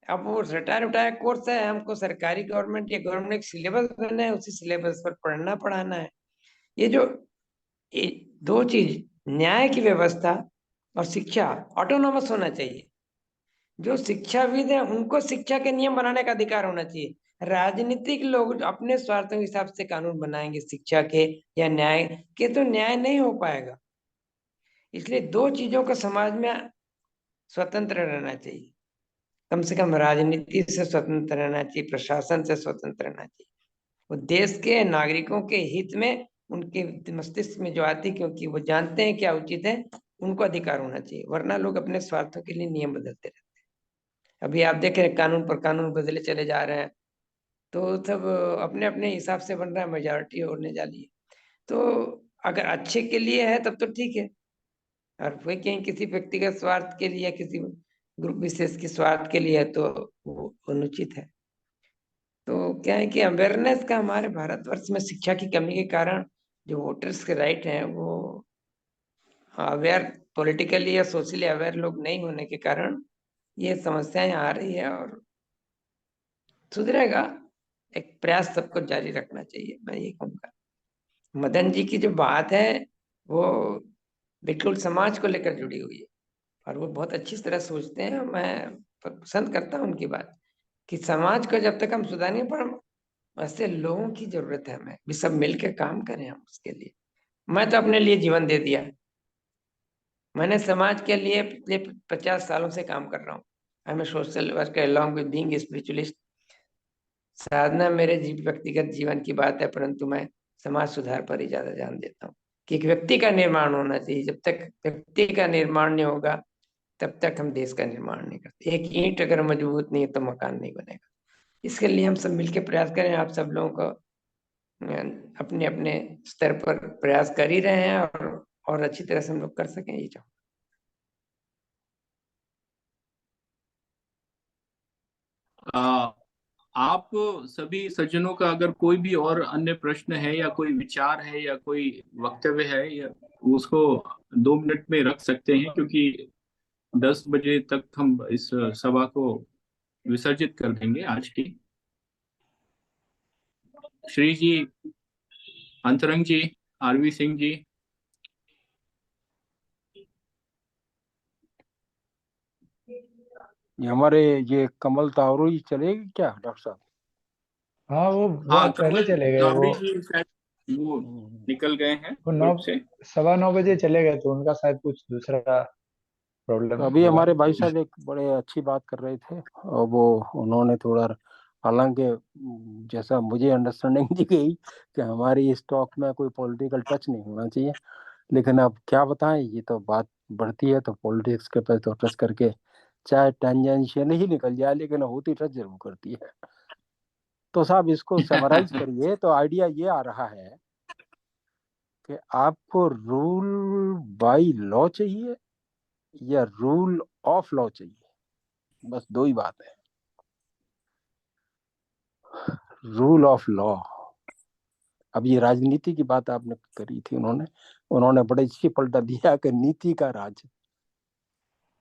अब वो रटाया उठाया कोर्स है, हमको सरकारी गवर्नमेंट या गवर्नमेंट सिलेबस बना है, उसी सिलेबस पर पढ़ना पढ़ाना है। ये जो दो चीज, न्याय की व्यवस्था और शिक्षा, ऑटोनॉमस होना चाहिए। जो शिक्षाविद है उनको शिक्षा के नियम बनाने का अधिकार होना चाहिए। राजनीतिक लोग अपने स्वार्थों के हिसाब से कानून बनाएंगे शिक्षा के या न्याय के, तो न्याय नहीं हो पाएगा। इसलिए दो चीजों का समाज में स्वतंत्र रहना चाहिए, कम से कम राजनीति से स्वतंत्र रहना चाहिए, प्रशासन से स्वतंत्र रहना चाहिए। वो देश के नागरिकों के हित में उनके मस्तिष्क में जो आती, क्योंकि वो जानते हैं क्या उचित है, उनको अधिकार होना चाहिए। वरना लोग अपने स्वार्थों के लिए नियम बदलते रहते हैं। अभी आप देख रहे हैं कानून पर कानून बदले चले जा रहे हैं, तो सब अपने अपने हिसाब से बन रहा है, मेजॉरिटी होने जा रही है। तो अगर अच्छे के लिए है तब तो ठीक है, और वही कहीं किसी व्यक्तिगत स्वार्थ के लिए, किसी ग्रुप विशेष के स्वार्थ के लिए है तो वो अनुचित है। तो क्या है कि अवेयरनेस का हमारे भारतवर्ष में शिक्षा की कमी के कारण जो वोटर्स के राइट हैं वो अवेयर, पॉलिटिकली या सोशली अवेयर लोग नहीं होने के कारण ये समस्याएं आ रही है, और सुधरेगा। एक प्रयास सबको जारी रखना चाहिए, मैं ये कहूँगा। मदन जी की जो बात है वो बिल्कुल समाज को लेकर जुड़ी हुई है, और वो बहुत अच्छी तरह सोचते हैं। मैं पसंद करता हूँ उनकी बात कि समाज को जब तक हम सुधारेंगे, पर ऐसे लोगों की जरूरत है, हमें भी सब मिलकर काम करें हम उसके लिए। मैं तो अपने लिए जीवन दे दिया, मैंने समाज के लिए पिछले 50 सालों से काम कर रहा हूँ। I am a social worker along with being spiritualist. साधना मेरे व्यक्तिगत जीवन की बात है, परंतु मैं समाज सुधार पर ही ज्यादा ध्यान देता हूँ कि एक व्यक्ति का निर्माण होना चाहिए। जब तक व्यक्ति का निर्माण नहीं होगा तब तक हम देश का निर्माण नहीं करते। एक ईंट अगर मजबूत नहीं है तो मकान नहीं बनेगा। इसके लिए हम सब मिलकर प्रयास करें। आप सब लोगों को अपने अपने स्तर पर प्रयास कर ही रहे हैं, और अच्छी तरह से हम लोग कर सकें, ये चाहूँ। आप सभी सज्जनों का अगर कोई भी और अन्य प्रश्न है या कोई विचार है या कोई वक्तव्य है, या उसको 2 मिनट में रख सकते हैं, क्योंकि 10 बजे तक हम इस सभा को विसर्जित कर देंगे आज की। श्री जी, अंतरंग जी, आरवी सिंह जी। हमारे ये कमल तावरू ही चलेगी क्या डॉक्टर साहब? हाँ वो हाँ, आज पहले चले गए। तावड़ी जी शायद वो निकल गए हैं वो ग्रुप से। 9:15 बजे चले गए, तो उनका शायद कुछ दूसरा प्रॉब्लम तो अभी होगा। हमारे भाई साहब एक बड़े अच्छी बात कर रहे थे, और वो उन्होंने थोड़ा, हालांकि जैसा मुझे अंडरस्टैंडिंग दी गई कि हमारी इस टॉक में कोई पॉलिटिकल टच नहीं होना चाहिए, लेकिन अब क्या बताएं, ये तो बात बढ़ती है तो पॉलिटिक्स के पे तो टच करके चाहे टेंजेंशियल ही निकल जाए, लेकिन होती टच जरूर करती है। तो साहब इसको समराइज करिए। तो आइडिया ये आ रहा है कि आपको रूल बाय लॉ चाहिए या रूल ऑफ लॉ चाहिए, बस दो ही बात है। Rule of law. अब ये राजनीति की बात आपने करी थी, उन्होंने बड़े अच्छी पलटा दिया कि नीति का राज।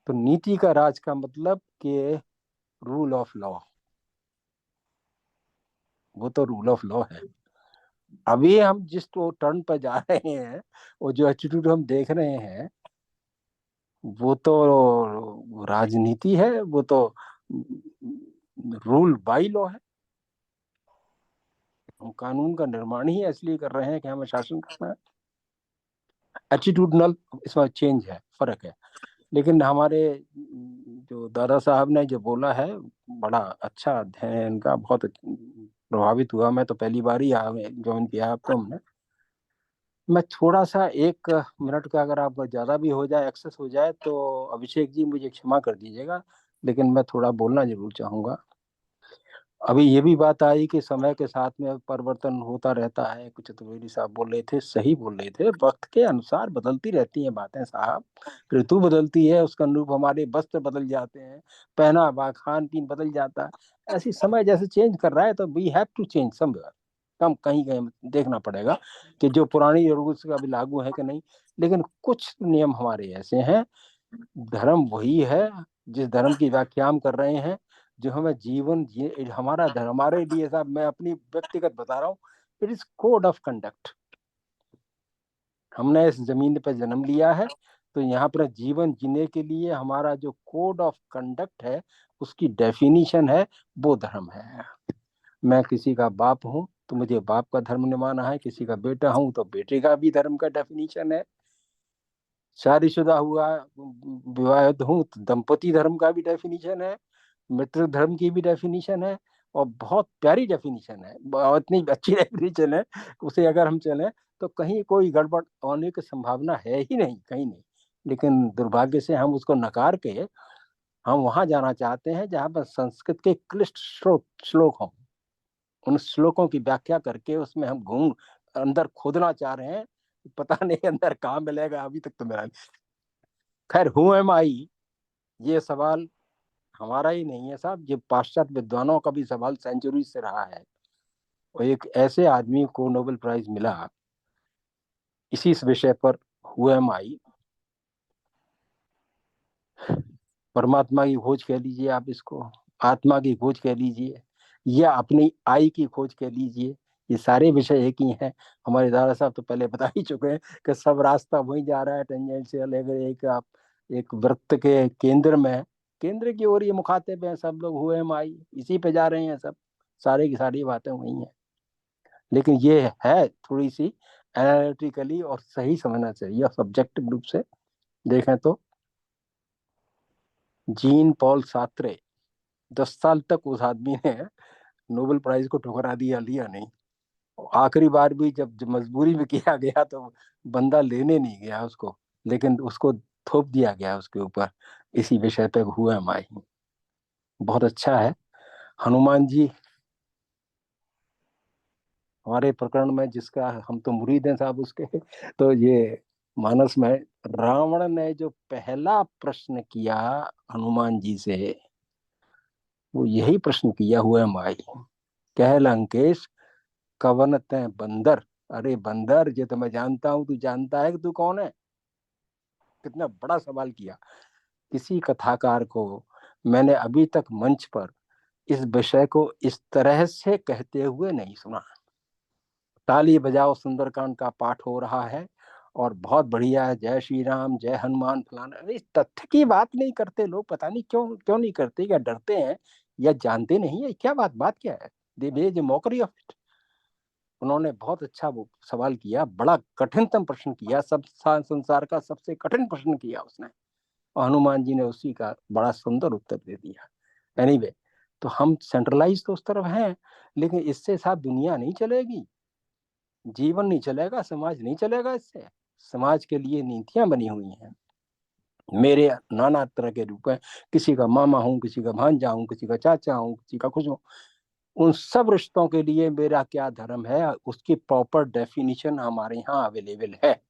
तो नीति का राज का मतलब कि रूल ऑफ लॉ। वो तो रूल ऑफ लॉ है। अभी हम जिस तो टर्न पर जा रहे हैं, वो जो एटीट्यूड हम देख रहे हैं, वो तो राजनीति है, वो तो रूल बाय लॉ है। हम कानून का निर्माण ही इसलिए कर रहे हैं कि हमें शासन करना है। एटीट्यूडनल इसमें चेंज है, फर्क है। लेकिन हमारे जो दादा साहब ने जो बोला है, बड़ा अच्छा अध्ययन है इनका, बहुत प्रभावित हुआ। मैं तो पहली बार ही ज्वाइन किया आपको हमने। मैं थोड़ा सा 1 मिनट का, अगर आप ज्यादा भी हो जाए, एक्सेस हो जाए, तो अभिषेक जी मुझे क्षमा कर दीजिएगा, लेकिन मैं थोड़ा बोलना जरूर चाहूंगा। अभी ये भी बात आई कि समय के साथ में परिवर्तन होता रहता है। कुछ चतुर्वेदी साहब बोल रहे थे, सही बोल रहे थे, वक्त के अनुसार बदलती रहती हैं बातें साहब। ऋतु बदलती है, उसके अनुरूप हमारे वस्त्र बदल जाते हैं, पहनावा, खान पीन बदल जाता है। ऐसी समय जैसे चेंज कर रहा है, तो we have to change somewhere. कम कहीं कहीं देखना पड़ेगा कि जो पुरानी रूल्स अभी लागू है कि नहीं। लेकिन कुछ नियम हमारे ऐसे हैं, धर्म वही है जिस धर्म की व्याख्या हम कर रहे हैं, जो हमें जीवन ये हमारा धर्म, हमारे लिए साहब, मैं अपनी व्यक्तिगत बता रहा हूँ, it is code of conduct. हमने इस जमीन पर जन्म लिया है, तो यहाँ पर जीवन जीने के लिए हमारा जो कोड ऑफ कंडक्ट है, उसकी डेफिनेशन है, वो धर्म है। मैं किसी का बाप हूँ तो मुझे बाप का धर्म निभाना है, किसी का बेटा हूँ तो बेटे का भी धर्म का डेफिनेशन है। शादीशुदा हुआ, विवाहित हूँ तो दंपति धर्म का भी डेफिनेशन है, मित्र धर्म की भी डेफिनेशन है, और बहुत प्यारी डेफिनेशन है, बहुत इतनी अच्छी डेफिनेशन है, उसे अगर हम चलें तो कहीं कोई गड़बड़ होने की संभावना है ही नहीं, कहीं नहीं। लेकिन दुर्भाग्य से हम उसको नकार के हम वहां जाना चाहते हैं जहां पर संस्कृत के क्लिष्ट श्लोक हों। उन श्लोकों की व्याख्या करके उसमें हम घूम अंदर खोदना चाह रहे हैं। पता नहीं अंदर कहाँ मिलेगा, अभी तक तो मिला नहीं। खैर, हु एम आई, ये सवाल हमारा ही नहीं है साहब, ये पाश्चात्य विद्वानों का भी सवाल सेंचुरी से रहा है। और एक ऐसे आदमी को नोबेल प्राइज मिला इसी विषय पर, हु एम आई। परमात्मा की खोज कह लीजिए आप इसको, आत्मा की खोज कह लीजिए, या अपनी आई की खोज कह लीजिए, ये सारे विषय एक ही हैं। हमारे दादा साहब तो पहले बता ही चुके हैं कि सब रास्ता वही जा रहा है, टेंजेंशियल। अगर एक आप एक वृत्त के केंद्र में, केंद्र की ओर ये मुखातिब हैं सब लोग, हुए हम आई, इसी पे जा रहे हैं सब, सारे की सारी बातें वही हैं। लेकिन ये है थोड़ी सी एनालिटिकली और सही समझना चाहिए, सब्जेक्टिव रूप से देखें तो। जीन पॉल सार्त्रे, 10 साल तक उस आदमी ने नोबेल प्राइज को ठुकरा दिया, लिया नहीं। आखिरी बार भी जब मजबूरी में किया गया तो बंदा लेने नहीं गया उसको, लेकिन उसको थोप दिया गया उसके ऊपर, इसी विषय पे हुआ हमारी। बहुत अच्छा है। हनुमान जी हमारे प्रकरण में, जिसका हम तो मुरीद हैं साहब उसके, तो ये मानस में रावण ने जो पहला प्रश्न किया हनुमान जी से, वो यही प्रश्न किया हुआ माई, कह लंकेश कवन ते बंदर। अरे बंदर, ये तो मैं जानता हूं, तू जानता है कि तू कौन है? कितना बड़ा सवाल किया। किसी कथाकार को मैंने अभी तक मंच पर इस विषय को इस तरह से कहते हुए नहीं सुना। ताली बजाओ, सुंदरकांड का पाठ हो रहा है और बहुत बढ़िया है, जय श्री राम, जय हनुमान, फलाना। अरे तथ्य की बात नहीं करते लोग, पता नहीं क्यों क्यों नहीं करते, या डरते हैं या जानते नहीं है, क्या बात क्या है? दे भेज मॉकरी ऑफ इट। उन्होंने बहुत अच्छा वो सवाल किया, बड़ा कठिनतम प्रश्न किया, सब संसार का सबसे कठिन प्रश्न किया उसने, और हनुमान जी ने उसी का बड़ा सुंदर उत्तर दे दिया। एनीवे, तो हम सेंट्रलाइज तो उस तरफ हैं, लेकिन इससे साथ दुनिया नहीं चलेगी, जीवन नहीं चलेगा, समाज नहीं चलेगा इससे। समाज के लिए नीतियां बनी हुई हैं, मेरे नाना तरह के रूप है, किसी का मामा हूँ, किसी का भांजा हूँ, किसी का चाचा हूँ, किसी का कुछ हूँ। उन सब रिश्तों के लिए मेरा क्या धर्म है, उसकी प्रॉपर डेफिनेशन हमारे यहाँ अवेलेबल है।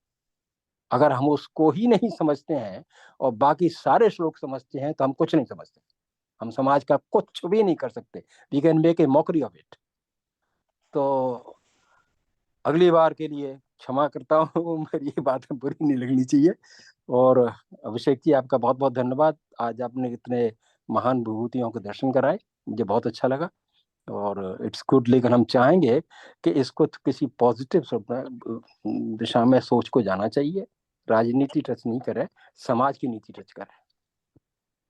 अगर हम उसको ही नहीं समझते हैं और बाकी सारे श्लोक समझते हैं, तो हम कुछ नहीं समझते, हम समाज का कुछ भी नहीं कर सकते। We can make a mockery of it. तो अगली बार के लिए क्षमा करता हूँ, मेरी ये बात बुरी नहीं लगनी चाहिए। और अभिषेक जी, आपका बहुत बहुत धन्यवाद, आज आपने इतने महान विभूतियों के दर्शन कराए, मुझे बहुत अच्छा लगा। और इट्स गुड, लेकिन हम चाहेंगे कि इसको किसी पॉजिटिव दिशा में सोच को जाना चाहिए, राजनीति टच नहीं करे, समाज की नीति टच करे।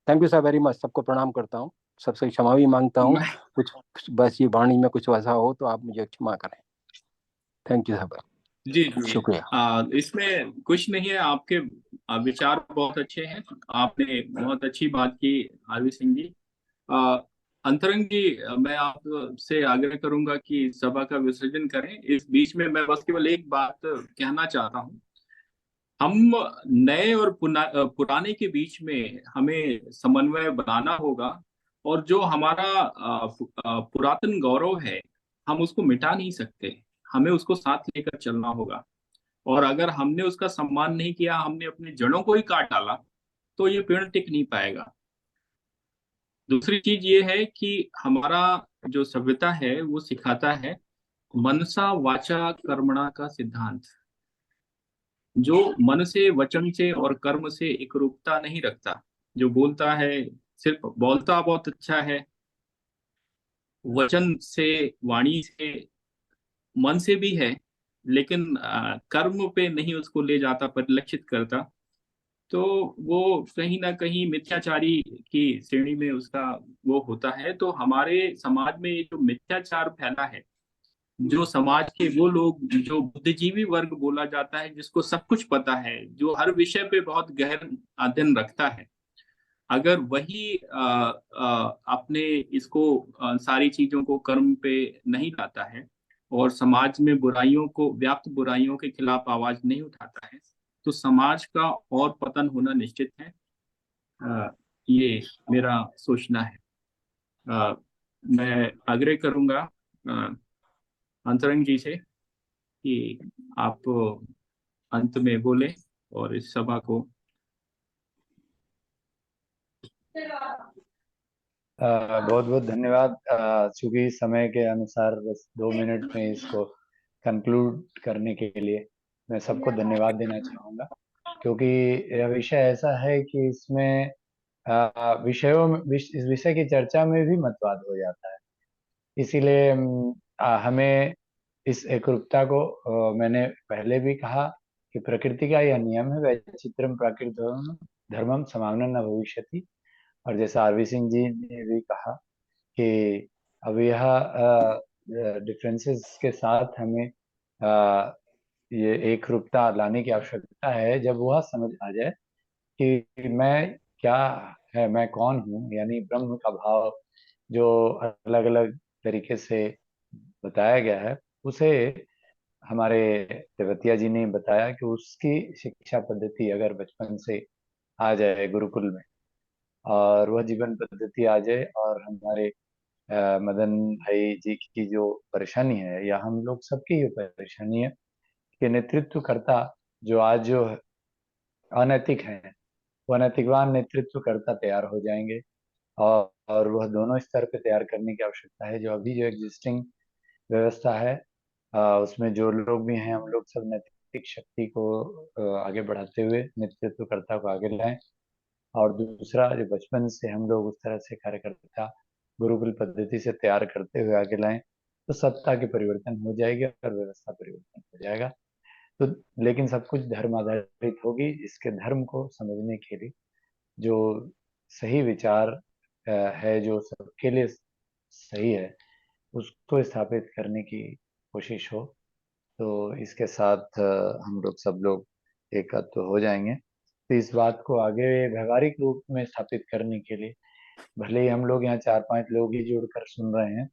Thank you sir very much, सबको प्रणाम करता हूँ, सबसे क्षमा भी मांगता हूँ, कुछ बस ये वाणी में कुछ वजह हो तो आप मुझे क्षमा करें। थैंक यू सर, जी जी शुक्रिया। इसमें कुछ नहीं है, आपके विचार बहुत अच्छे हैं, आपने बहुत अच्छी बात की आरवी सिंह जी। अंतरंग जी, मैं आपसे आग्रह करूंगा कि सभा का विसर्जन करें। इस बीच में मैं बस केवल एक बात कहना चाहता हूँ, हम नए और पुराने के बीच में हमें समन्वय बनाना होगा, और जो हमारा पुरातन गौरव है हम उसको मिटा नहीं सकते, हमें उसको साथ लेकर चलना होगा। और अगर हमने उसका सम्मान नहीं किया, हमने अपनी जड़ों को ही काट डाला, तो ये पेड़ टिक नहीं पाएगा। दूसरी चीज ये है कि हमारा जो सभ्यता है वो सिखाता है मनसा वाचा कर्मणा का सिद्धांत, जो मन से, वचन से और कर्म से एकरूपता नहीं रखता, जो बोलता है सिर्फ बोलता बहुत अच्छा है, वचन से, वाणी से, मन से भी है, लेकिन कर्म पे नहीं उसको ले जाता, परिलक्षित करता, तो वो कहीं ना कहीं मिथ्याचारी की श्रेणी में उसका वो होता है। तो हमारे समाज में ये जो मिथ्याचार फैला है, जो समाज के वो लोग, जो बुद्धिजीवी वर्ग बोला जाता है, जिसको सब कुछ पता है, जो हर विषय पे बहुत गहन अध्ययन रखता है, अगर वही अपने इसको सारी चीजों को कर्म पे नहीं लाता है और समाज में बुराइयों को, व्याप्त बुराइयों के खिलाफ आवाज नहीं उठाता है, तो समाज का और पतन होना निश्चित है। ये मेरा सोचना है। मैं आग्रह करूंगा अंतरंग जी से कि आप अंत में बोले और इस सभा को। बहुत बहुत धन्यवाद। चूंकि समय के अनुसार बस 2 मिनट में इसको कंक्लूड करने के लिए मैं सबको धन्यवाद देना चाहूँगा, क्योंकि यह विषय ऐसा है कि इसमें इस विषय की चर्चा में भी मतवाद हो जाता है। इसीलिए हमें इस एकरूपता को, मैंने पहले भी कहा कि प्रकृति का यह नियम है, वैचित्रम प्राकृत धर्मम समानम न भविष्यति। और जैसा आरवी सिंह जी ने भी कहा कि अब यह डिफरेंसेस के साथ हमें ये एक रूपता लाने की आवश्यकता है, जब वह समझ आ जाए कि मैं क्या है, मैं कौन हूँ, यानी ब्रह्म का भाव जो अलग अलग तरीके से बताया गया है, उसे हमारे तेवतिया जी ने बताया कि उसकी शिक्षा पद्धति अगर बचपन से आ जाए गुरुकुल में, और वह जीवन पद्धति आ जाए, और हमारे मदन भाई जी की जो परेशानी है, या हम लोग सबकी ये परेशानी है कि नेतृत्वकर्ता जो आज जो अनैतिक है, वह नैतिकवान नेतृत्वकर्ता तैयार हो जाएंगे। और वह दोनों स्तर पे तैयार करने की आवश्यकता है। जो अभी जो एग्जिस्टिंग व्यवस्था है, उसमें जो लोग भी हैं, हम लोग सब नैतिक शक्ति को आगे बढ़ाते हुए नेतृत्वकर्ता को आगे लाएं। और दूसरा, जो बचपन से हम लोग उस तरह से कार्यकर्ता गुरुकुल पद्धति से तैयार करते हुए आगे लाएं, तो सत्ता की परिवर्तन हो जाएगी और व्यवस्था परिवर्तन हो जाएगा। तो लेकिन सब कुछ धर्म आधारित होगी। इसके धर्म को समझने के लिए जो सही विचार है, जो सबके लिए सही है, उसको स्थापित करने की कोशिश हो, तो इसके साथ हम लोग सब लोग एकत्र हो जाएंगे। तो इस बात को आगे व्यवहारिक रूप में स्थापित करने के लिए, भले ही हम लोग यहाँ 4-5 लोग ही जुड़कर सुन रहे हैं,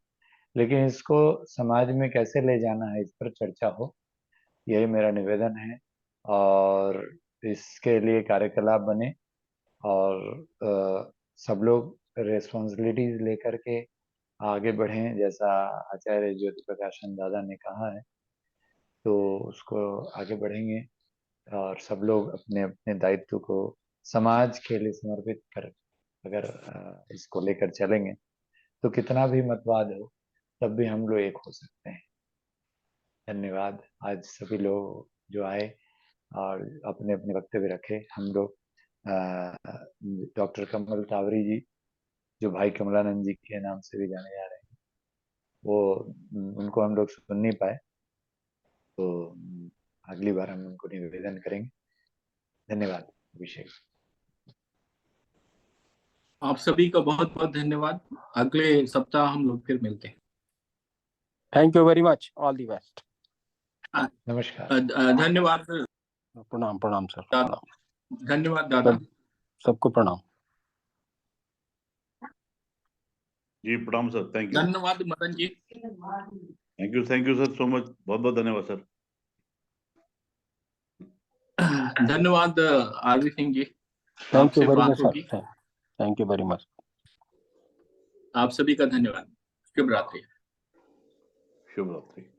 लेकिन इसको समाज में कैसे ले जाना है, इस पर चर्चा हो, यही मेरा निवेदन है। और इसके लिए कार्यकलाप बने, और सब लोग रेस्पॉन्सिबिलिटीज लेकर के आगे बढ़ें, जैसा आचार्य ज्योति प्रकाशन दादा ने कहा है, तो उसको आगे बढ़ेंगे। और सब लोग अपने अपने दायित्व को समाज के लिए समर्पित कर अगर इसको लेकर चलेंगे, तो कितना भी मतवाद हो, तब भी हम लोग एक हो सकते हैं। धन्यवाद। आज सभी लोग जो आए और अपने अपने वक्तव्य रखे। हम लोग डॉक्टर कमल तावरी जी, जो भाई कमलानंद जी के नाम से भी जाने जा रहे हैं, वो उनको हम लोग सुन नहीं पाए, तो अगली बार हम उनको निवेदन करेंगे। धन्यवाद अभिषेक। आप सभी का बहुत बहुत धन्यवाद। अगले सप्ताह हम लोग फिर मिलते हैं। Thank you very much, all the best. नमस्कार। धन्यवाद। प्रणाम प्रणाम सर, प्रणाम। धन्यवाद दादा। सबको प्रणाम। जी प्रणाम सर, थैंक यू। धन्यवाद Madan ji. Thank you sir so much, बहुत बहुत धन्यवाद सर। धन्यवाद आरवी सिंह जी। थैंक यू आपसे वेरी बात मच होगी। Sir, thank you very much. आप सभी का धन्यवाद। शुभ रात्रि। शुभ रात्रि।